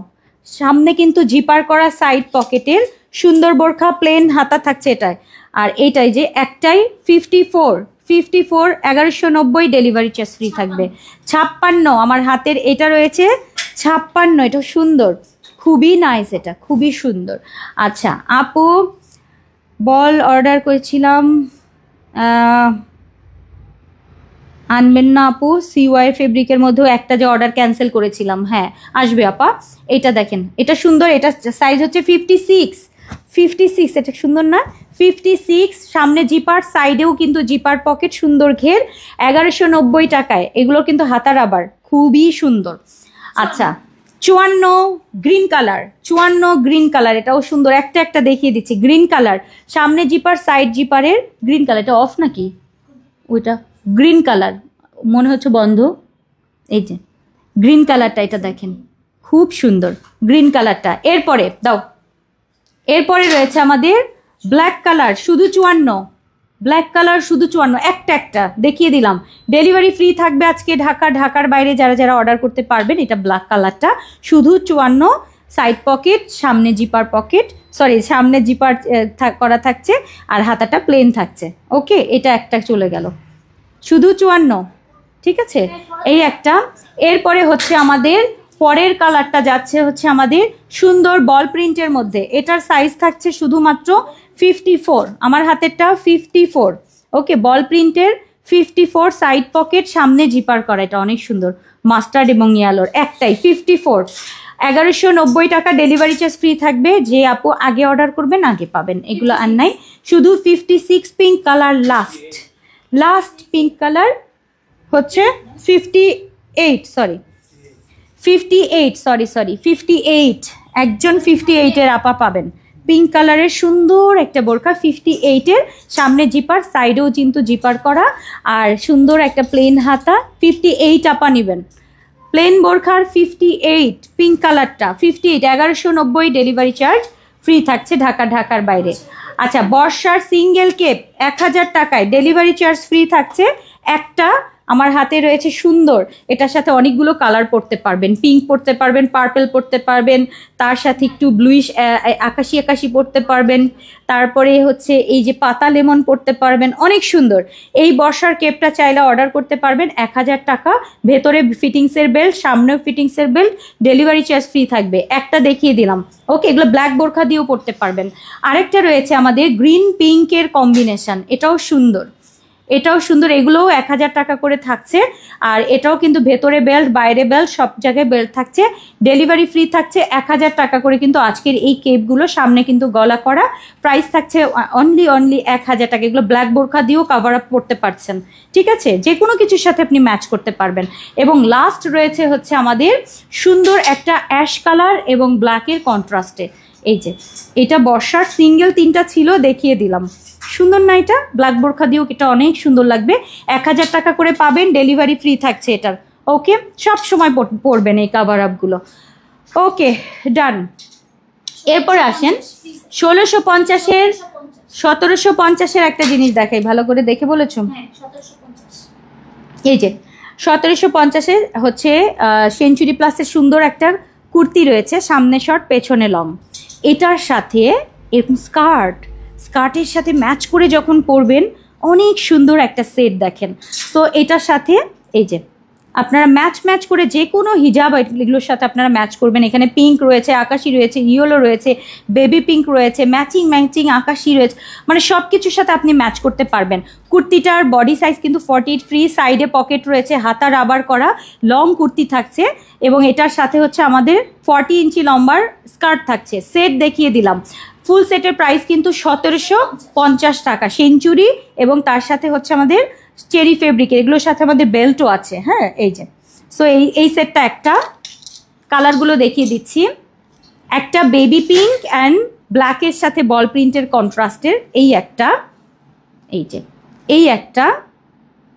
সামনে কিন্তু জিপার করা, সাইড পকেটের সুন্দর বোরখা, প্লেন হাতা থাকছে এটায়। আর এটাই যে একটাই 54, 1190, ডেলিভারি চার্জ ফ্রি থাকবে। 56 আমার হাতের এটা রয়েছে 56। এটা সুন্দর, খুবই নাইস, এটা খুবই সুন্দর। আচ্ছা আপু, বল অর্ডার করেছিলাম, আনবেন না আপু? সিওয়াই ফেব্রিকের মধ্যেও একটা যে অর্ডার ক্যান্সেল করেছিলাম। হ্যাঁ আসবে আপা। এটা দেখেন, এটা সুন্দর। এটা সাইজ হচ্ছে 56, এটা সুন্দর না? 56, সামনে জিপার, সাইডেও কিন্তু জিপার পকেট, সুন্দর ঘের, 1190 টাকায়। এগুলো কিন্তু হাতা রাবার, খুবই সুন্দর। আচ্ছা 54 গ্রিন কালার, 54 গ্রিন কালার, এটাও সুন্দর। একটা একটা দেখিয়ে দিচ্ছি। গ্রিন কালার, সামনে জিপার, সাইড জিপারের গ্রিন কালার। এটা অফ নাকি? ওইটা গ্রিন কালার মনে হচ্ছে বন্ধ। এই যে গ্রিন কালারটা, এটা দেখেন খুব সুন্দর গ্রিন কালারটা। এরপরে দাও, এরপরে রয়েছে আমাদের ব্ল্যাক কালার, শুধু 54, ব্ল্যাক কালার শুধু 54, একটা একটা দেখিয়ে দিলাম। ডেলিভারি ফ্রি থাকবে আজকে ঢাকার বাইরে যারা যারা অর্ডার করতে পারবেন। এটা ব্ল্যাক কালারটা শুধু 54, সাইড পকেট, সামনে জিপার পকেট, সরি সামনে জিপার করা থাকছে আর হাতাটা প্লেন থাকছে। ওকে, এটা একটা চলে গেল, শুধু 54, ঠিক আছে। এই একটা। এরপরে হচ্ছে আমাদের পরের কালারটা যাচ্ছে হচ্ছে আমাদের সুন্দর বল প্রিন্টের মধ্যে। এটার সাইজ থাকছে শুধুমাত্র 54, আমার হাতেরটা 54। ওকে, বল প্রিন্টের 54, সাইড পকেট, সামনে জিপার করা, এটা অনেক সুন্দর, মাস্টার্ড এবং ইয়ালোর একটাই 54। 1190 টাকা, ডেলিভারি চার্জ ফ্রি থাকবে। যে আপু আগে অর্ডার করবেন আগে পাবেন, এগুলো আর নাই। শুধু 56 pink colour, last pink colour হচ্ছে 58, একজন 58-এর আপা পাবেন। পিঙ্ক কালারের সুন্দর একটা বোরকা, 58-এর, সামনে জিপার, সাইডেও কিন্তু জিপার করা, আর সুন্দর একটা প্লেন হাতা। 58 আপা নেবেন, প্লেন বোরখার 58, পিঙ্ক কালারটা 58, 1190, ডেলিভারি চার্জ ফ্রি থাকছে ঢাকার বাইরে। আচ্ছা বর্ষার সিঙ্গেল কেপ 1000 টাকায়, ডেলিভারি চার্জ ফ্রি থাকছে। একটা আমার হাতে রয়েছে সুন্দর, এটার সাথে অনেকগুলো কালার পরতে পারবেন, পিঙ্ক পরতে পারবেন, পার্পল পরতে পারবেন, তার সাথে একটু ব্লুইশ আকাশি পরতে পারবেন, তারপরে হচ্ছে এই যে পাতা লেমন পরতে পারবেন, অনেক সুন্দর। এই বর্ষার কেপটা চাইলে অর্ডার করতে পারবেন 1000 টাকা, ভেতরে ফিটিংসের বেল্ট, সামনেও ফিটিংসের বেল্ট, ডেলিভারি চার্জ ফ্রি থাকবে। একটা দেখিয়ে দিলাম। ওকে, এগুলো ব্ল্যাক বোরখা দিয়েও পরতে পারবেন। আরেকটা রয়েছে আমাদের গ্রিন পিঙ্কের কম্বিনেশন, এটাও সুন্দর, এগুলোও 1000 টাকা করে থাকছে। আর এটাও কিন্তু ভেতরে বেল্ট, বাইরে বেল্ট, সব জায়গায় বেল্ট থাকছে, ডেলিভারি ফ্রি থাকছে। 1000 টাকা করে কিন্তু আজকের এই কেপগুলো, সামনে কিন্তু গলা করা, প্রাইস থাকছে অনলি 1000 টাকা। এগুলো ব্ল্যাক বোরখা দিয়েও কাভার আপ করতে পারছেন, ঠিক আছে, যে কোনো কিছুর সাথে আপনি ম্যাচ করতে পারবেন। এবং লাস্ট রয়েছে হচ্ছে আমাদের সুন্দর একটা অ্যাশ কালার এবং ব্ল্যাকের কন্ট্রাস্টে। এই যে এটা বর্ষার সিঙ্গেল 3টা ছিল, দেখিয়ে দিলাম, সুন্দর না? এটা ব্ল্যাক বোরখা দিয়েও এটা অনেক সুন্দর লাগবে। 1000 টাকা করে পাবেন, ডেলিভারি ফ্রি থাকছে এটার। ওকে, সব সময় পরবেন এই কাভার আপগুলো। ওকে, ডান। এরপরে আসেন 1650-এর, 1750-এর একটা জিনিস দেখাই, ভালো করে দেখে বলেছ। এই যে 1750-এর হচ্ছে সেঞ্চুরি প্লাসের সুন্দর একটা কুর্তি রয়েছে, সামনে শর্ট পেছনে লং। এটার সাথে এরকম স্কার্টের সাথে ম্যাচ করে যখন পরবেন, অনেক সুন্দর একটা সেট দেখেন। তো এটার সাথে এই যে আপনারা ম্যাচ করে যে কোনো হিজাব এগুলোর সাথে আপনারা ম্যাচ করবেন। এখানে পিঙ্ক রয়েছে, আকাশি রয়েছে, ইয়েলো রয়েছে, বেবি পিঙ্ক রয়েছে, ম্যাচিং আকাশি রয়েছে, মানে সব কিছুর সাথে আপনি ম্যাচ করতে পারবেন। কুর্তিটার বডি সাইজ কিন্তু 48 ফ্রি, সাইডে পকেট রয়েছে, হাতা রাবার করা, লং কুর্তি থাকছে। এবং এটার সাথে হচ্ছে আমাদের 40 ইঞ্চি লম্বার স্কার্ট থাকছে। সেট দেখিয়ে দিলাম। ফুল সেটের প্রাইস কিন্তু 1750 টাকা, সেঞ্চুরি এবং তার সাথে হচ্ছে আমাদের চেরি ফেব্রিকের, এগুলোর সাথে আমাদের বেল্টও আছে। হ্যাঁ, এই যে সো এই সেটটা একটা। কালারগুলো দেখিয়ে দিচ্ছি। একটা বেবি পিঙ্ক অ্যান্ড ব্ল্যাকের সাথে বল প্রিন্টের কন্ট্রাস্টের, এই একটা, এই যে এই একটা।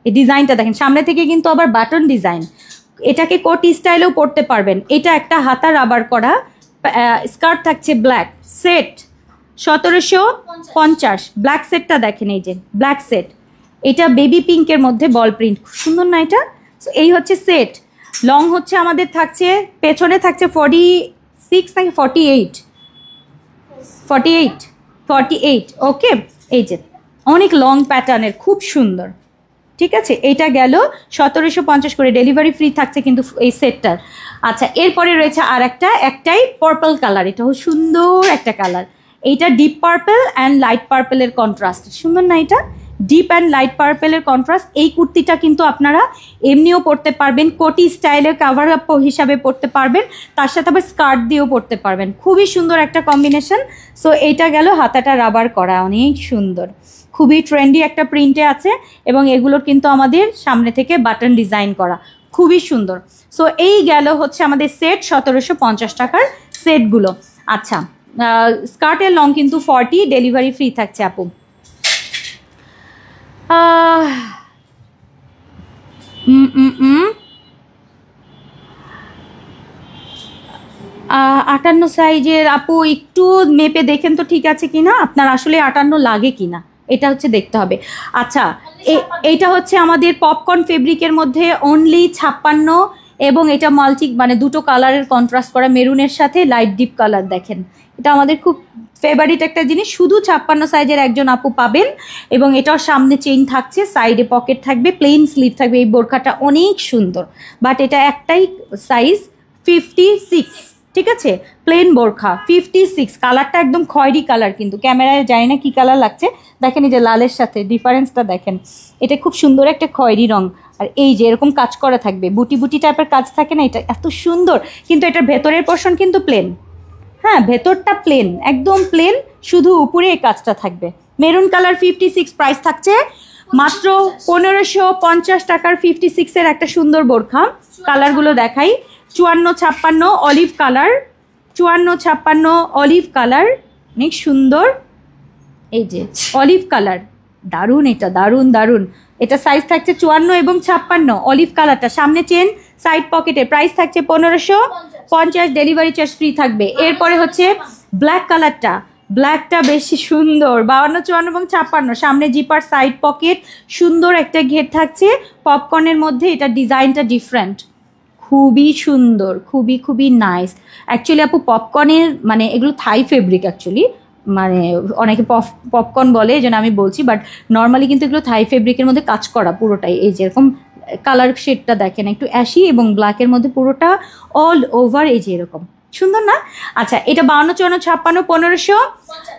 এই ডিজাইনটা দেখেন, সামনে থেকে কিন্তু আবার বাটন ডিজাইন, এটাকে কোট স্টাইলেও পরতে পারবেন। এটা একটা হাতা রাবার করা, স্কার্ট থাকছে ব্ল্যাক। সেট 1750, ব্ল্যাক সেটটা দেখেন, এই যে ব্ল্যাক সেট, এটা বেবি পিঙ্কের মধ্যে বল প্রিন্ট, খুব সুন্দর না এটা? এই হচ্ছে সেট। লং হচ্ছে আমাদের থাকছে, পেছনে থাকছে 46 নাকি 48। ওকে, এই যে অনেক লং প্যাটার্নের, খুব সুন্দর, ঠিক আছে। এইটা গেল 1750 করে, ডেলিভারি ফ্রি থাকছে কিন্তু এই সেটটার। আচ্ছা, এরপরে রয়েছে আর একটাই পার্পল কালার, এটাও সুন্দর একটা কালার। এইটা ডিপ পার্পল অ্যান্ড লাইট পার্পলের কন্ট্রাস্ট, সুন্দর না? এটা ডিপ অ্যান্ড লাইট পার্পেলের কন্ট্রাস্ট। এই কুর্তিটা কিন্তু আপনারা এমনিও পরতে পারবেন, কোটি স্টাইলে কাভার আপ হিসাবে পরতে পারবেন, তার সাথে আবার স্কার্ট দিয়েও পরতে পারবেন। খুবই সুন্দর একটা কম্বিনেশন। সো এইটা গেল হাতাটা রাবার করা, অনেক সুন্দর, খুবই ট্রেন্ডি একটা প্রিন্টে আছে এবং এগুলোর কিন্তু আমাদের সামনে থেকে বাটন ডিজাইন করা, খুবই সুন্দর। সো এই গেল হচ্ছে আমাদের সেট 1750 টাকার সেটগুলো। আচ্ছা, স্কার্টের লং কিন্তু 40, ডেলিভারি ফ্রি থাকছে আপু। 58 সাইজের আপু একটু মেপে দেখেন তো ঠিক আছে কিনা, আপনার আসলে 58 লাগে কিনা এটা হচ্ছে দেখতে হবে। আচ্ছা, এইটা হচ্ছে আমাদের পপকর্ন ফেব্রিকের মধ্যে অনলি 56, এবং এটা মাল্টি মানে দুটো কালারের কন্ট্রাস্ট করা, মেরুনের সাথে লাইট ডিপ কালার। দেখেন এটা আমাদের খুব ফেভারিট একটা জিনিস, শুধু 56 সাইজের একজন আপু পাবেন। এবং এটাও সামনে চেইন থাকছে, সাইডে পকেট থাকবে, প্লেন স্লিভ থাকবে। এই বোরখাটা অনেক সুন্দর, বাট এটা একটাই সাইজ 56, ঠিক আছে, প্লেন বোরখা 56। কালারটা একদম খয়েরি কালার, কিন্তু ক্যামেরায় জানি না কি কালার লাগছে, দেখেন এই যে লালের সাথে ডিফারেন্সটা দেখেন, এটা খুব সুন্দর একটা খয়েরি রং। আর এই যে এরকম কাজ করা থাকবে, বুটি বুটি টাইপের কাজ থাকে না, এটা এত সুন্দর। কিন্তু এটার ভেতরের পোর্শন কিন্তু প্লেন, হ্যাঁ ভেতরটা প্লেন, একদম প্লেন, শুধু উপরে এই কাজটা থাকবে। মেরুন কালার 56, প্রাইস থাকছে মাত্র 1550 টাকার 56-এর একটা সুন্দর বোরখা। কালারগুলো দেখাই, 54-56 অলিভ কালার, 54-56 অলিভ কালার, অনেক সুন্দর। এই যে অলিভ কালার, দারুণ, এটা দারুণ দারুণ। এটা সাইজ থাকছে 54 এবং 56, অলিভ কালারটা, সামনে চেন, সাইড পকেটে। প্রাইস থাকছে 1550, ডেলিভারি চার্জ ফ্রি থাকবে। এরপরে হচ্ছে ব্ল্যাক কালারটা, ব্ল্যাকটা বেশি সুন্দর, 52, 54 এবং 56, সামনে জিপার, সাইড পকেট, সুন্দর একটা ঘের থাকছে পপকর্নের মধ্যে। এটা ডিজাইনটা ডিফারেন্ট, খুবই সুন্দর, খুবই খুবই নাইস। অ্যাকচুয়ালি আপু পপকর্নের মানে এগুলো থাই ফেব্রিক, অ্যাকচুয়ালি মানে অনেকে পপকর্ন বলে, এই জন্য আমি বলছি, বাট নর্মালি কিন্তু এগুলো থাই ফেব্রিকের মধ্যে কাজ করা পুরোটাই। এই যেরকম কালার শেডটা দেখেন, একটু অ্যাশি এবং ব্ল্যাকের মধ্যে পুরোটা অল ওভার, এই যে এরকম সুন্দর না। আচ্ছা, এটা 52, 54, 56,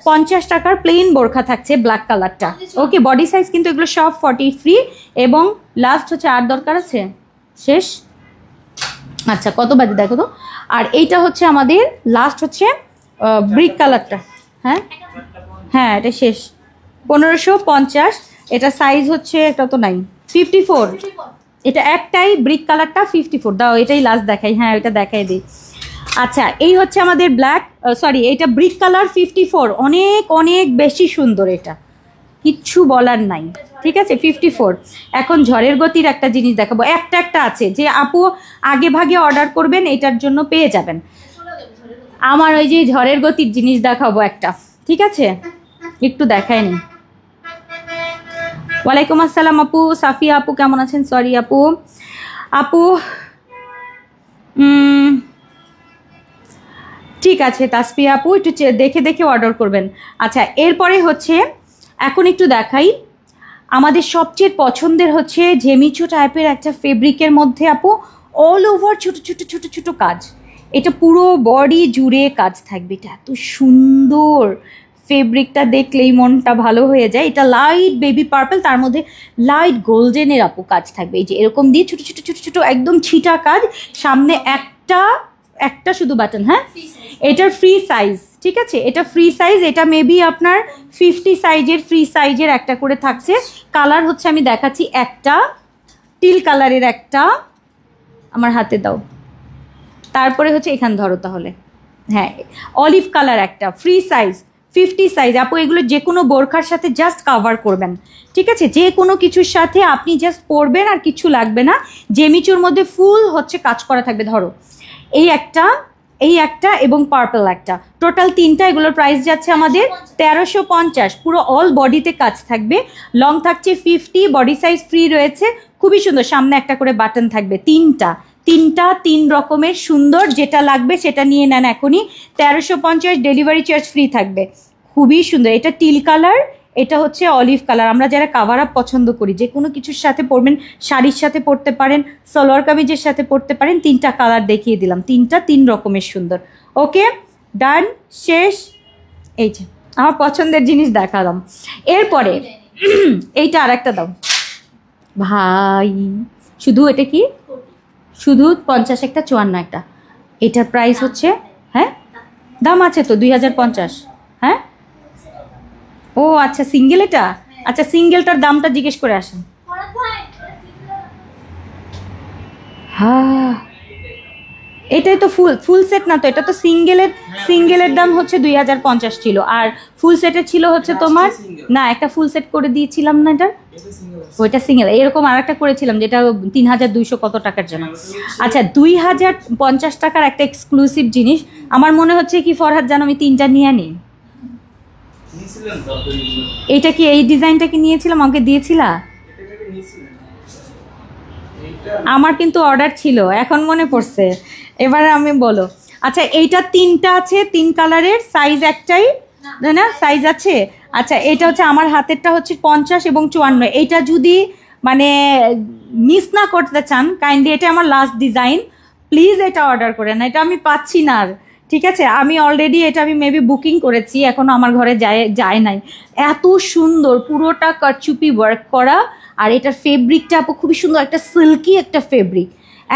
1550 টাকার প্লেন বোরখা থাকছে, ব্ল্যাক কালারটা। ওকে, বডি সাইজ কিন্তু এগুলো সব 40 ফ্রি। এবং লাস্ট হচ্ছে, আর দরকার আছে, শেষ। আচ্ছা, কত বাজে দেখো তো। আর এইটা হচ্ছে আমাদের লাস্ট হচ্ছে ব্রিক কালারটা, হ্যাঁ হ্যাঁ এটা শেষ, 1550। এটা সাইজ হচ্ছে, এটা তো নাই, 54। এটা একটাই ব্রিক কালারটা 54, দাও এটাই লাস্ট দেখাই, হ্যাঁ এটা দেখাই দিই। আচ্ছা, এই হচ্ছে আমাদের ব্ল্যাক, সরি এটা ব্রিক কালার 54, অনেক অনেক বেশি সুন্দর, এটা কিচ্ছু বলার নাই, ঠিক আছে 54। এখন ঝড়ের গতির একটা জিনিস দেখাবো, একটা আছে, যে আপু আগে ভাগে অর্ডার করবেন এটার জন্য পেয়ে যাবেন। আমার ওই যে ঝড়ের গতির জিনিস দেখাবো একটা, ঠিক আছে, একটু দেখাই নি। ওয়ালাইকুম আসসালাম আপু, সাফিয়া আপু কেমন আছেন? সরি আপু, আপু ঠিক আছে তাসফিয়া আপু, একটু দেখে দেখে অর্ডার করবেন। আচ্ছা, এরপরে হচ্ছে এখন একটু দেখাই, আমাদের সবচেয়ে পছন্দের হচ্ছে জেমিচু টাইপের একটা ফেব্রিকের মধ্যে আপু অল ওভার ছোট ছোট ছোট ছোট কাজ, এটা পুরো বডি জুড়ে কাজ থাকবে। এটা এত সুন্দর, ফেব্রিকটা দেখলেই মনটা ভালো হয়ে যায়। এটা লাইট বেবি পার্পল, তার মধ্যে লাইট গোল্ডেনের আপু কাজ থাকবে, এই যে এরকম দিয়ে ছোট ছোট ছোট ছোট একদম ছিটা কাজ, সামনে একটা শুধু বাটন, হ্যাঁ এটার ফ্রি সাইজ, ঠিক আছে, এটা ফ্রি সাইজ, এটা মেবি আপনার 50 সাইজের, ফ্রি সাইজের একটা করে থাকছে। কালার হচ্ছে আমি দেখাচ্ছি, একটা টিল কালারের, একটা আমার হাতে দাও, তারপরে হচ্ছে এখান ধরো তাহলে, হ্যাঁ অলিভ কালার একটা, ফ্রি সাইজ 50 সাইজ আপু। এগুলো যে কোনো বোরখার সাথে জাস্ট কাভার করবেন, ঠিক আছে, যে কোনো কিছুর সাথে আপনি জাস্ট পরবেন আর কিছু লাগবে না। জেমিচুর মধ্যে ফুল হচ্ছে কাজ করা থাকবে, ধরো এই একটা এবং পার্পল একটা, টোটাল 3টা। এগুলোর প্রাইস যাচ্ছে আমাদের 1350, পুরো অল বডিতে কাজ থাকবে, লং থাকছে 50, বডি সাইজ ফ্রি রয়েছে, খুবই সুন্দর। সামনে একটা করে বাটন থাকবে, তিনটা 3 রকমের সুন্দর, যেটা লাগবে সেটা নিয়ে নেন এখনই, 1350, ডেলিভারি চার্জ ফ্রি থাকবে, খুবই সুন্দর। এটা টিল কালার, এটা হচ্ছে অলিভ কালার। আমরা যারা কাভার আপ পছন্দ করি, যে কোনো কিছুর সাথে পরবেন, শাড়ির সাথে পরতে পারেন, সালোয়ার কামিজের সাথে পরতে পারেন, 3টা কালার দেখিয়ে দিলাম, 3 রকমের সুন্দর। ওকে ডান, শেষ। এই যে আমার পছন্দের জিনিস দেখালাম। এরপরে এইটা আর একটা দাও ভাই, শুধু এটা কি শুধু 50 একটা 54 একটা, এটার প্রাইস হচ্ছে, হ্যাঁ দাম আছে তো 2050। হ্যাঁ ও আচ্ছা সিঙ্গেল এটা, আচ্ছা সিঙ্গেলটার দামটা জিজ্ঞেস করে আসেন। হ্যাঁ এটাই তো ফুল সেট না তো, এটা তো সিঙ্গেলের দাম হচ্ছে 2050 ছিল, আর ফুল সেটের ছিল হচ্ছে তোমার, না একটা ফুল সেট করে দিয়েছিলাম না এটা, ওইটা সিঙ্গেল, এরকম আর একটা করেছিলাম যেটা 3200 কত টাকার জন্য। আচ্ছা 2050 টাকার একটা এক্সক্লুসিভ জিনিস, আমার মনে হচ্ছে কি ফরহাদ জানো আমি 3টা নিয়ে নিই। এইটা কি এই ডিজাইনটা কি নিয়েছিলাম, আমাকে দিয়েছিলা? আমার কিন্তু অর্ডার ছিল, এখন মনে পড়ছে, এবারে আমি বলো। আচ্ছা এইটা 3টা আছে, 3 কালারের, সাইজ একটাই না, সাইজ আছে। আচ্ছা এটা হচ্ছে আমার হাতেরটা হচ্ছে 50 এবং 54, এইটা যদি মানে মিস না করতে চান কাইন্ডলি, এটা আমার লাস্ট ডিজাইন, প্লিজ এটা অর্ডার করে না, এটা আমি পাচ্ছি না আর, ঠিক আছে? আমি অলরেডি এটা আমি মেবি বুকিং করেছি, এখনও আমার ঘরে যায় নাই। এত সুন্দর পুরোটা কারচুপি ওয়ার্ক করা, আর এটার ফেব্রিকটা আপু খুবই সুন্দর, একটা সিল্কি একটা ফেব্রিক,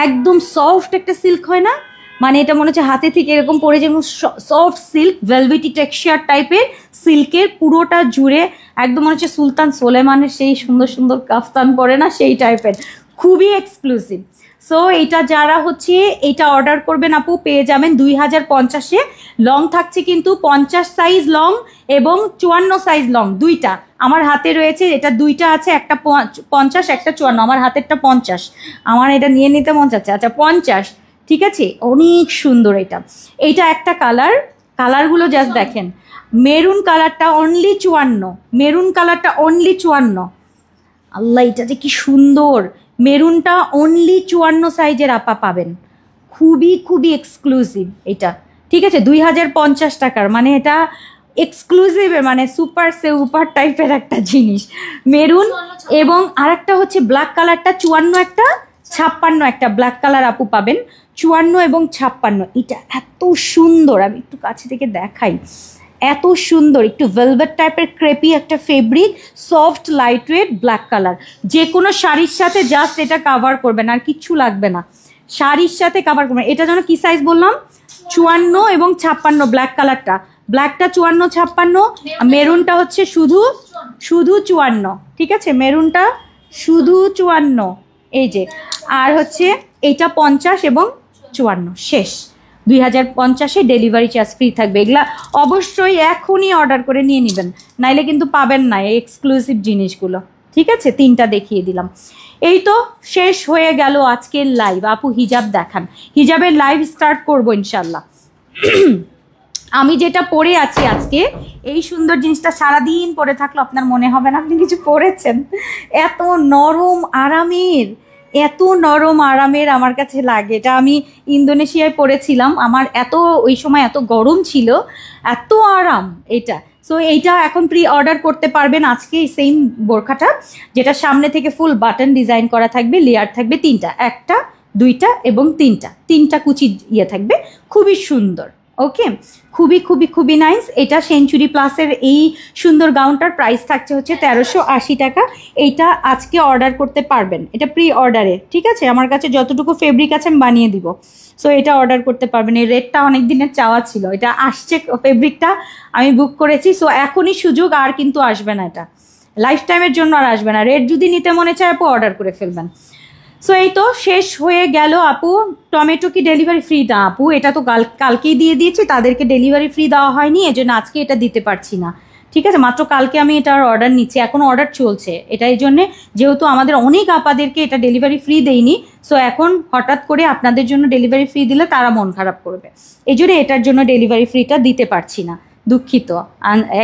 একদম সফট একটা সিল্ক হয় না, মানে এটা মনে হচ্ছে হাতে থেকে এরকম পরে যেমন সফট সিল্ক, ভেলভেটি টেক্সচার টাইপের সিল্কের পুরোটা জুড়ে, একদম মনে হচ্ছে সুলতান সোলেমানের সেই সুন্দর সুন্দর কাফতান পরে না সেই টাইপের, খুবই এক্সক্লুসিভ। সো এটা যারা হচ্ছে এটা অর্ডার করবেন আপু পেয়ে যাবেন 2050-এ। লং থাকছে কিন্তু 50 সাইজ লং এবং 54 সাইজ লং, দুইটা আমার হাতে রয়েছে, এটা দুইটা আছে, একটা 50 একটা 54, আমার হাতেরটা 50, আমার এটা নিয়ে নিতে মন চাচ্ছে। আচ্ছা 50, ঠিক আছে, অনেক সুন্দর এটা। এইটা একটা কালারগুলো জাস্ট দেখেন, মেরুন কালারটা অনলি 54, মেরুন কালারটা অনলি 54, আল্লাহ এটা যে কি সুন্দর, মেরুনটা অনলি 54 সাইজের আপা পাবেন, খুবই খুবই এক্সক্লুসিভ এটা, ঠিক আছে? 2050 টাকার, মানে এটা এক্সক্লুসিভ, মানে সুপার টাইপের একটা জিনিস, মেরুন। এবং আরেকটা হচ্ছে ব্ল্যাক কালারটা 54 একটা 56 একটা ব্ল্যাক কালার আপু পাবেন, 54 এবং 56, এটা এত সুন্দর, আমি একটু কাছে থেকে দেখাই, এত সুন্দর, একটু ভেলভেট টাইপের ক্রেপি একটা fabric, soft light weight black colour, যে কোনো শাড়ির সাথে জাস্ট এটা কাভার করবেন, আর কিচ্ছু লাগবে না, শাড়ির সাথে কাভার করবেন। এটা যেন কি সাইজ বললাম, 54 এবং 56, ব্ল্যাক কালারটা, ব্ল্যাকটা 54 56, মেরুনটা হচ্ছে শুধু 54, ঠিক আছে, মেরুনটা শুধু 54, এই যে, আর হচ্ছে এইটা 50 এবং 54, শেষ। 2050-এ ডেলিভারি চার্জ ফ্রি থাকবে। এগুলা অবশ্যই এখনই অর্ডার করে নিয়ে নেবেন, নাইলে কিন্তু পাবেন না এই এক্সক্লুসিভ জিনিসগুলো, ঠিক আছে? 3টা দেখিয়ে দিলাম। এই তো শেষ হয়ে গেল আজকের লাইভ। আপু হিজাব দেখান, হিজাবের লাইভ স্টার্ট করবো ইনশাল্লাহ। আমি যেটা পরে আছি আজকে, এই সুন্দর জিনিসটা সারাদিন পরে থাকলো আপনার মনে হবে না আপনি কিছু পরেছেন, এত নরম আরামের, এত নরম আরামের আমার কাছে লাগে। এটা আমি ইন্দোনেশিয়ায় পরেছিলাম, আমার এত ওই সময় এত গরম ছিল, এত আরাম এটা। সো এইটা এখন প্রি অর্ডার করতে পারবেন আজকে, এই সেম বোরখাটা যেটা সামনে থেকে ফুল বাটন ডিজাইন করা থাকবে, লেয়ার থাকবে 3টা, 1টা 2টা এবং 3টা কুচি ইয়ে থাকবে, খুবই সুন্দর। ওকে, খুবই খুবই খুবই নাইস। এটা সেঞ্চুরি প্লাসের এই সুন্দর গাউনটার প্রাইস থাকছে হচ্ছে 1380 টাকা। এইটা আজকে অর্ডার করতে পারবেন, এটা প্রি অর্ডারে, ঠিক আছে? আমার কাছে যতটুকু ফেব্রিক আছে আমি বানিয়ে দিব, সো এটা অর্ডার করতে পারবেন। এই রেটটা অনেক দিনের চাওয়া ছিল, এটা আসছে, ফেব্রিকটা আমি বুক করেছি, সো এখনই সুযোগ, আর কিন্তু আসবে না, এটা লাইফ টাইমের জন্য আর আসবে না। রেট যদি নিতে মনে চায় আপু অর্ডার করে ফেলবেন। সো এই তো শেষ হয়ে গেল আপু। টমেটো কি ডেলিভারি ফ্রি? না আপু, এটা তো কালকেই দিয়ে দিয়েছি, তাদেরকে ডেলিভারি ফ্রি দেওয়া হয়নি, এজন্য আজকে এটা দিতে পারছি না, ঠিক আছে? মাত্র কালকে আমি এটার অর্ডার নিচ্ছি, এখন অর্ডার চলছে, এটা এই জন্যে যেহেতু আমাদের অনেক আপাদেরকে এটা ডেলিভারি ফ্রি দেইনি, সো এখন হঠাৎ করে আপনাদের জন্য ডেলিভারি ফ্রি দিলে তারা মন খারাপ করবে, এই জন্য এটার জন্য ডেলিভারি ফ্রিটা দিতে পারছি না, দুঃখিত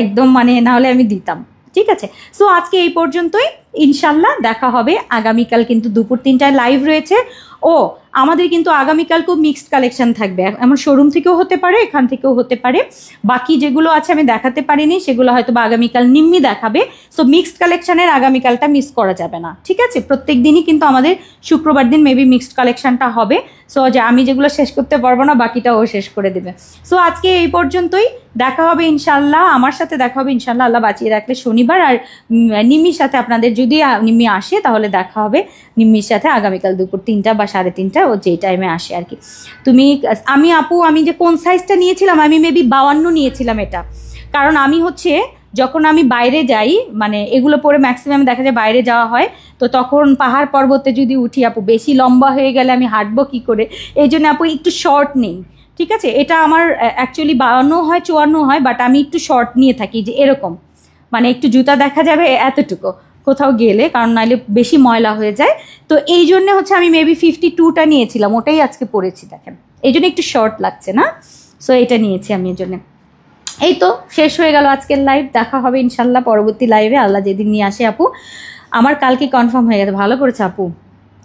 একদম, মানে না হলে আমি দিতাম, ঠিক আছে? সো আজকে এই পর্যন্তই। ইনশাল্লাহ দেখা হবে আগামীকাল, কিন্তু দুপুর 3টায় লাইভ রয়েছে। ও আমাদের কিন্তু আগামীকালকেও মিক্সড কালেকশন থাকবে, এমন শোরুম থেকেও হতে পারে, এখান থেকেও হতে পারে। বাকি যেগুলো আছে আমি দেখাতে পারিনি, সেগুলো হয়তো বা আগামীকাল নিম্মি দেখাবে। সো মিক্সড কালেকশনের আগামীকালটা মিস করা যাবে না, ঠিক আছে? প্রত্যেক দিনই কিন্তু আমাদের শুক্রবার দিন মেবি মিক্সড কালেকশনটা হবে। সো যে আমি যেগুলো শেষ করতে পারবো না বাকিটা ও শেষ করে দেবে। সো আজকে এই পর্যন্তই, দেখা হবে ইনশাল্লাহ, আমার সাথে দেখা হবে ইনশাল্লাহ আল্লাহ বাঁচিয়ে রাখলে শনিবার। আর নিম্মির সাথে আপনাদের যদি নিম্মি আসে তাহলে দেখা হবে নিম্মির সাথে আগামীকাল দুপুর 3টা বা 3:30, ও যেই টাইমে আসে আর কি। আমি আপু আমি যে কোন সাইজটা নিয়েছিলাম, আমি মেবি 52 নিয়েছিলাম এটা। কারণ আমি হচ্ছে যখন আমি বাইরে যাই, মানে এগুলো পরে ম্যাক্সিমাম দেখা যায় বাইরে যাওয়া হয়, তো তখন পাহাড় পর্বতে যদি উঠি আপু, বেশি লম্বা হয়ে গেলে আমি হাঁটবো কী করে, এই জন্য আপু একটু শর্ট নেই, ঠিক আছে? এটা আমার অ্যাকচুয়ালি 52 হয় 54 হয়, বাট আমি একটু শর্ট নিয়ে থাকি, যে এরকম মানে একটু জুতা দেখা যাবে এতটুকু কোথাও গেলে, কারণ নাহলে বেশি ময়লা হয়ে যায়। তো এই জন্য হচ্ছে আমি মেবি 52টা নিয়েছিলাম, ওটাই আজকে পরেছি দেখেন, এই জন্য একটু শর্ট লাগছে না। সো এটা নিয়েছি আমি এর জন্য। এই তো শেষ হয়ে গেল আজকের লাইভ, দেখা হবে ইনশাল্লাহ পরবর্তী লাইভে আল্লাহ যেদিন নিয়ে আসে। আপু আমার কালকে কনফার্ম হয়ে গেছে, ভালো করেছে আপু,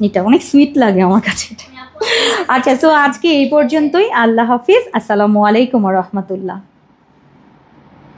এটা অনেক সুইট লাগে আমার কাছে এটা। আচ্ছা, সো আজকে এই পর্যন্তই, আল্লাহ হাফিজ, আসসালামু আলাইকুম ওয়া রাহমাতুল্লাহ।